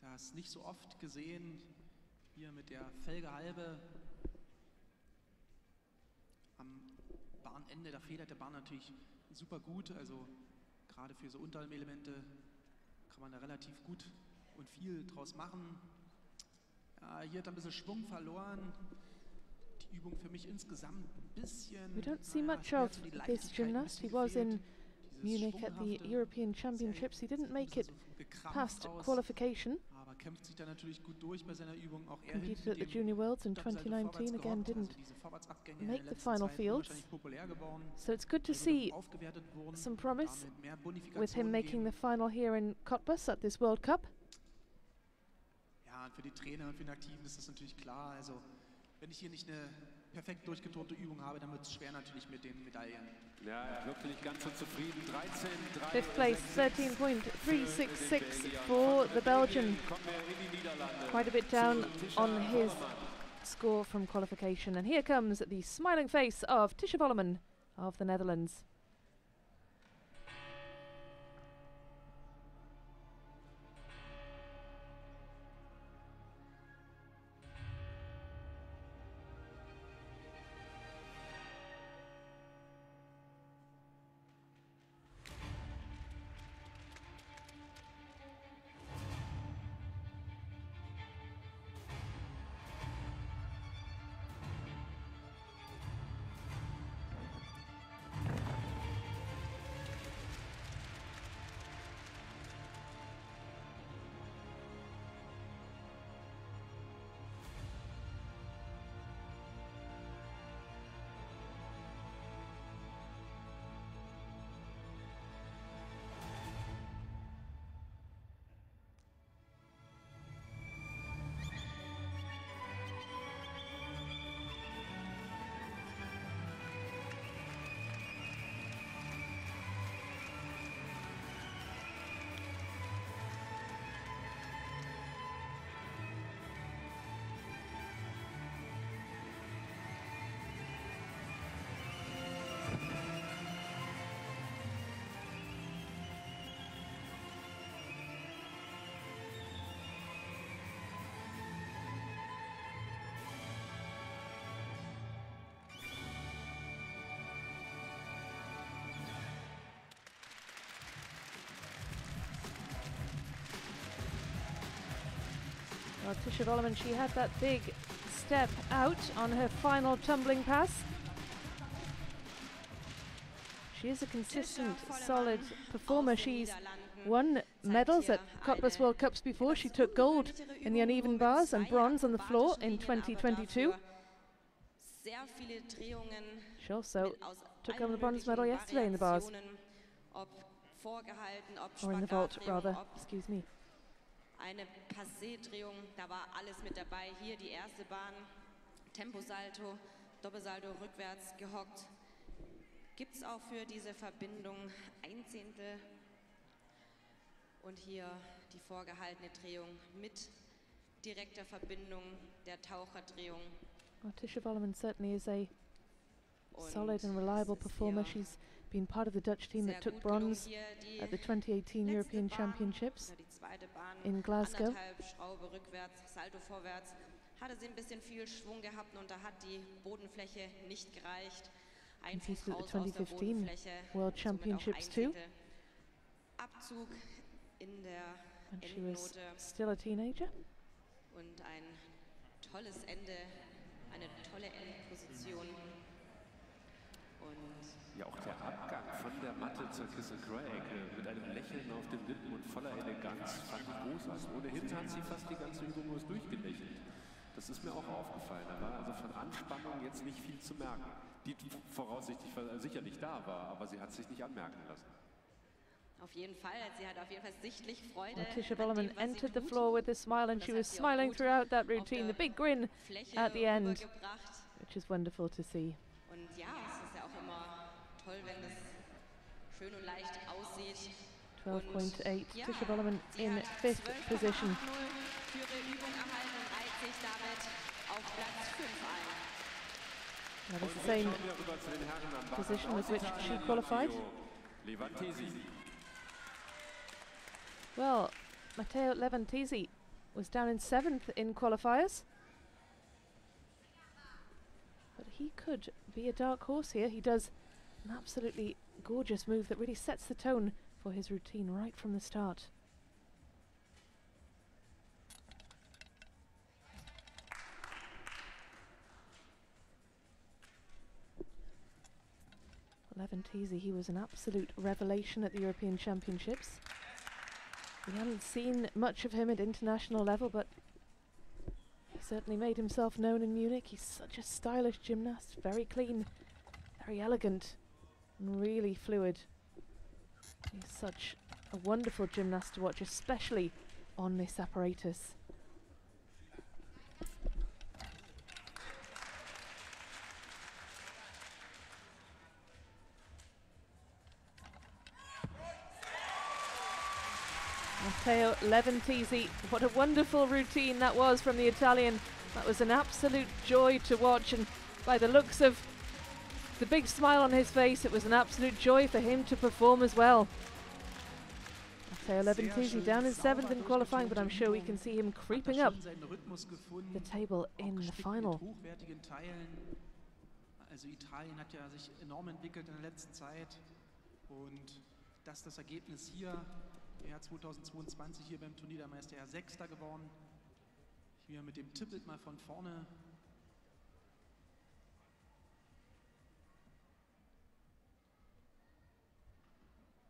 Das nicht so oft gesehen. Hier mit der Felgehalbe am Bahnende. Da federt der Bahn natürlich super gut. Also gerade für so Unterelemente kann man da relativ gut und viel draus machen. Ja, hier hat er ein bisschen Schwung verloren. Die Übung für mich insgesamt ein bisschen. We don't see much schwer of zu die this Leichtigkeit ein gymnast. He bisschen was in gefehlt. Dieses Munich at the Schwunghafte, European Championships. He didn't make it so gekrampft past aus, qualification. aber kämpft sich da natürlich gut durch bei seiner Übung. Auch er Competed hinten at the dem Junior Worlds in Doppelsalto 2019. vorwärts Again, gehockt. didn't Also diese Vorwärtsabgänge in make den the letzten final Zeiten fields. wahrscheinlich populär geworden. So it's good to Also see aufgewertet wurden, some promise damit mehr with Bonifikationen him making the gehen. final here in Cottbus at this World Cup. Ja, und für die Trainer und für den Aktiven ist das natürlich klar. Also wenn ich hier nicht eine perfekt durchgetonte Übung habe, dann wird es schwer natürlich mit den Medaillen. Ja, er wirkte nicht ganz so zufrieden. 13, 3, Fifth place, 13.366 for the Belgian. Kommen wir in die Niederlande. Quite a bit down on his score from qualification. And here comes the smiling face of Tisha Volleman of the Netherlands. Well, Tisha Volleman, she had that big step out on her final tumbling pass. She is a consistent, solid performer. She's won medals at Cottbus World Cups before. She took gold in the uneven bars and bronze on the floor in 2022. She also took home the bronze medal yesterday in the bars. Or in the vault, rather. Excuse me. Eine Passé-Drehung, da war alles mit dabei. Hier die erste Bahn, Temposalto, Doppelsalto rückwärts gehockt. Gibt es auch für diese Verbindung ein Zehntel. Und hier die vorgehaltene Drehung mit direkter Verbindung der Taucherdrehung. Well, Tisha Volleman certainly is a solid and reliable performer. She's been part of the Dutch team that took bronze at the 2018 European Championships in Glasgow. Schraube rückwärts, Salto vorwärts. Hatte sie ein bisschen viel Schwung gehabt und da hat die Bodenfläche nicht gereicht. Ein Fuß raus aus der Bodenfläche. World Championships too. Abzug in der And she was Endnote still a teenager. und ein tolles Ende, eine tolle Endposition. Ja, auch der Abgang von der Matte zur Kissel Craig mit einem Lächeln auf den Lippen und voller Eleganz fand ich großartig. Ohnehin hat sie fast die ganze Übung bloß durchgelächelt. Das ist mir auch aufgefallen. Da war also von Anspannung jetzt nicht viel zu merken. Die voraussichtlich sicherlich da war, aber sie hat sich nicht anmerken lassen. Auf jeden Fall, sie hat auf jeden Fall sichtlich Freude. Well, Tisha Volleman entered the floor with a smile and she was smiling throughout that routine. The big grin at the end, which is wonderful to see. Und ja, es ist ja auch immer toll, wenn es schön und leicht aussieht. 12.8, Ja, Tisha Volleman sie in hat 5th 12,80 position. für ihre Übung erhalten und reiht sich damit auf Platz 5 ein. That is the same position with which she qualified. Well, Matteo Levantesi was down in 7th in qualifiers. But he could be a dark horse here. He does an absolutely gorgeous move that really sets the tone for his routine right from the start. Levantesi, he was an absolute revelation at the European Championships. We haven't seen much of him at international level, but he certainly made himself known in Munich. He's such a stylish gymnast, very clean, very elegant, and really fluid. He's such a wonderful gymnast to watch, especially on this apparatus. Matteo Levantesi, what a wonderful routine that was from the Italian. That was an absolute joy to watch, and by the looks of the big smile on his face, it was an absolute joy for him to perform as well. Matteo Levantesi down in 7th in qualifying, but I'm sure we can see him creeping up the table in the final. Also Italien hat ja sich enorm entwickelt in der letzten Zeit und das Ergebnis hier. Er hat 2022 hier beim Turnier der Meister Sechster geworden. Hier mit dem Tippelt mal von vorne.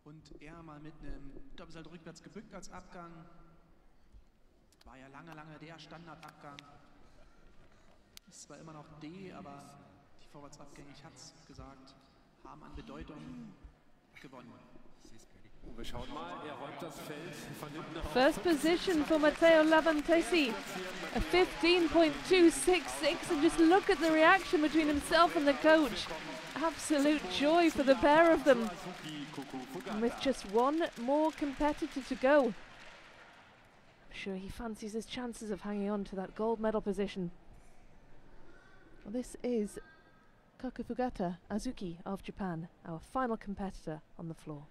Und er mal mit einem Doppelsalto rückwärts gebückt als Abgang. War ja lange der Standardabgang. Ist zwar immer noch D, aber die Vorwärtsabgänge, ich hatte es gesagt, haben an Bedeutung gewonnen. Wir schauen mal, er räumt das Feld von hinten auf. First position for Matteo Levantesi, a 15.266, and just look at the reaction between himself and the coach. Absolute joy for the pair of them. And with just one more competitor to go, I'm sure he fancies his chances of hanging on to that gold medal position. Well, this is Kakufugata Azuki of Japan, our final competitor on the floor.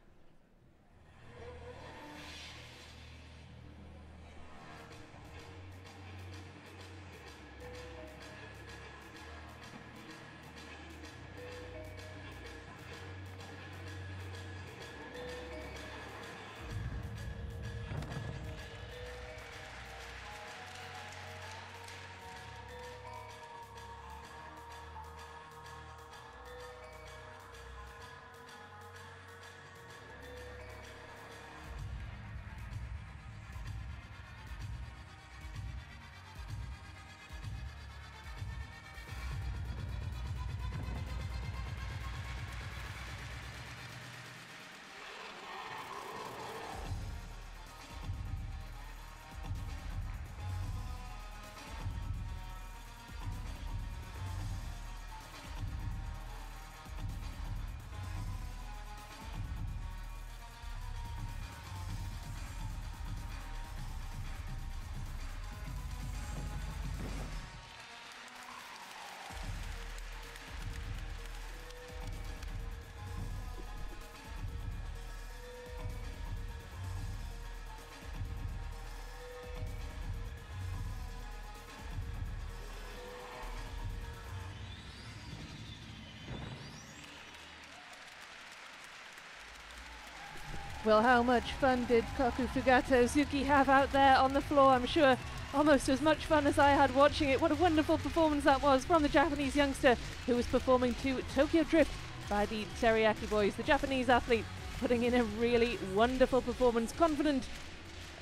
Well, how much fun did Kaku Fugata Ozuki have out there on the floor? I'm sure almost as much fun as I had watching it. What a wonderful performance that was from the Japanese youngster who was performing to Tokyo Drift by the Teriyaki Boys. The Japanese athlete putting in a really wonderful performance, confident,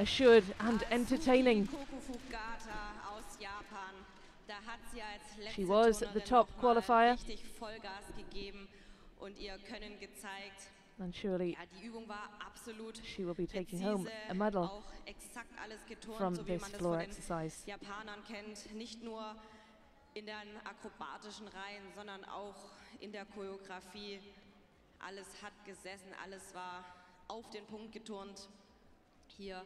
assured and entertaining. She was the top qualifier. And surely she will be taking home a medal from this floor exercise. Japanern kennt, nicht nur in den akrobatischen Reihen, sondern auch in der Choreografie. Alles hat gesessen, alles war auf den Punkt geturnt. Hier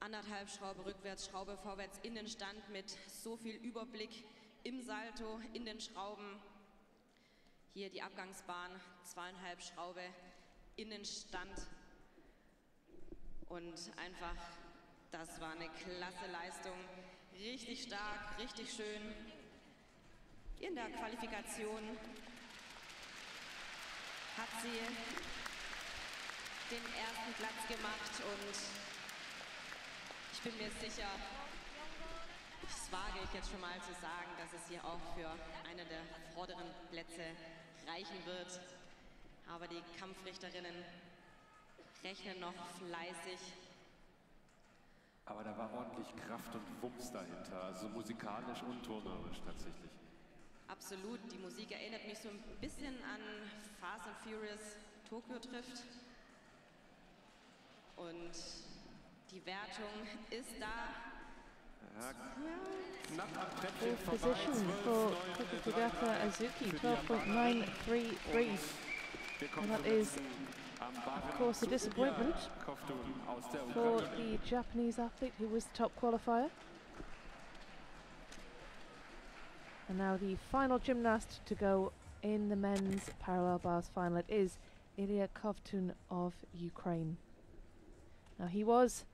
anderthalb Schraube rückwärts, Schraube vorwärts in den Stand mit so viel Überblick im Salto, in den Schrauben. Hier die Abgangsbahn, 2,5 Schraube in den Stand. Und einfach, das war eine klasse Leistung. Richtig stark, richtig schön. In der Qualifikation hat sie den ersten Platz gemacht und ich bin mir sicher, das wage ich jetzt schon mal zu sagen, dass es hier auch für eine der vorderen Plätze reichen wird. Aber die Kampfrichterinnen rechnen noch fleißig. Aber da war ordentlich Kraft und Wumms dahinter, also musikalisch und turnerisch tatsächlich. Absolut, die Musik erinnert mich so ein bisschen an Fast and Furious Tokyo Drift. Und die Wertung ist da. Fourth position for Kaku Fugata Ozuki, 12.933. And that is, of course, a disappointment for the Japanese athlete who was the top qualifier. And now the final gymnast to go in the men's parallel bars final. It is Ilya Kovtun of Ukraine. Now he was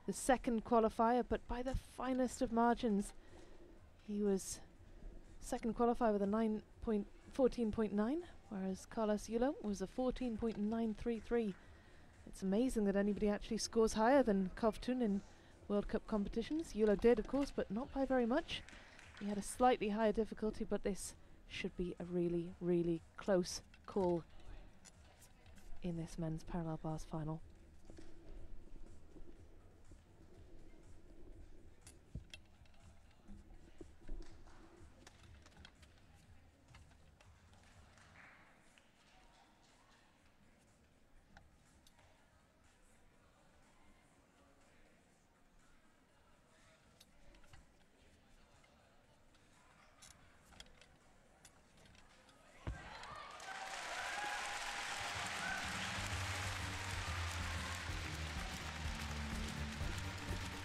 the second qualifier, but by the finest of margins. He was second qualifier with a 14.9, whereas Carlos Yulo was a 14.933. It's amazing that anybody actually scores higher than Kovtun in World Cup competitions. Yulo did, of course, but not by very much. He had a slightly higher difficulty, but this should be a really, really close call in this men's parallel bars final.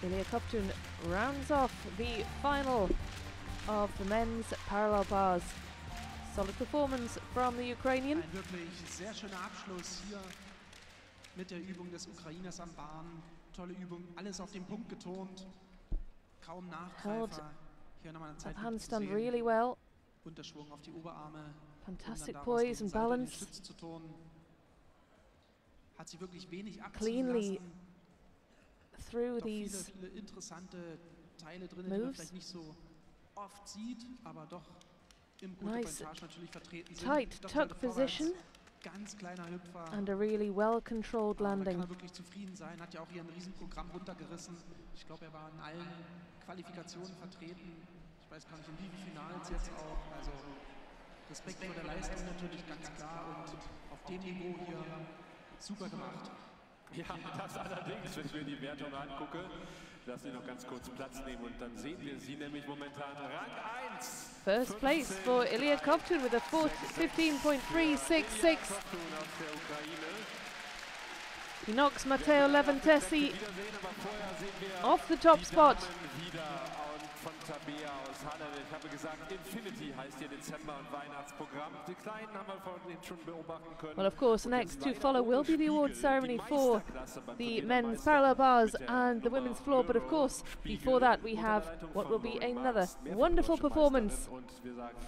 Ilya Kovtun rounds off the final of the men's parallel bars. Solid performance from the Ukrainian. Ein wirklich sehr schöner Abschluss hier mit der Übung des Ukrainers am Bahn. Tolle Übung, alles auf den Punkt getont. Kaum Nachgreifer. Hier nochmal eine Zeit handstand really well. Unterschwung auf die Oberarme. Fantastic poise and balance. Hat sie wirklich wenig cleanly through doch these viele interessante Teile drin, moves. die man vielleicht nicht so oft sieht, aber doch im Nice natürlich vertreten sind. tight tuck position Ganz kleiner Hüpfer. and a really well controlled Da kann landing. er wirklich zufrieden sein, hat ja auch hier ein Riesenprogramm runtergerissen. Ich glaube, er war in allen Qualifikationen vertreten. Ich weiß gar nicht, in wie vielen Finals jetzt auch. Also Respekt vor der Leistung natürlich ganz klar und auf dem Niveau hier super gemacht. Ja, das allerdings, wenn ich mir die Wertung angucke. Lass mich noch ganz kurz Platz nehmen und dann sehen wir sie nämlich momentan Rang 1. First place for Ilya Kovtun with a 15.366. He knocks Matteo Leventesi off the top spot. Von Tabea aus Halle. Ich habe gesagt, Infinity heißt hier Dezember- und Weihnachtsprogramm. Die Kleinen haben wir vorhin schon beobachten können. Well, of course, next to follow will be the award ceremony for the men's parallel bars and the women's floor. But of course, before that, we have what will be another wonderful performance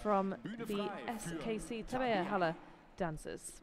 from the SKC Tabea Halle dancers.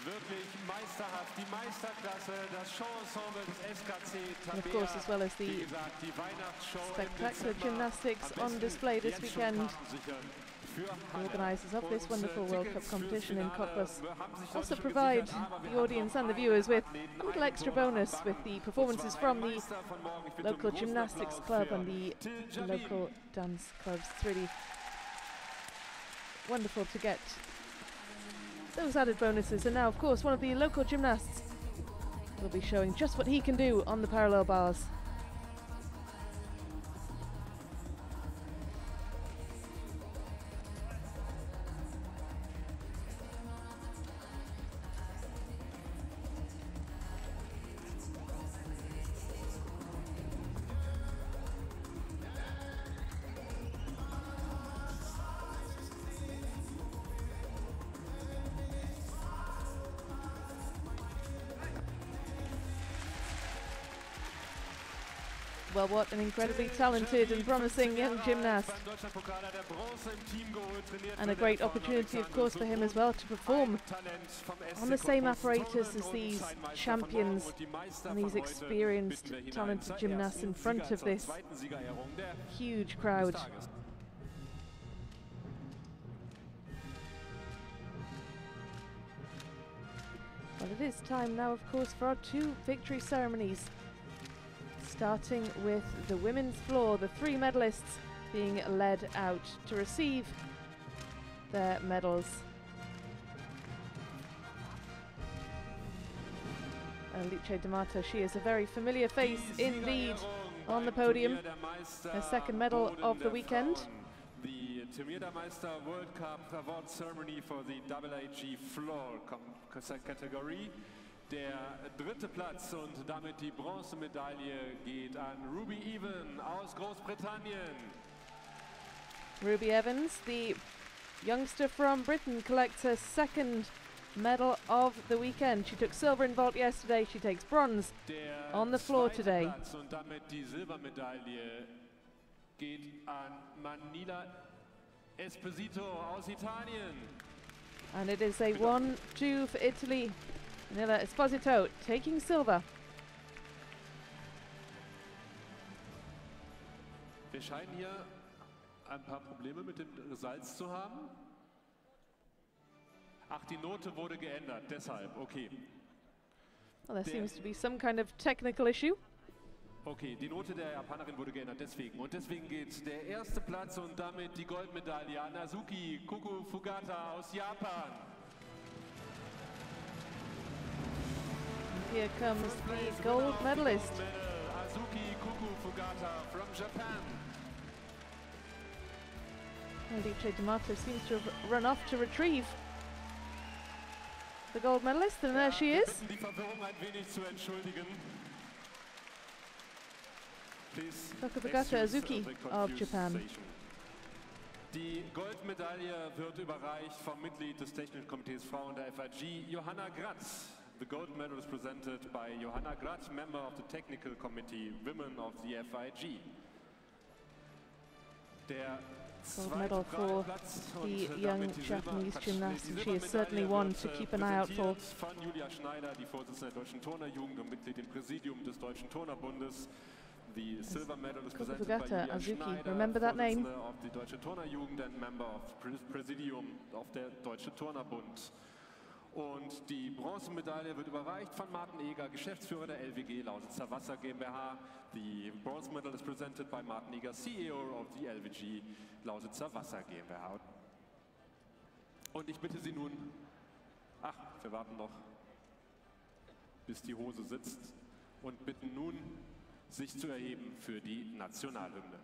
Wirklich meisterhaft, die Meisterklasse, das Showensemble des SKC And of course, as well as Wie the gesagt, die Weihnachtsshow spectacular im Dezember. gymnastics Am on besten display this jetzt schon weekend. Karten sichern für The Halle. organisers of this Und, wonderful World Cup Tickets competition in fürs Finale Cottbus haben sich also heute schon provide gesichert, aber wir the haben audience noch and the einen viewers with Athleten, a little einen extra Turner am bonus Backen. with the Und performances zwar from ein the Meister von morgen. Ich bitte local großen gymnastics Applaus club für and the Till Jabin. local dance clubs. It's really wonderful to get those added bonuses. And now, of course, one of the local gymnasts will be showing just what he can do on the parallel bars. Well, what an incredibly talented and promising young gymnast. And a great opportunity, of course, for him as well to perform on the same apparatus as these champions and these experienced, talented gymnasts in front of this huge crowd. Well, it is time now, of course, for our two victory ceremonies. Starting with the women's floor, the three medalists being led out to receive their medals. Alice D'Amato, she is a very familiar face indeed on the podium. Her second medal of the weekend. The Turniermeister World Cup award ceremony for the AAG floor category. Der dritte Platz und damit die Bronzemedaille geht an Ruby Even aus Großbritannien. Ruby Evans, the youngster from Britain, collects her second medal of the weekend. She took silver in vault yesterday, she takes bronze on the floor today. Platz und damit die Silbermedaille geht an Manila Esposito aus Italien. And it is a 1-2 for Italy. Manila Esposito taking silver. Wir scheinen hier ein paar Probleme mit dem Salz zu haben. Ach, die Note wurde geändert, deshalb, okay. Well, there seems to be some kind of technical issue. Okay, die Note der Japanerin wurde geändert, deswegen. Und deswegen geht der erste Platz und damit die Goldmedaille an Azuki Fugata aus Japan. Here comes the gold medalist. Azuki Fugata from Japan. Alice D'Amato seems to have run off to retrieve the gold medalist, and there she is. Die Verwirrung ein wenig zu entschuldigen. Fugata Azuki of Japan. Die Goldmedaille wird überreicht vom Mitglied des Technischen Komitees Frauen der FIG, Johanna Gratz. The gold medal is presented by Johanna Gratz, member of the Technical Committee Women of the FIG. Der Gold medal for the young Japanese gymnast, and she is certainly one to keep an eye out for. Von Julia Schneider, die Vorsitzende der Deutschen Turnerjugend und Mitglied im Präsidium des Deutschen Turnerbundes. The silver medal is presented by Fugata Julia Azuki, Schneider, remember that name? Vorsitzende of the Deutsche Turnerjugend and member of Präsidium of der Deutsche Turnerbund. Und die Bronzemedaille wird überreicht von Martin Eger, Geschäftsführer der LWG Lausitzer Wasser GmbH. The bronze medal is presented by Martin Eger, CEO of the LWG Lausitzer Wasser GmbH. Und ich bitte Sie nun, wir warten noch, bis die Hose sitzt, und bitten nun, sich zu erheben für die Nationalhymne.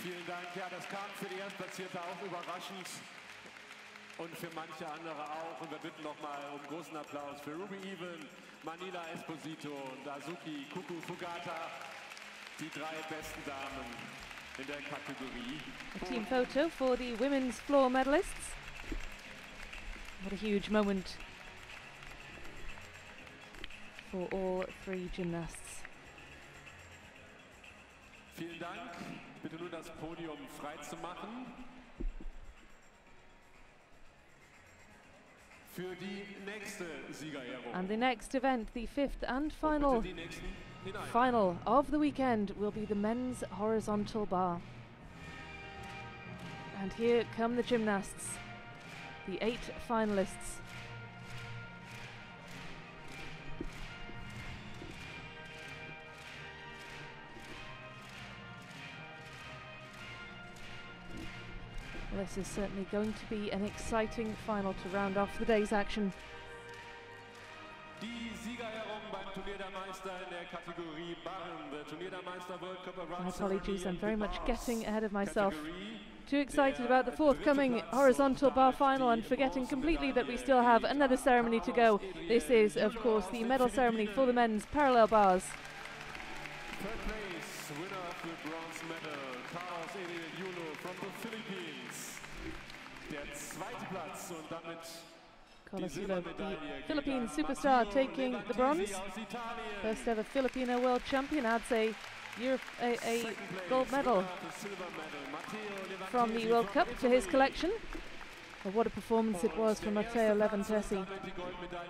Vielen Dank. Ja, das kam für die Erstplatzierte auch überraschend und für manche andere auch. Und wir bitten nochmal um großen Applaus für Ruby Even, Manila Esposito und Azuki Kuku Fugata, die 3 besten Damen in der Kategorie. A team photo for the women's floor medalists. What a huge moment for all 3 gymnasts. Vielen Dank. Bitte nur das Podium frei zu machen. Für die nächste Siegerehrung. And the next event, the 5th and final Bitte die nächsten hinein. final of the weekend, will be the men's horizontal bar. And here come the gymnasts, the 8 finalists. Well, this is certainly going to be an exciting final to round off the day's action. Die Siegerehrung beim Turnier der Meister in der Kategorie Barren. The Turnier der Meister World Cup of My apologies, I'm very much getting ahead of myself. Kategorie. Too excited about the forthcoming horizontal bar final and forgetting completely that we still have another ceremony to go. This is, of course, the medal ceremony for the men's parallel bars. Third place, winner of the bronze medal, Carlos Ariel Yulo from the Philippines. Der zweite Platz und damit Carlos Yulo, the Philippine superstar, taking the bronze. First ever Filipino world champion, adds a gold medal from the World Cup to his collection. But what a performance it was from Matteo Levantesi.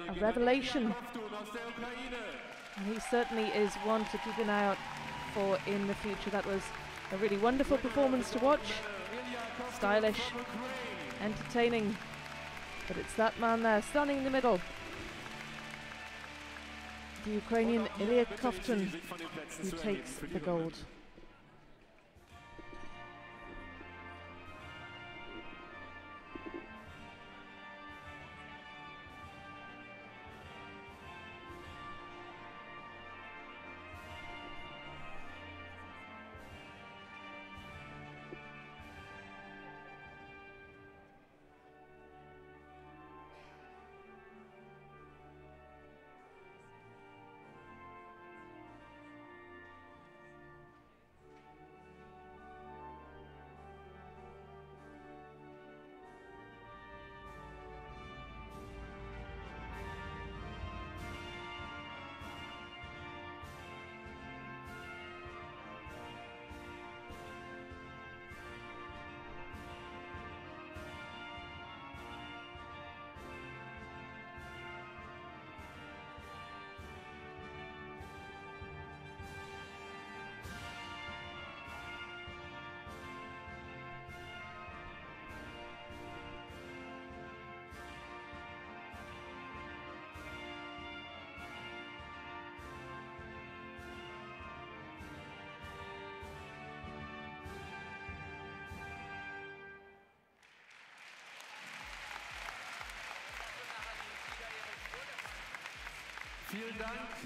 A revelation. And he certainly is one to keep an eye out for in the future. That was a really wonderful performance to watch. Stylish, entertaining. But it's that man there, standing in the middle. The Ukrainian Ilya Kovtun, who takes the gold.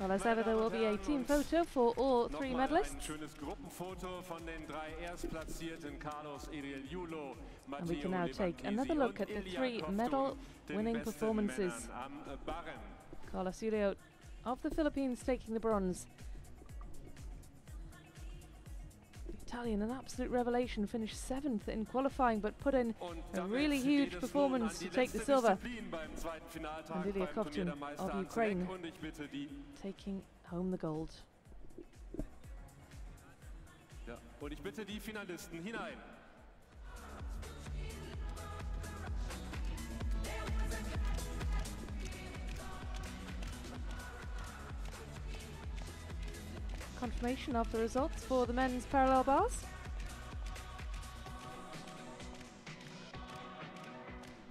Well, as ever, there will be a team photo for all 3 medalists. Schönes Gruppenfoto von den 3 Erstplatzierten, Carlos Ariel Yulo, And we can now take another look at the 3 medal-winning performances. Carlos Yulo of the Philippines taking the bronze. The Italian, an absolute revelation, finished 7th in qualifying but put in a really huge performance to take the silver. And Ilya Kovtun of Ukraine taking home the gold. Ja, und ich bitte die Finalisten hinein. Confirmation of the results for the men's parallel bars.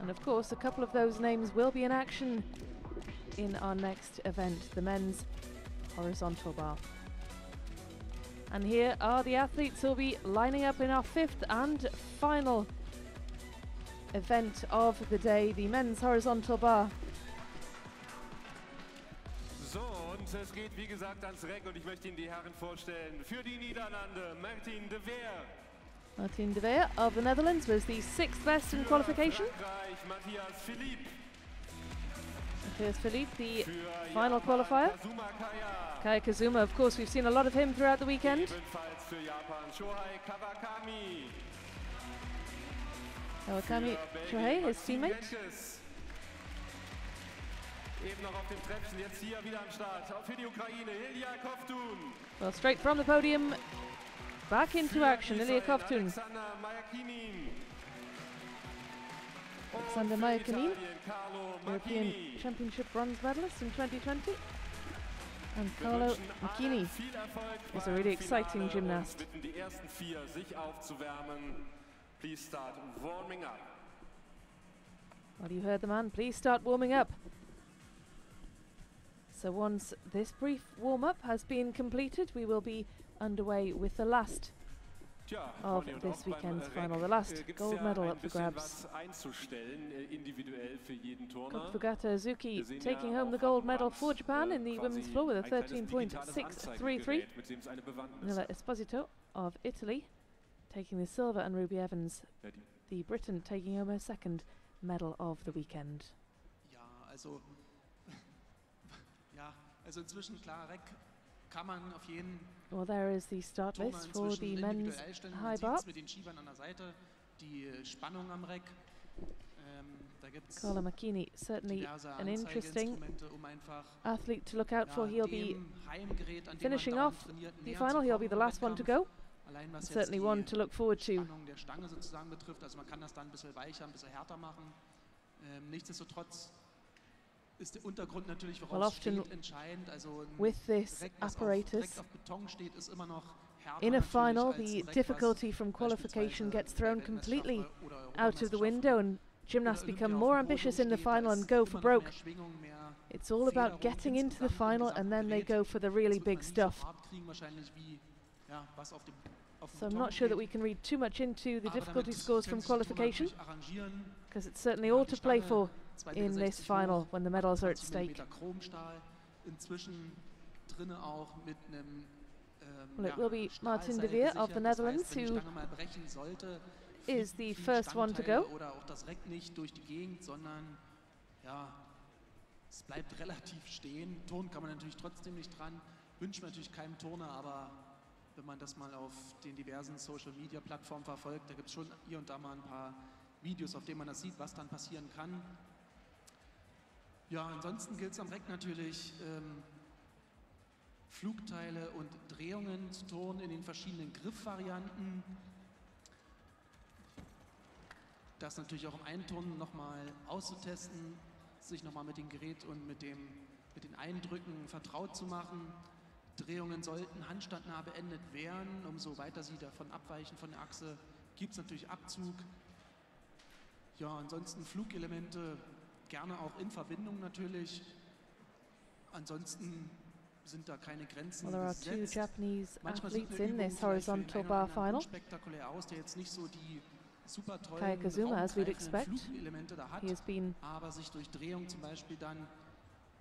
And of course, a couple of those names will be in action in our next event, the men's horizontal bar. And here are the athletes who will be lining up in our 5th and final event of the day, the men's horizontal bar. So, und es geht wie gesagt ans Reck und ich möchte Ihnen die Herren vorstellen. Für die Niederlande, Martin de Veer. Martin de Veer of the Netherlands was the 6th best in qualification. Frankreich, Matthias Philippe. Matthias Philippe, the Für final Japan, qualifier. Kazuma Kaya. Kaya Kazuma, of course, we've seen a lot of him throughout the weekend. Ebenfalls für Japan, Shohei Kawakami. Kawakami Für Shohei, Belgien, his Maxime teammate. Genkes. Eben noch auf dem Treppchen, jetzt hier wieder am Start. Auch für die Ukraine, Ilya Kovtun. Well, straight from the podium, back into Für action, Ilya Israel, Kovtun. Alexander Mayakinin. Und Alexander für Mayakinin, Italien, Carlo European Macchini. Championship bronze medalist in 2020. And Wir Carlo wünschen Macchini allen viel Erfolg is a beim really exciting Finale gymnast. Und bitten die ersten 4, sich aufzuwärmen. Please start warming up. Well, you heard the man. Please start warming up. So once this brief warm-up has been completed, we will be underway with the last Tja, of Conny, und this auch beim weekend's Reck, final, the last gibt's gold ja medal ein up for bisschen grabs. was einzustellen, individuell für jeden Turner. Fugata Azuki Wir sehen taking ja home the auch gold am medal Rand, for Japan in the quasi women's floor with a ein kleines digitales 13.633. Anzeigegerät, mit dem es eine Bewandtnis Nilla hat. Esposito of Italy taking the silver, and Ruby Evans, Ja, die the Briton, taking home her second medal of the weekend. Ja, also, ja, also inzwischen klar, Reck kann man auf jeden Well, there is the start Turner list for inzwischen the men's individuell stellen. Man high sieht's bar. mit den Schiebern an der Seite, die Spannung am Reck. Da gibt es Carlo Macchini, certainly diverse an interesting Anzeigeinstrumente, um einfach athlete to look out for. He'll be dem Heimgerät, an dem man finishing dauernd off trainiert, the näher final. zu He'll be kommen the im last one to Wettkampf. go. Allein was jetzt Certainly one to die look forward to. Spannung der Stange sozusagen betrifft, also man kann das dann ein bisschen weicher, ein bisschen härter machen. Nichtsdestotrotz ist der Untergrund natürlich, worauf Well, es often steht, entscheidend. Also ein with this Reck, was apparatus, direkt auf Beton steht, ist immer noch härter in a natürlich final, als the ein Reck, was difficulty from qualification beispielsweise gets bei thrown Weltmeisterschaften completely oder out of the Europameisterschaften window, and gymnasts oder become Olympia more auf dem ambitious Podium in the steht, da final ist and go for immer noch broke. mehr Schwingung, mehr It's all about Federung getting into the insgesamt im final, and then they gesamten go for the really Das wird big man nie stuff. so hart kriegen wahrscheinlich wie, ja, was auf dem So I'm Beton not sure that steht. we can read too much into the Aber difficulty damit scores können from sich die Turner qualification, natürlich arrangieren. because it's certainly Ja, all die to play Stange, for 2,60 in this Meter final hoch, when the medals are at 28 stake. Millimeter Chromstahl, inzwischen drinne auch mit einem Well, it will be Martin de Stahlseil Veer of gesichert. the Das heißt, Netherlands, wenn die who Stange mal brechen sollte, is fliegt- the fliegen first one to Stangenteile go. Oder auch das Reck nicht durch die Gegend, sondern ja, es bleibt relativ stehen. Turnen kann man natürlich trotzdem nicht dran. Wünscht man natürlich keinem Turner, aber wenn man das mal auf den diversen Social-Media-Plattformen verfolgt, da gibt es schon hier und da mal ein paar Videos, auf denen man das sieht, was dann passieren kann. Ja, ansonsten gilt es am Reck natürlich, Flugteile und Drehungen zu turnen in den verschiedenen Griffvarianten. Das natürlich auch im Einturnen nochmal auszutesten, sich nochmal mit dem Gerät und mit den Eindrücken vertraut zu machen. Drehungen sollten handstandnah beendet werden. Umso weiter sie davon abweichen von der Achse, gibt es natürlich Abzug. Ja, ansonsten Flugelemente gerne auch in Verbindung natürlich. Ansonsten sind da keine Grenzen Well, there are two gesetzt. Japanese Manchmal sieht athletes eine in Übung this vielleicht für den horizontal einen bar oder anderen final. unspektakulär aus, der jetzt nicht so die super tollen Kaya Kazuma, as we'd raumgreifenden expect. Flugelemente da hat, He has been aber sich durch Drehung zum Beispiel dann,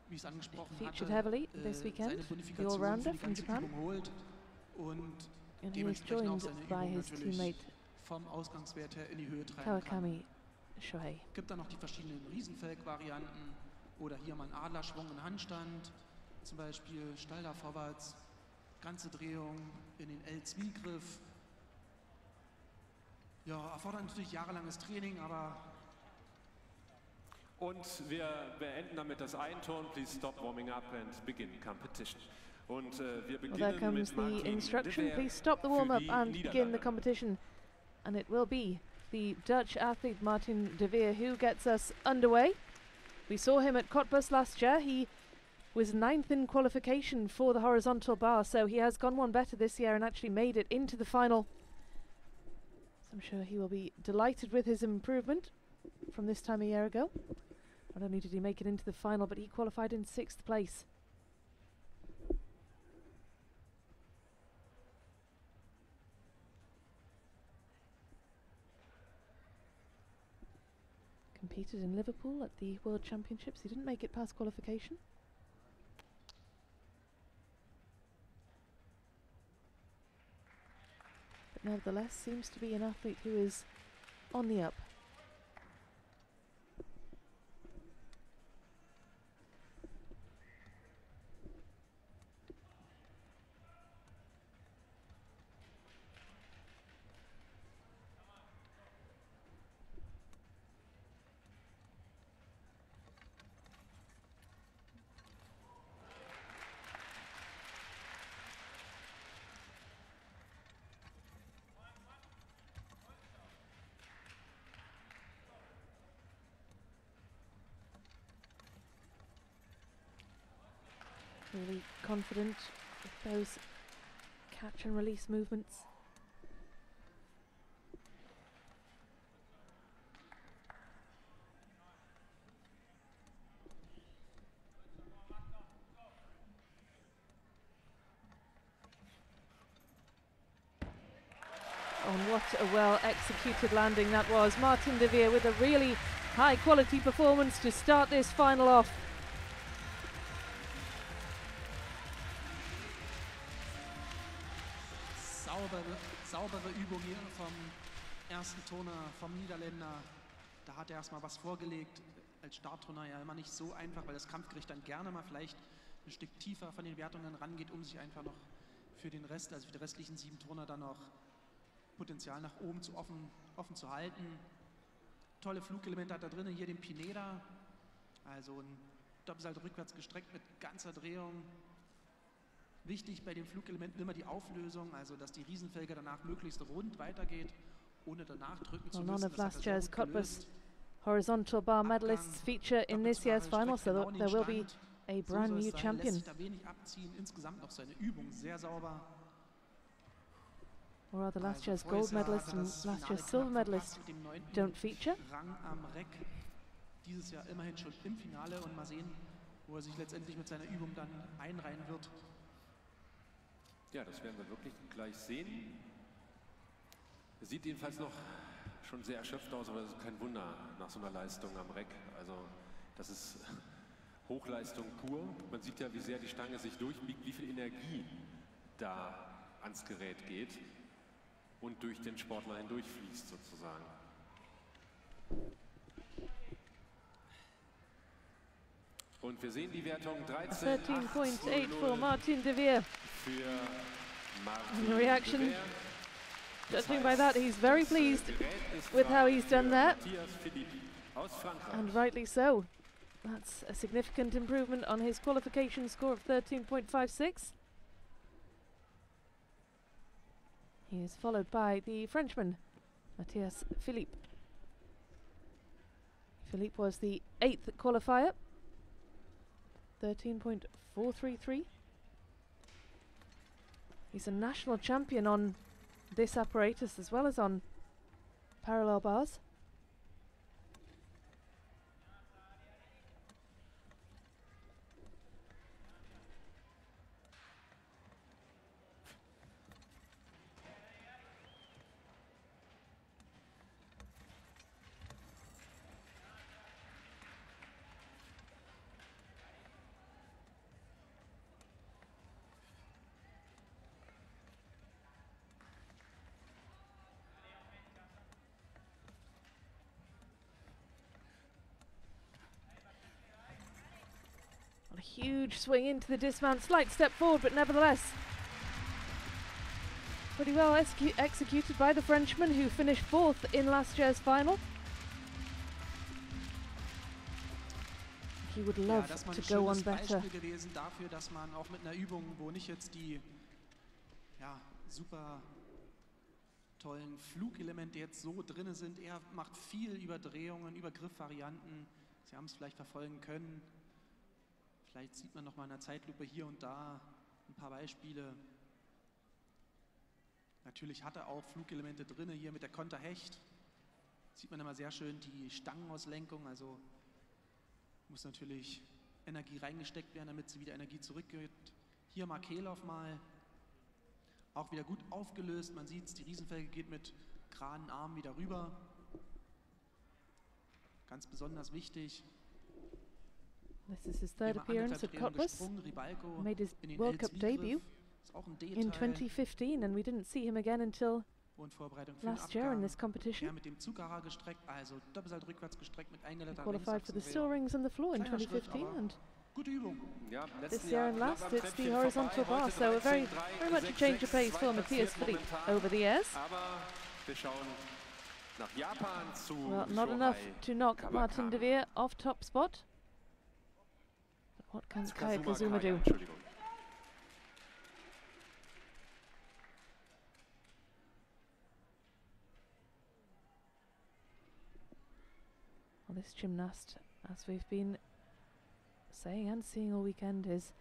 wie ich es angesprochen featured hatte, heavily this weekend, seine the Bonifikation all-rounder für die from ganze Japan. Übung holt und And he is dementsprechend auch joined seine by Übung his natürlich teammate vom Ausgangswert her in die Höhe treiben kann. Kawakami Shohei. Gibt dann noch die verschiedenen Riesenfelg-Varianten oder hier mal einen Adlerschwung in Handstand, zum Beispiel steil da vorwärts, ganze Drehung in den L-Zwiegriff. Ja, erfordert natürlich jahrelanges Training, aber Und wir beenden damit das Einturn. Please stop warming up and begin competition. Und wir Well, there beginnen comes mit the Martin de instruction. Veer Please stop the für warm-up die and begin the Niederlande. competition. And it will be the Dutch athlete Martin de Veer who gets us underway. We saw him at Cottbus last year. He was 9th in qualification for the horizontal bar, so he has gone one better this year and actually made it into the final. So I'm sure he will be delighted with his improvement from this time a year ago. Not only did he make it into the final, but he qualified in 6th place. Competed in Liverpool at the World Championships. He didn't make it past qualification. But but nevertheless seems to be an athlete who is on the up. Really confident with those catch and release movements. Oh, and what a well executed landing that was. Martin de Veer with a really high quality performance to start this final off. Saubere Übung hier vom ersten Turner, vom Niederländer. Da hat er erstmal was vorgelegt. Als Startturner ja immer nicht so einfach, weil das Kampfgericht dann gerne mal vielleicht ein Stück tiefer von den Wertungen rangeht, um sich einfach noch für den Rest, also für die restlichen 7 Turner dann noch Potenzial nach oben offen zu halten. Tolle Flugelemente hat er drin, hier den Pineda. Also ein Doppelsalto rückwärts gestreckt mit ganzer Drehung. Wichtig bei den Flugelementen immer die Auflösung, also dass die Riesenfelge danach möglichst rund weitergeht, ohne danach drücken zu müssen. None of last year's Cottbus horizontal bar medalists feature in this year's final, so there will be a brand new champion. Lässt sich da wenig abziehen, insgesamt noch seine Übung sehr sauber. Or rather, last year's gold medalist and last year's silver medalist don't feature. Rang am Reck, dieses Jahr immerhin schon im Finale, und mal sehen, wo er sich letztendlich mit seiner Übung dann einreihen wird. Ja, das werden wir wirklich gleich sehen. Er sieht jedenfalls noch schon sehr erschöpft aus, aber das ist kein Wunder nach so einer Leistung am Reck. Also das ist Hochleistung pur. Man sieht ja, wie sehr die Stange sich durchbiegt, wie viel Energie da ans Gerät geht und durch den Sportler hindurchfließt sozusagen. Und wir sehen die Wertung 13.8 for Martin de Veer. Für And the reaction, judging by that, he's very pleased with how he's done that, and rightly so. That's a significant improvement on his qualification score of 13.56. He is followed by the Frenchman, Matthias Philippe. Philippe was the 8th qualifier, 13.433. He's a national champion on this apparatus as well as on parallel bars. A huge swing into the dismount, slight step forward, but nevertheless pretty well executed by the Frenchman, who finished 4th in last year's final. He would love to go on better. Beispiel gewesen dafür, dass man auch mit einer Übung, wo nicht jetzt die super tollen Flugelemente jetzt so drin sind, er macht viel Überdrehungen, Übergriffvarianten. Sie haben es vielleicht verfolgen können. Vielleicht sieht man noch mal in der Zeitlupe hier und da ein paar Beispiele. Natürlich hat er auch Flugelemente drin, hier mit der Konterhecht. Sieht man immer sehr schön die Stangenauslenkung, also muss natürlich Energie reingesteckt werden, damit sie wieder Energie zurückgeht. Hier Markelov mal, auch wieder gut aufgelöst. Man sieht es, die Riesenfelge geht mit geraden Armen wieder rüber. Ganz besonders wichtig. This is his 3rd appearance at Cottbus. Made his World Cup debut in 2015, and we didn't see him again until Und Vorbereitung für den last year in Abgang. this competition. Er mit dem Zugara gestreckt, also Doppelsalt rückwärts gestreckt mit eingeletterter Qualified for the Linksachsendrehung. still rings and the floor in Kleiner Schritt, 2015 aber and gute Übung. Ja, im letzten this year and knapp last am it's the Treppchen horizontal vorbei. bar, Heute so a very 13,3, much a change of pace for 6,6, Matthias passiert Philippe momentan. over the years. Aber wir schauen nach Japan zu Well, not enough to knock Martin de Veer off top spot. But what can Kaya Kazuma do? Entschuldigung. Well, this gymnast, as we've been saying and seeing all weekend, is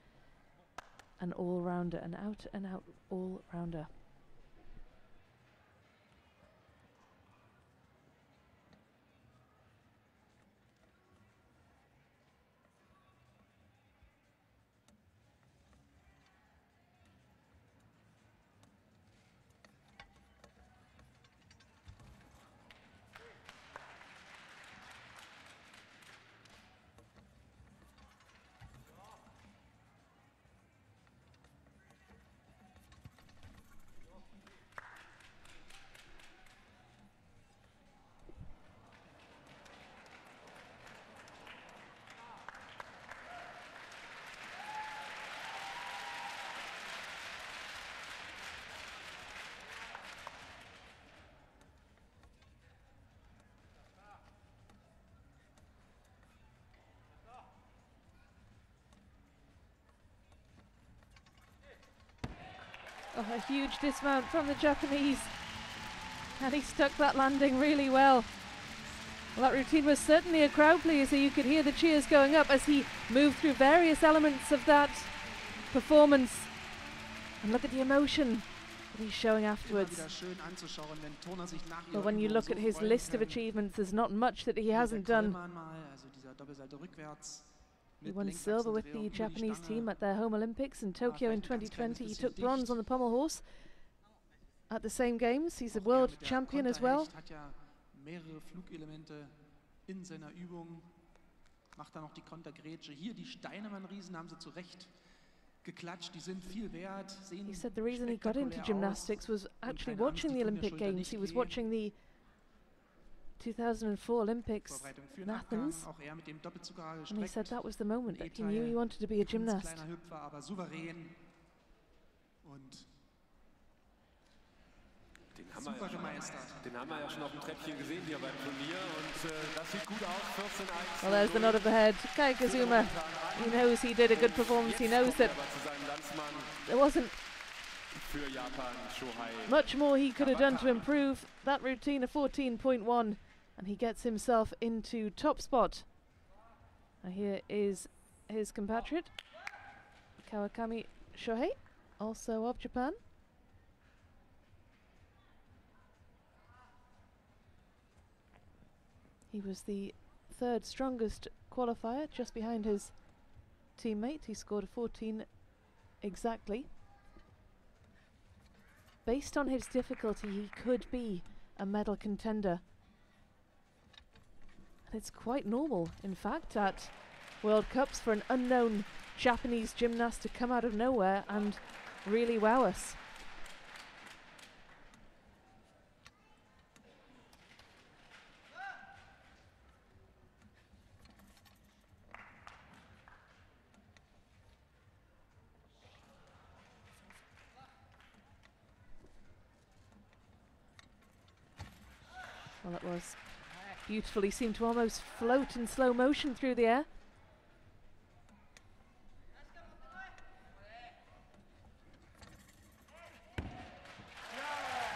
an all-rounder, an out-and-out all-rounder. Oh, a huge dismount from the Japanese. And he stuck that landing really well. Well, that routine was certainly a crowd pleaser. You could hear the cheers going up as he moved through various elements of that performance. And look at the emotion that he's showing afterwards. Well, when you look at his list of achievements, there's not much that he hasn't done. He won silver with the Japanese team at their home Olympics in Tokyo in 2020. He took bronze on the pommel horse at the same games. He's a world champion as well. Mehrere Flugelemente in seiner Übung. Macht da noch die Kontergrätsche. Hier die Steinemann-Riesen haben sie zurecht geklatscht. Die sind viel wert. He said the reason he got into gymnastics was actually watching the Olympic Games. He was watching the 2004 Olympics in Athens, and he said that was the moment that he knew he wanted to be a gymnast. Den haben wir ja schon auf dem Treppchen gesehen hier beim Turnier und das sieht gut aus, 14:1. Well, there's the nod of the head. Kaya Kazuma, he knows he did a good performance. He knows that there wasn't much more he could have done to improve that routine, a 14.1, and he gets himself into top spot. Now here is his compatriot, Kawakami Shohei, also of Japan. He was the third strongest qualifier, just behind his teammate. He scored a 14 exactly. Based on his difficulty, he could be a medal contender. And it's quite normal, in fact, at World Cups for an unknown Japanese gymnast to come out of nowhere and really wow us. Well, it was beautiful. He seemed to almost float in slow motion through the air.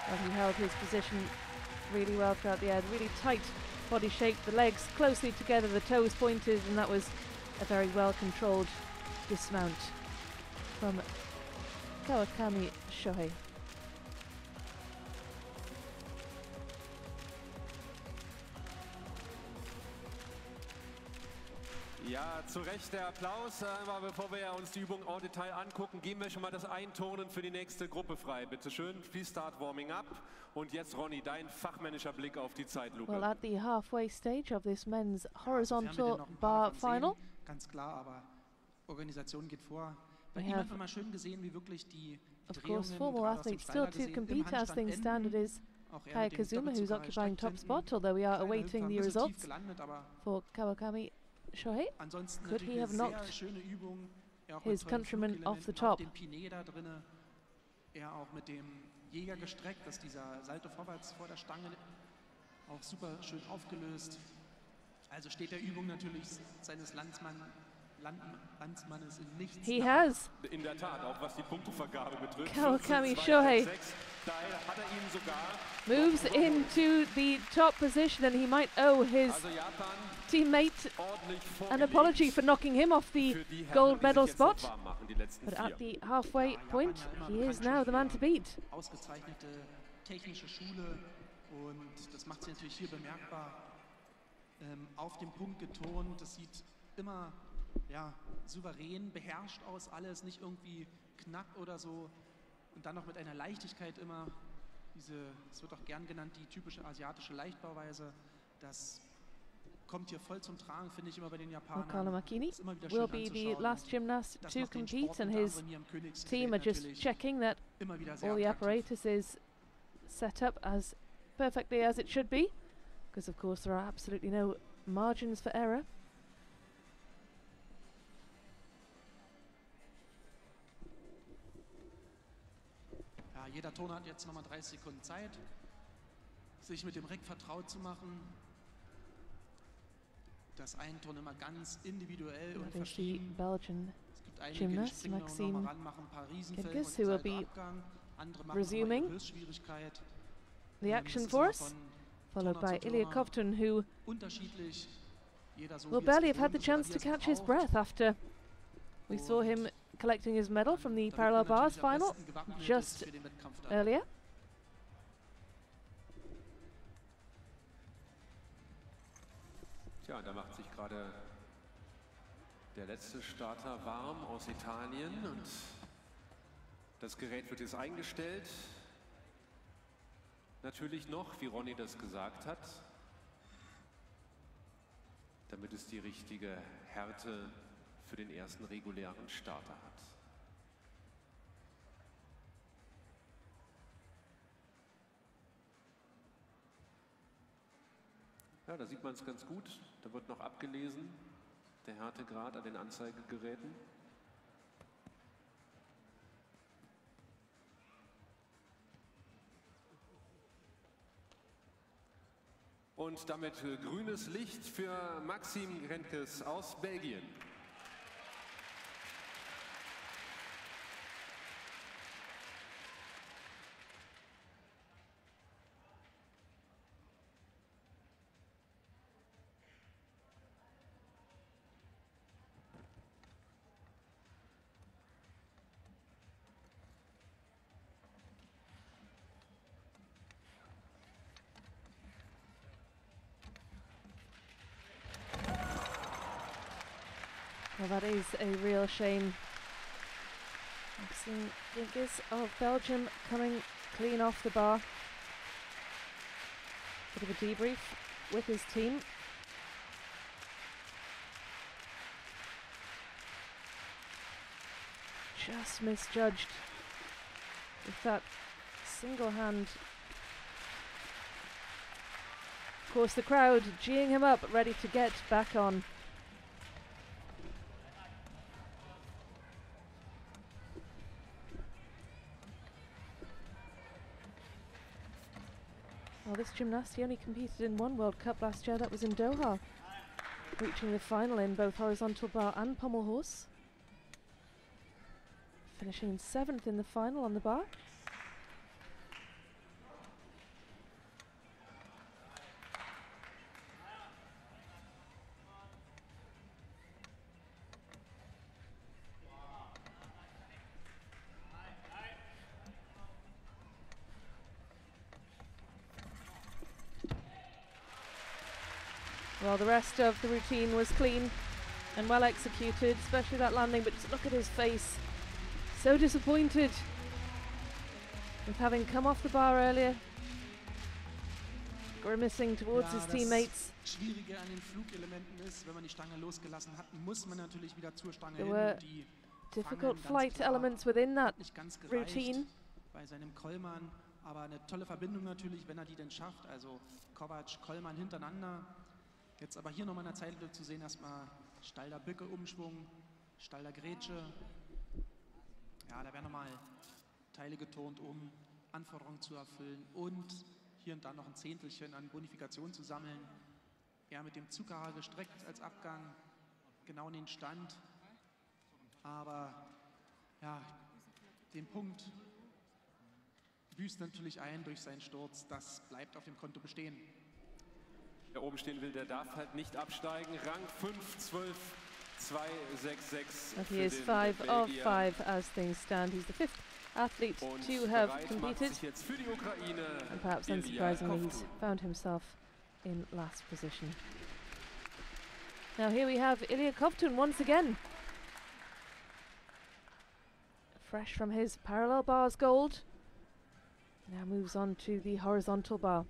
Well, he held his position really well throughout the air. Really tight body shape, the legs closely together, the toes pointed, and that was a very well controlled dismount from Kawakami Shohei. Ja, zu Recht der Applaus. Aber bevor wir uns die Übung en Detail angucken, geben wir schon mal das Einturnen für die nächste Gruppe frei. Bitte schön, please start warming up. Und jetzt, Ronny, dein fachmännischer Blick auf die Zeitlupe. Well, at the halfway stage of this men's horizontal bar final. Ganz klar, aber Organisation geht vor. Bei ihm hat man mal schön gesehen, wie wirklich die Of course, formal athletes still to compete as things stand. It is Auch er Kaya mit dem Kazuma, who's Doppelzucker occupying steckt top hinten. spot, although we are Kleiner awaiting Hüpfer, the ein bisschen tief results gelandet, aber for Kawakami Shohei. ansonsten Could natürlich he eine have sehr knocked schöne Übung. Er auch his mit tollen countryman off the Flugelementen, auch top? den Piné da drinne. Er auch mit dem Jäger gestreckt, dass dieser Salto vorwärts vor der Stange auch super schön aufgelöst. Also steht der Übung natürlich seines Landsmannes in nichts He nach. has. In der Tat, auch was die Punktevergabe betrifft. Kawakami 14, 2, Shohei 6. Daher hat er ihn sogar moves noch into the top position, and he might owe his Also Japan teammate ordentlich an vorgelegt. apology for knocking him off the Für die Herren, gold die medal sich jetzt noch spot. warm machen, die letzten But 4. at the halfway Ja, point, Japan ja he immer is bekannt now the man für to beat. Ausgezeichnete technische Schule und das macht sie natürlich hier bemerkbar. Auf den Punkt getont, das sieht immer souverän, beherrscht aus, alles nicht irgendwie knapp oder so und dann noch mit einer Leichtigkeit immer es wird auch gern genannt, die typische asiatische Leichtbauweise, das kommt hier voll zum Tragen, finde ich immer bei den Japanern. Okano Makini Ist immer wieder will schön be the anzuschauen. last gymnast Das to macht den compete, Sport and unter his anderem hier im Königsfeld team are just natürlich checking that immer wieder sehr all the attraktiv. apparatus is set up as perfectly as it should be, because of course there are absolutely no margins for error. Ja, jeder Turner hat jetzt nochmal 30 Sekunden Zeit, sich mit dem Reck vertraut zu machen. Das Einturnen immer ganz individuell und That is the verschieden. Belgian Es gibt einige, die gymnast, springen noch Maxime mal ran, machen ein paar Riesenfällen Gedges, und who will einen be Saltoabgang. Andere machen resuming nochmal Höchstschwierigkeit. the Das action ist for immer us, von followed Turner by zu Ilya Turner Kovtun, who unterschiedlich. Jeder so will wie er es barely have had the gewohnt ist chance oder to wie er es catch his braucht. breath after we saw him collecting his medal from the Damit parallel man bars natürlich am final besten gewappnet ist just für den Wettkampf dann. earlier. Tja, da macht sich gerade der letzte Starter warm aus Italien und das Gerät wird jetzt eingestellt. Natürlich noch, wie Ronny das gesagt hat, damit es die richtige Härte für den ersten regulären Starter hat. Ja, da sieht man es ganz gut. Da wird noch abgelesen, der Härtegrad an den Anzeigegeräten. Und damit grünes Licht für Maxim Grenkes aus Belgien. Well, that is a real shame. Maxime Ginkes of Belgium coming clean off the bar. Bit of a debrief with his team. Just misjudged with that single hand. Of course, the crowd geeing him up, ready to get back on. Well, this gymnast, he only competed in one World Cup last year, that was in Doha, reaching the final in both horizontal bar and pommel horse, finishing 7th in the final on the bar. Well, the rest of the routine was clean and well executed, especially that landing, but just look at his face. So disappointed with having come off the bar earlier, grimacing towards his teammates. Das Schwierige an den Flugelementen ist, wenn man die Stange losgelassen hat, muss man natürlich wieder zur Stange There hin were und die difficult fangen, ganz flight klar. elements within that Nicht ganz gereicht routine. bei seinem Kollmann aber eine tolle Verbindung natürlich, wenn er die denn schafft. Also Kovac, Kollmann hintereinander. Jetzt aber hier nochmal in der Zeitlupe zu sehen, erstmal Stalder Bücke, Umschwung, Stalder Grätsche. Ja, da werden nochmal Teile getont, um Anforderungen zu erfüllen und hier und da noch ein Zehntelchen an Bonifikation zu sammeln. Ja, mit dem Zucker gestreckt als Abgang, genau in den Stand. Aber ja, den Punkt büßt natürlich ein durch seinen Sturz. Das bleibt auf dem Konto bestehen. Wer oben stehen will, der darf halt nicht absteigen. Rang 5, 12, 2, 6, 6. And he is 5 of 5 as things stand. He's the fifth athlete to have competed. And perhaps unsurprisingly, he's found himself in last position. Now here we have Ilya Kovtun once again. Fresh from his parallel bars gold. Now moves on to the horizontal bar.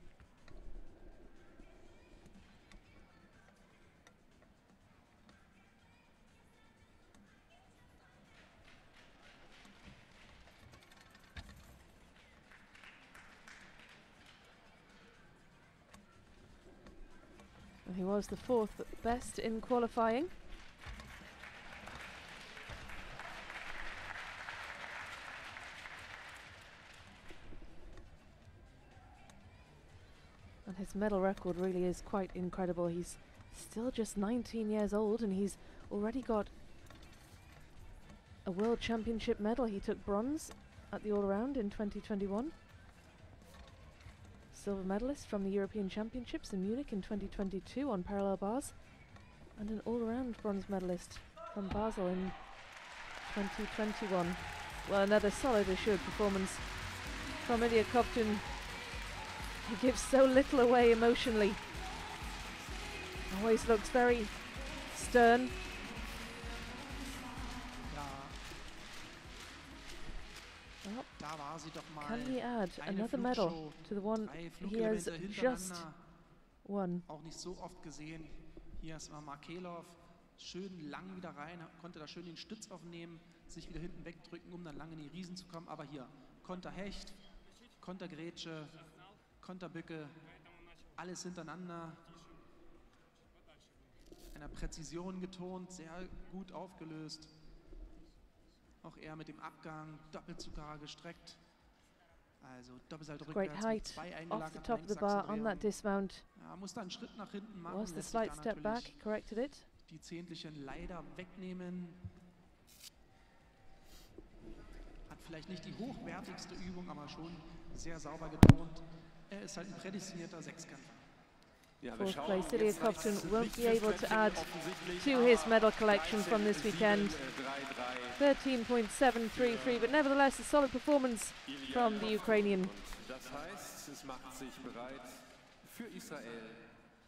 He was the fourth best in qualifying. And his medal record really is quite incredible. He's still just 19 years old and he's already got a World Championship medal. He took bronze at the all-around in 2021. Silver medalist from the European Championships in Munich in 2022 on parallel bars, and an all-around bronze medalist from Basel in 2021. Well, another solid assured performance from Ilya Kovtun. He gives so little away emotionally. Always looks very stern. Can he add another medal to the one he has just won? Auch nicht so oft gesehen. Hier ist mal Markelov schön lang wieder rein, konnte da schön den Stütz aufnehmen, sich wieder hinten wegdrücken, um dann lang in die Riesen zu kommen. Aber hier Konterhecht, Kontergrätsche, Konterbücke, alles hintereinander. Einer Präzision getont, sehr gut aufgelöst. Auch er mit dem Abgang, Doppelzucker gestreckt. Also Doppelsalto rückwärts mit 2 off the top of the bar on that dismount. Ja, muss da einen Schritt nach hinten machen. Was the slight step back, corrected it. Die Zehntelchen leider wegnehmen. Hat vielleicht nicht die hochwertigste Übung, aber schon sehr sauber getont. Er ist halt ein prädestinierter Sechskämpfer. Fourth place, Ilya Kovtun won't be able to add to his medal collection from this weekend. 13.733, but nevertheless a solid performance from the Ukrainian. Das heißt, es macht sich bereit für Israel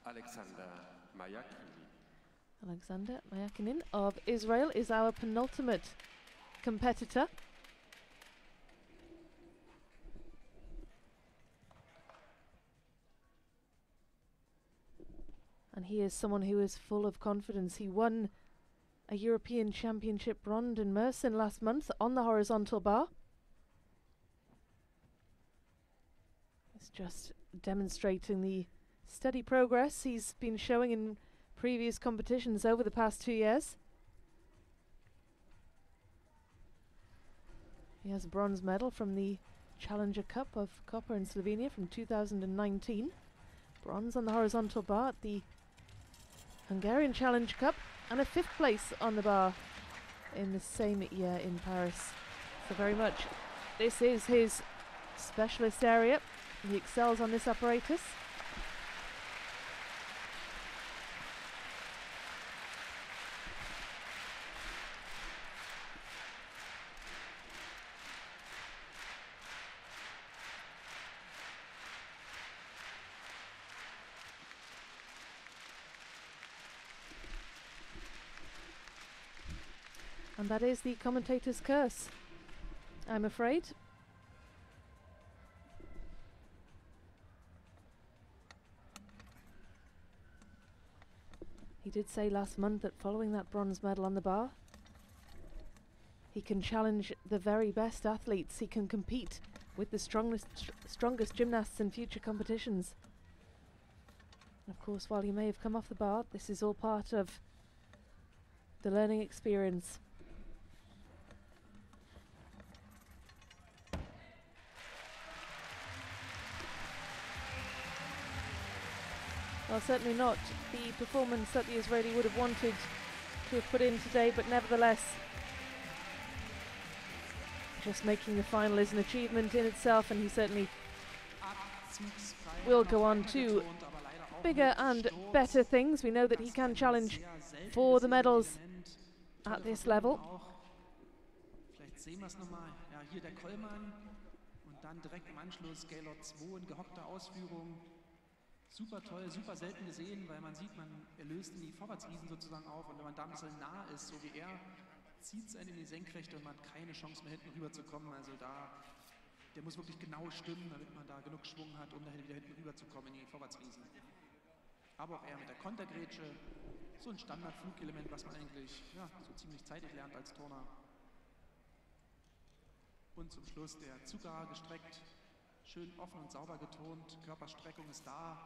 Alexander Mayakinin. Alexander Mayakinin of Israel is our penultimate competitor. And he is someone who is full of confidence. He won a European Championship bronze in Mersin last month on the horizontal bar. It's just demonstrating the steady progress he's been showing in previous competitions over the past 2 years. He has a bronze medal from the Challenger Cup of Koper in Slovenia from 2019. Bronze on the horizontal bar at the Hungarian Challenge Cup, and a 5th place on the bar in the same year in Paris. So very much this is his specialist area. He excels on this apparatus. And that is the commentator's curse, I'm afraid. He did say last month that following that bronze medal on the bar, he can challenge the very best athletes. He can compete with the strongest gymnasts in future competitions. And of course, while you may have come off the bar, this is all part of the learning experience. Well, certainly not the performance that the Israeli would have wanted to have put in today, but nevertheless, just making the final is an achievement in itself, and he certainly will go on to bigger and better things. We know that he can challenge for the medals at this level. Vielleicht sehen wir es nochmal. Ja, hier der Kollmann und dann direkt im Anschluss Gaylord 2 in gehockter Ausführung. Super toll, super selten gesehen, weil man sieht, er löst in die Vorwärtsriesen sozusagen auf, und wenn man da ein bisschen nah ist, so wie er, zieht es einen in die Senkrechte und man hat keine Chance mehr hinten rüber zu kommen. Also der muss wirklich genau stimmen, damit man da genug Schwung hat, um da wieder hinten rüber zu kommen in die Vorwärtsriesen. Aber auch er mit der Kontergrätsche, so ein Standardflugelement, was man eigentlich so ziemlich zeitig lernt als Turner. Und zum Schluss der Zucker gestreckt, schön offen und sauber getont, Körperstreckung ist da,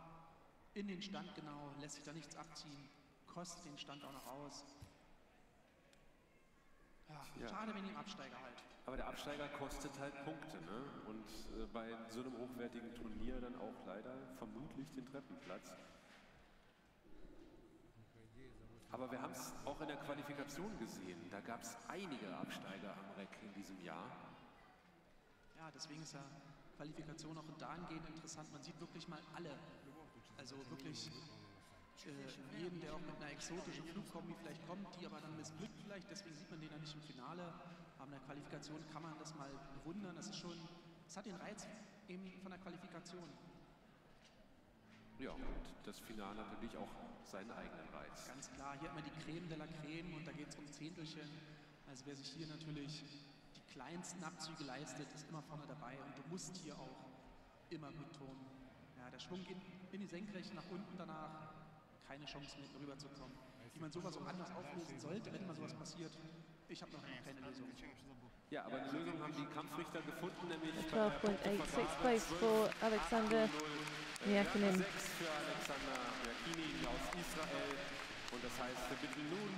in den Stand genau, lässt sich da nichts abziehen, kostet den Stand auch noch aus. Ja. Schade wegen dem Absteiger halt. Aber der Absteiger kostet halt Punkte, ne? Und bei so einem hochwertigen Turnier dann auch leider vermutlich den Treppenplatz. Aber wir haben es auch in der Qualifikation gesehen. Da gab es einige Absteiger am Reck in diesem Jahr. Ja, deswegen ist ja Qualifikation auch dahingehend interessant. Man sieht wirklich mal alle. Also wirklich jeden, der auch mit einer exotischen Flugkombi vielleicht kommt, die aber dann missglückt vielleicht. Deswegen sieht man den dann nicht im Finale. Aber in der Qualifikation kann man das mal bewundern. Das hat den Reiz eben von der Qualifikation. Ja, und das Finale natürlich auch seinen eigenen Reiz. Ganz klar, hier hat man die Creme de la Creme und da geht es um Zehntelchen. Also wer sich hier natürlich die kleinsten Abzüge leistet, ist immer vorne dabei, und du musst hier auch immer gut turnen. Ja, der Schwung geht in die Senkrechte nach unten, danach keine Chance mehr rüber zu kommen. Wie man sowas auch anders auflösen sollte, wenn mal sowas passiert, ich habe noch keine Lösung. Ja, aber eine Lösung haben die Kampfrichter gefunden, nämlich 12.86 place for Alexander Miakinin. 6 für Alexander Miakinin aus Israel, und das heißt, wir bitten nun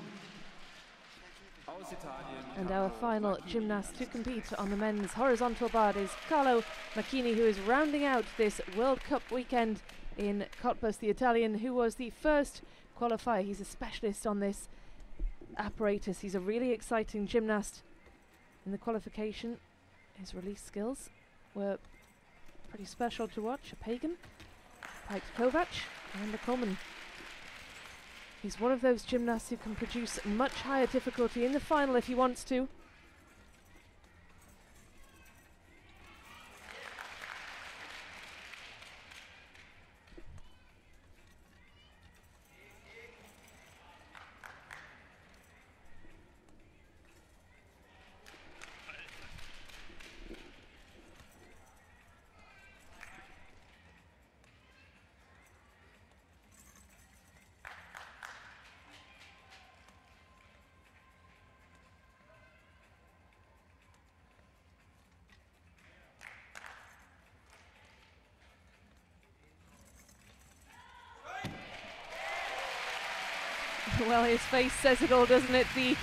aus Italien. And our final gymnast to compete on the men's horizontal bar is Carlo Macchini, who is rounding out this World Cup weekend in Cottbus, the Italian who was the first qualifier. He's a specialist on this apparatus. He's a really exciting gymnast. In the qualification, his release skills were pretty special to watch. A Pagan, Pike Kovac, and a Coleman. He's one of those gymnasts who can produce much higher difficulty in the final if he wants to. Well, his face says it all, doesn't it? The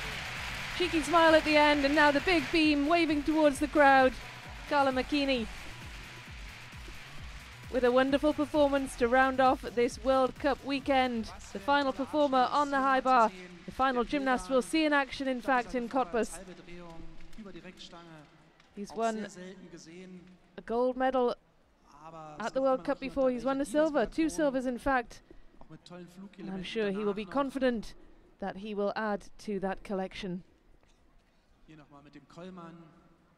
cheeky smile at the end, and now the big beam waving towards the crowd. Carlo Macchini with a wonderful performance to round off this World Cup weekend. The final performer on the high bar, the final gymnast we'll see in action, in fact, in Cottbus. He's won a gold medal at the World Cup before. He's won a silver, 2 silvers in fact. And I'm sure he will be confident that he will add to that collection.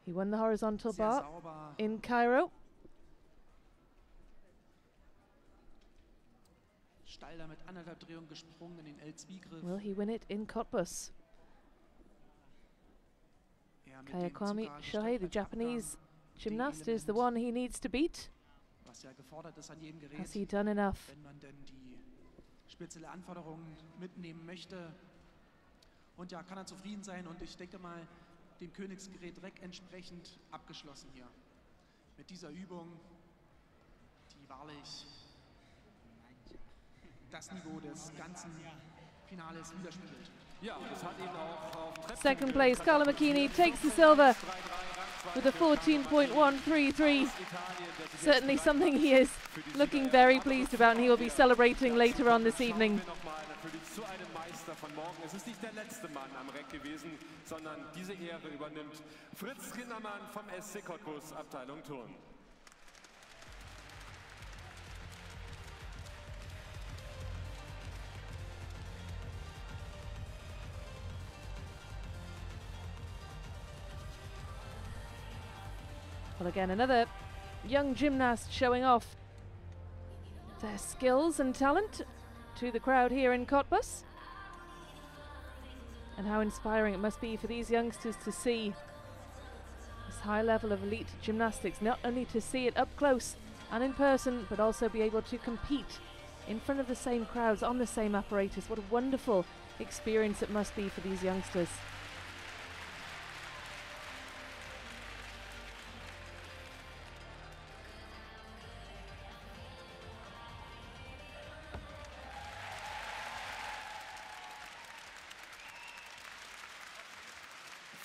He won the horizontal bar in Cairo. Will he win it in Cottbus? Kayakwami Shohei, the Japanese gymnast, is the one he needs to beat. Has he done enough? Spezielle Anforderungen mitnehmen möchte. Und ja, kann er zufrieden sein, und ich denke mal, dem Königsgerät Reck entsprechend abgeschlossen hier. mit dieser Übung, die wahrlich das Niveau des ganzen Finales widerspiegelt. Ja, das hat ihn auch auf Treppen Second place, Carlo Macchini takes the silver with a 14.133. Certainly something he is looking very pleased about, and he will be celebrating later on this evening. Natürlich zu einem Meister von morgen. Es ist nicht der letzte Mann am Reck gewesen, sondern diese Ehre übernimmt Fritz Kindermann vom SC Cottbus, Abteilung Turnen. Well, again, another young gymnast showing off their skills and talent to the crowd here in Cottbus. And how inspiring it must be for these youngsters to see this high level of elite gymnastics, not only to see it up close and in person, but also be able to compete in front of the same crowds on the same apparatus. What a wonderful experience it must be for these youngsters.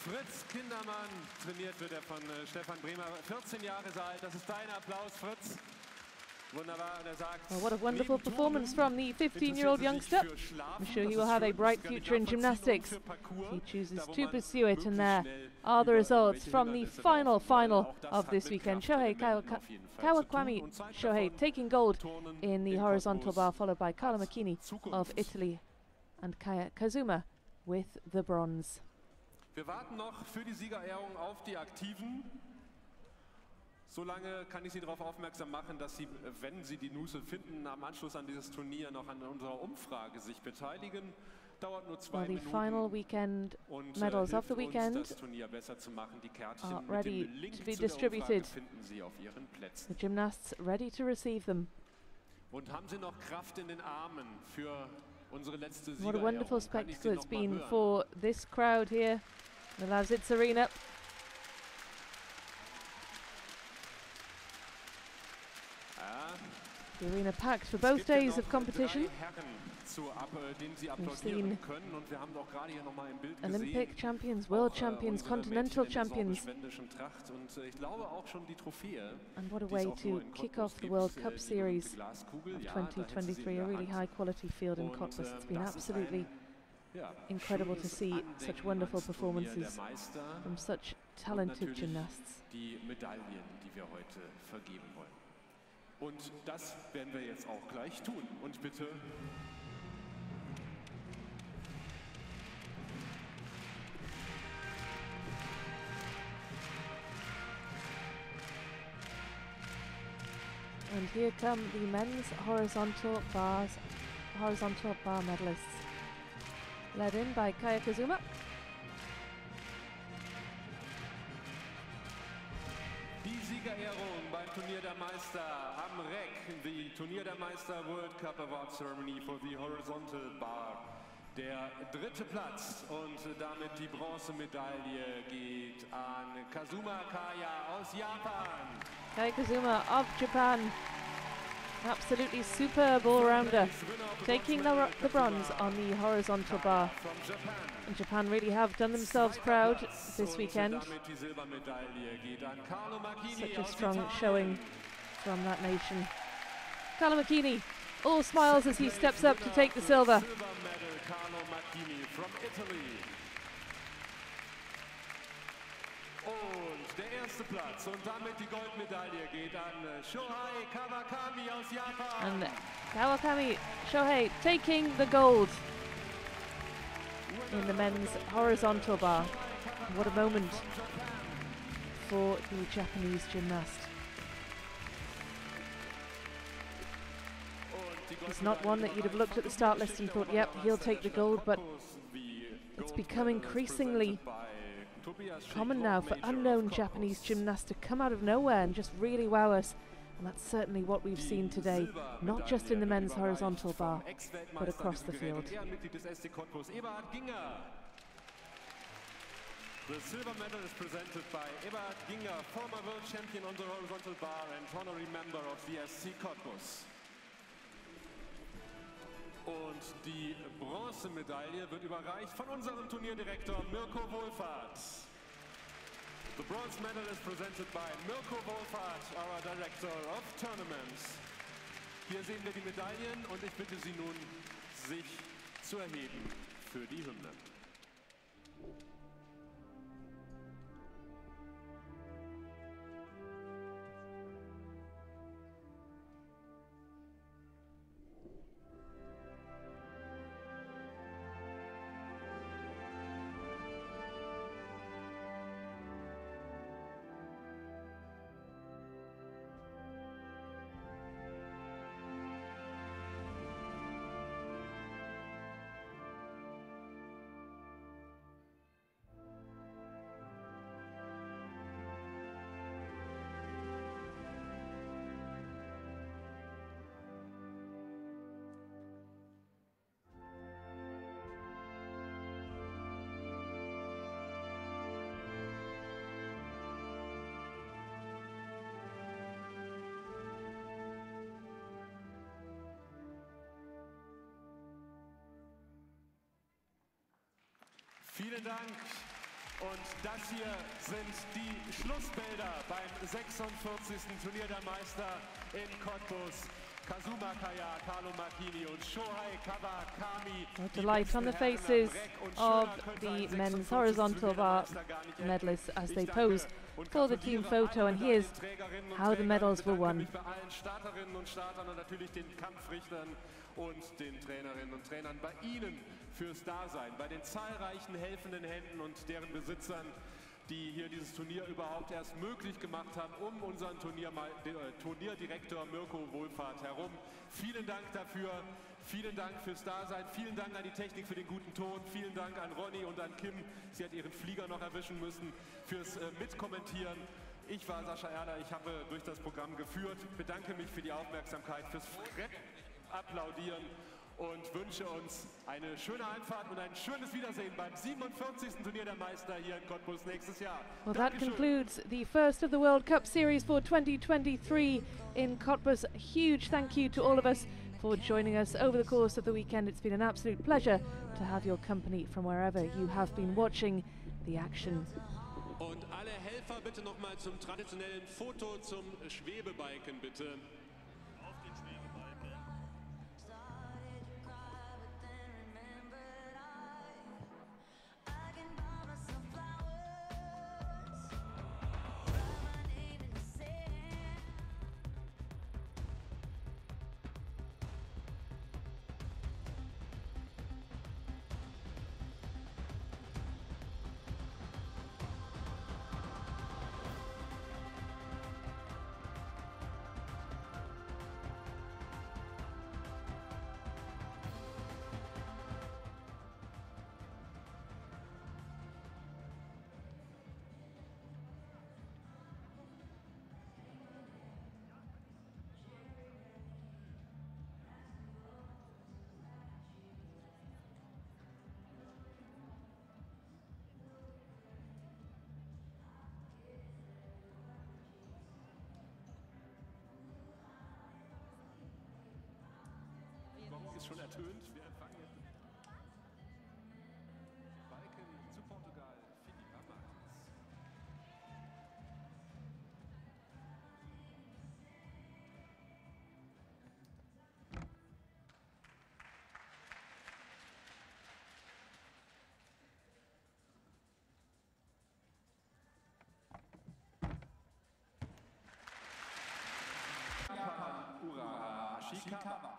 Fritz Kindermann, trainiert wird er von Stefan Bremer, 14 Jahre alt. Das ist dein Applaus, Fritz. Wunderbar, und er sagt, well, what a wonderful performance from the 15-year-old youngster. I'm sure he will have a bright future in gymnastics. He chooses to pursue it, and there are the results from the final of this weekend. Shohei Kawakwami Shohei taking gold in the horizontal bar, followed by Carlo Macchini of Italy and Kaya Kazuma with the bronze. Wir warten noch für die Siegerehrung auf die Aktiven. Solange kann ich Sie darauf aufmerksam machen, dass Sie, wenn Sie die Nuse finden, am Anschluss an dieses Turnier noch an unserer Umfrage sich beteiligen. Dauert nur 2 Minuten. The final weekend medals of the weekend das Turnier besser zu machen. Die Kärtchen are mit ready dem Link to be zu der Umfrage distributed. finden Sie auf Ihren Plätzen. The gymnasts ready to receive them. Und haben Sie noch Kraft in den Armen für unsere letzte What a Siegerehrung? wonderful Kann ich Sie spectacle it's noch mal been hören? for this crowd here in the Lausitz Arena. The arena packed for both days of competition. We've seen Olympic champions, world champions, continental champions. And what a way to kick off the World Cup Series of 2023. A really high quality field in Cottbus. It's been absolutely incredible to see such wonderful performances from such talented gymnasts. Die Medaillen, die wir heute vergeben wollen. Und das werden wir jetzt auch gleich tun. Und bitte. And here come the men's horizontal bar medalists, led in by Kaya Kazuma. Die Siegerehrung beim Turnier der Meister am Reck, the Turnier der Meister World Cup Award Ceremony for the Horizontal Bar. Der dritte Platz und damit die Bronzemedaille geht an Kazuma Kaya aus Japan. Kaya Kazuma of Japan, absolutely superb all-rounder, taking the bronze on the horizontal bar. And Japan really have done themselves proud this weekend. Such a strong showing from that nation. Carlo Macchini, all smiles as he steps up to take the silver. Und der erste Platz und damit die Goldmedaille geht an Shohei Kawakami aus Japan. And Kawakami Shohei taking the gold in the men's horizontal bar. What a moment for the Japanese gymnast. It's not one that you'd have looked at the start list and thought, yep, he'll take the gold, but it's become increasingly common now for unknown Japanese gymnasts to come out of nowhere and just really wow us. And that's certainly what we've seen today, not just in the men's horizontal bar, but across the field. The silver medal is presented by Eberhard Ginger, former world champion on the horizontal bar and honorary member of the SC Cottbus. Und die Bronzemedaille wird überreicht von unserem Turnierdirektor Mirko Wohlfahrt. The bronze medal is presented by Mirko Wohlfahrt, our director of tournaments. Hier sehen wir die Medaillen und ich bitte Sie nun, sich zu erheben für die Hymne. Vielen Dank. Und das hier sind die Schlussbilder beim 46. Turnier der Meister in Cottbus. Kazuma Kaya, Carlo Marchini und Shohei Kawakami. Delight on the faces of the men's horizontal bar medalists as they pose for the team photo, and here's how the medals were won. Bei allen Starterinnen und Startern und natürlich den Kampfrichtern und den Trainerinnen und Trainern, bei Ihnen fürs Dasein, bei den zahlreichen helfenden Händen und deren Besitzern, die hier dieses Turnier überhaupt erst möglich gemacht haben, um unseren Turnierdirektor Mirko Wohlfahrt herum. Vielen Dank dafür, vielen Dank fürs Dasein, vielen Dank an die Technik für den guten Ton, vielen Dank an Ronny und an Kim, sie hat ihren Flieger noch erwischen müssen, fürs Mitkommentieren. Ich war Sascha Erler, ich habe durch das Programm geführt, bedanke mich für die Aufmerksamkeit, fürs Applaudieren und wünsche uns eine schöne Heimfahrt und ein schönes Wiedersehen beim 47. Turnier der Meister hier in Cottbus nächstes Jahr. Well, that concludes the first of the World Cup Series for 2023 in Cottbus. A huge thank you to all of us for joining us over the course of the weekend. It's been an absolute pleasure to have your company from wherever you have been watching the action. Und alle Helfer bitte nochmal zum traditionellen Foto zum Schwebebalken, bitte. Ist schon ertönt. Wir empfangen jetzt Balken zu Portugal, Filipa Martins. Ura Ashikawa.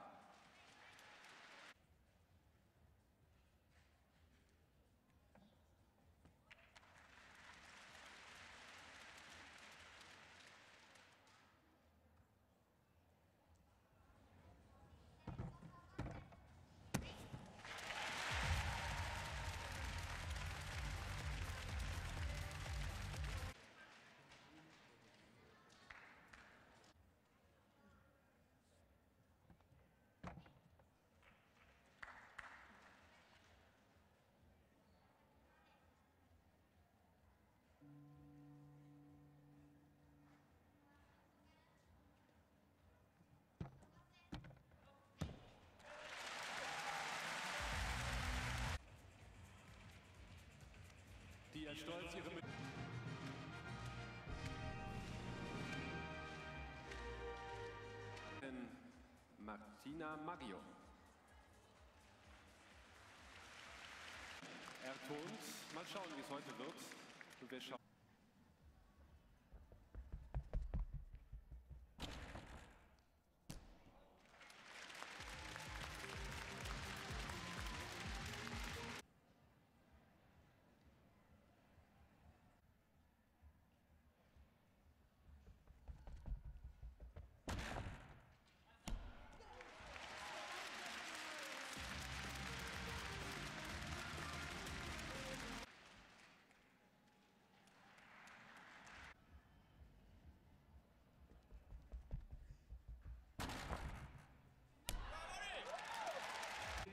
stolz ihre Martina Maggio. Ertont. Mal schauen, wie es heute wird. Und wir schauen.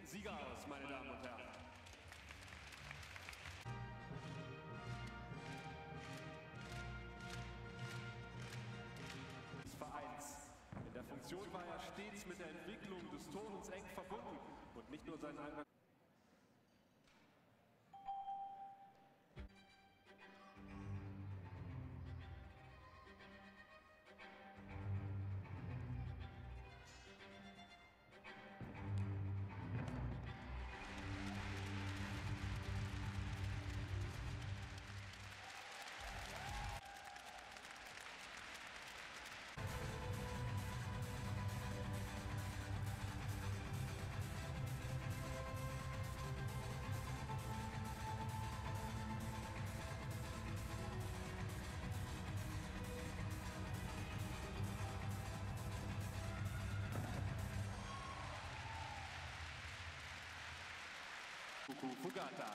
Sieger aus, meine Damen und Herren. Des Vereins. In der Funktion war er stets mit der Entwicklung des Turnens eng verbunden und nicht nur sein Engagement. Fugata.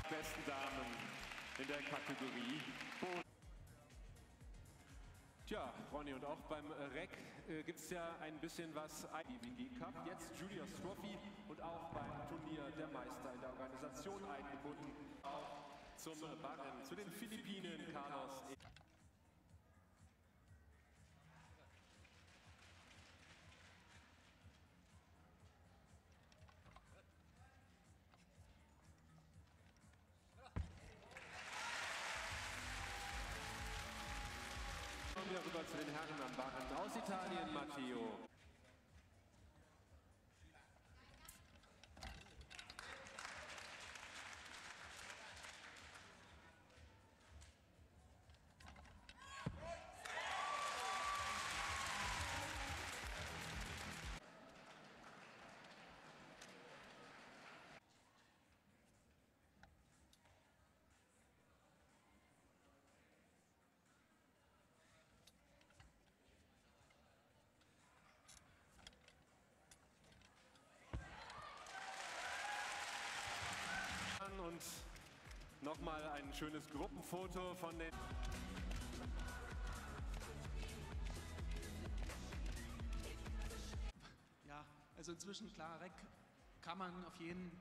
Besten Damen in der Kategorie. Tja, Ronny, und auch beim REC gibt es ja ein bisschen was. IWG Cup, jetzt Julius Trophy und auch beim Turnier der Meister in der Organisation eingebunden. Auch zum Barren, zu den Philippinen, Carlos. Kommen wir rüber zu den Herren am Barren aus Italien, Matteo. Und nochmal ein schönes Gruppenfoto von den... Ja, also inzwischen, klar, REC kann man auf jeden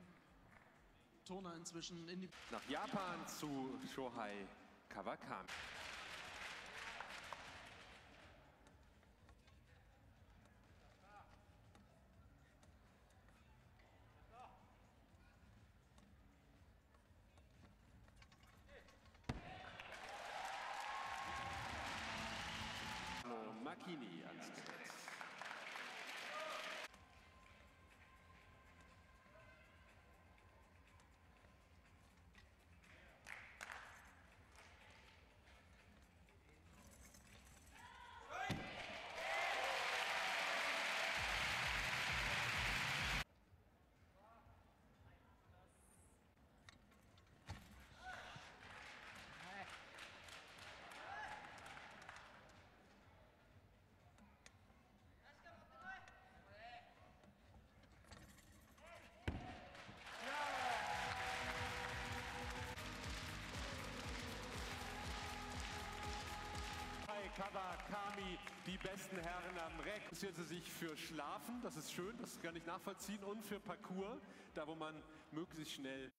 Turner inzwischen in die... Nach Japan zu Shohei Kawakami. Makini ans Gesetz. Kawakami, die besten Herren am Reck. Interessieren Sie sich für Schlafen, das ist schön, das kann ich nachvollziehen, und für Parcours, da wo man möglichst schnell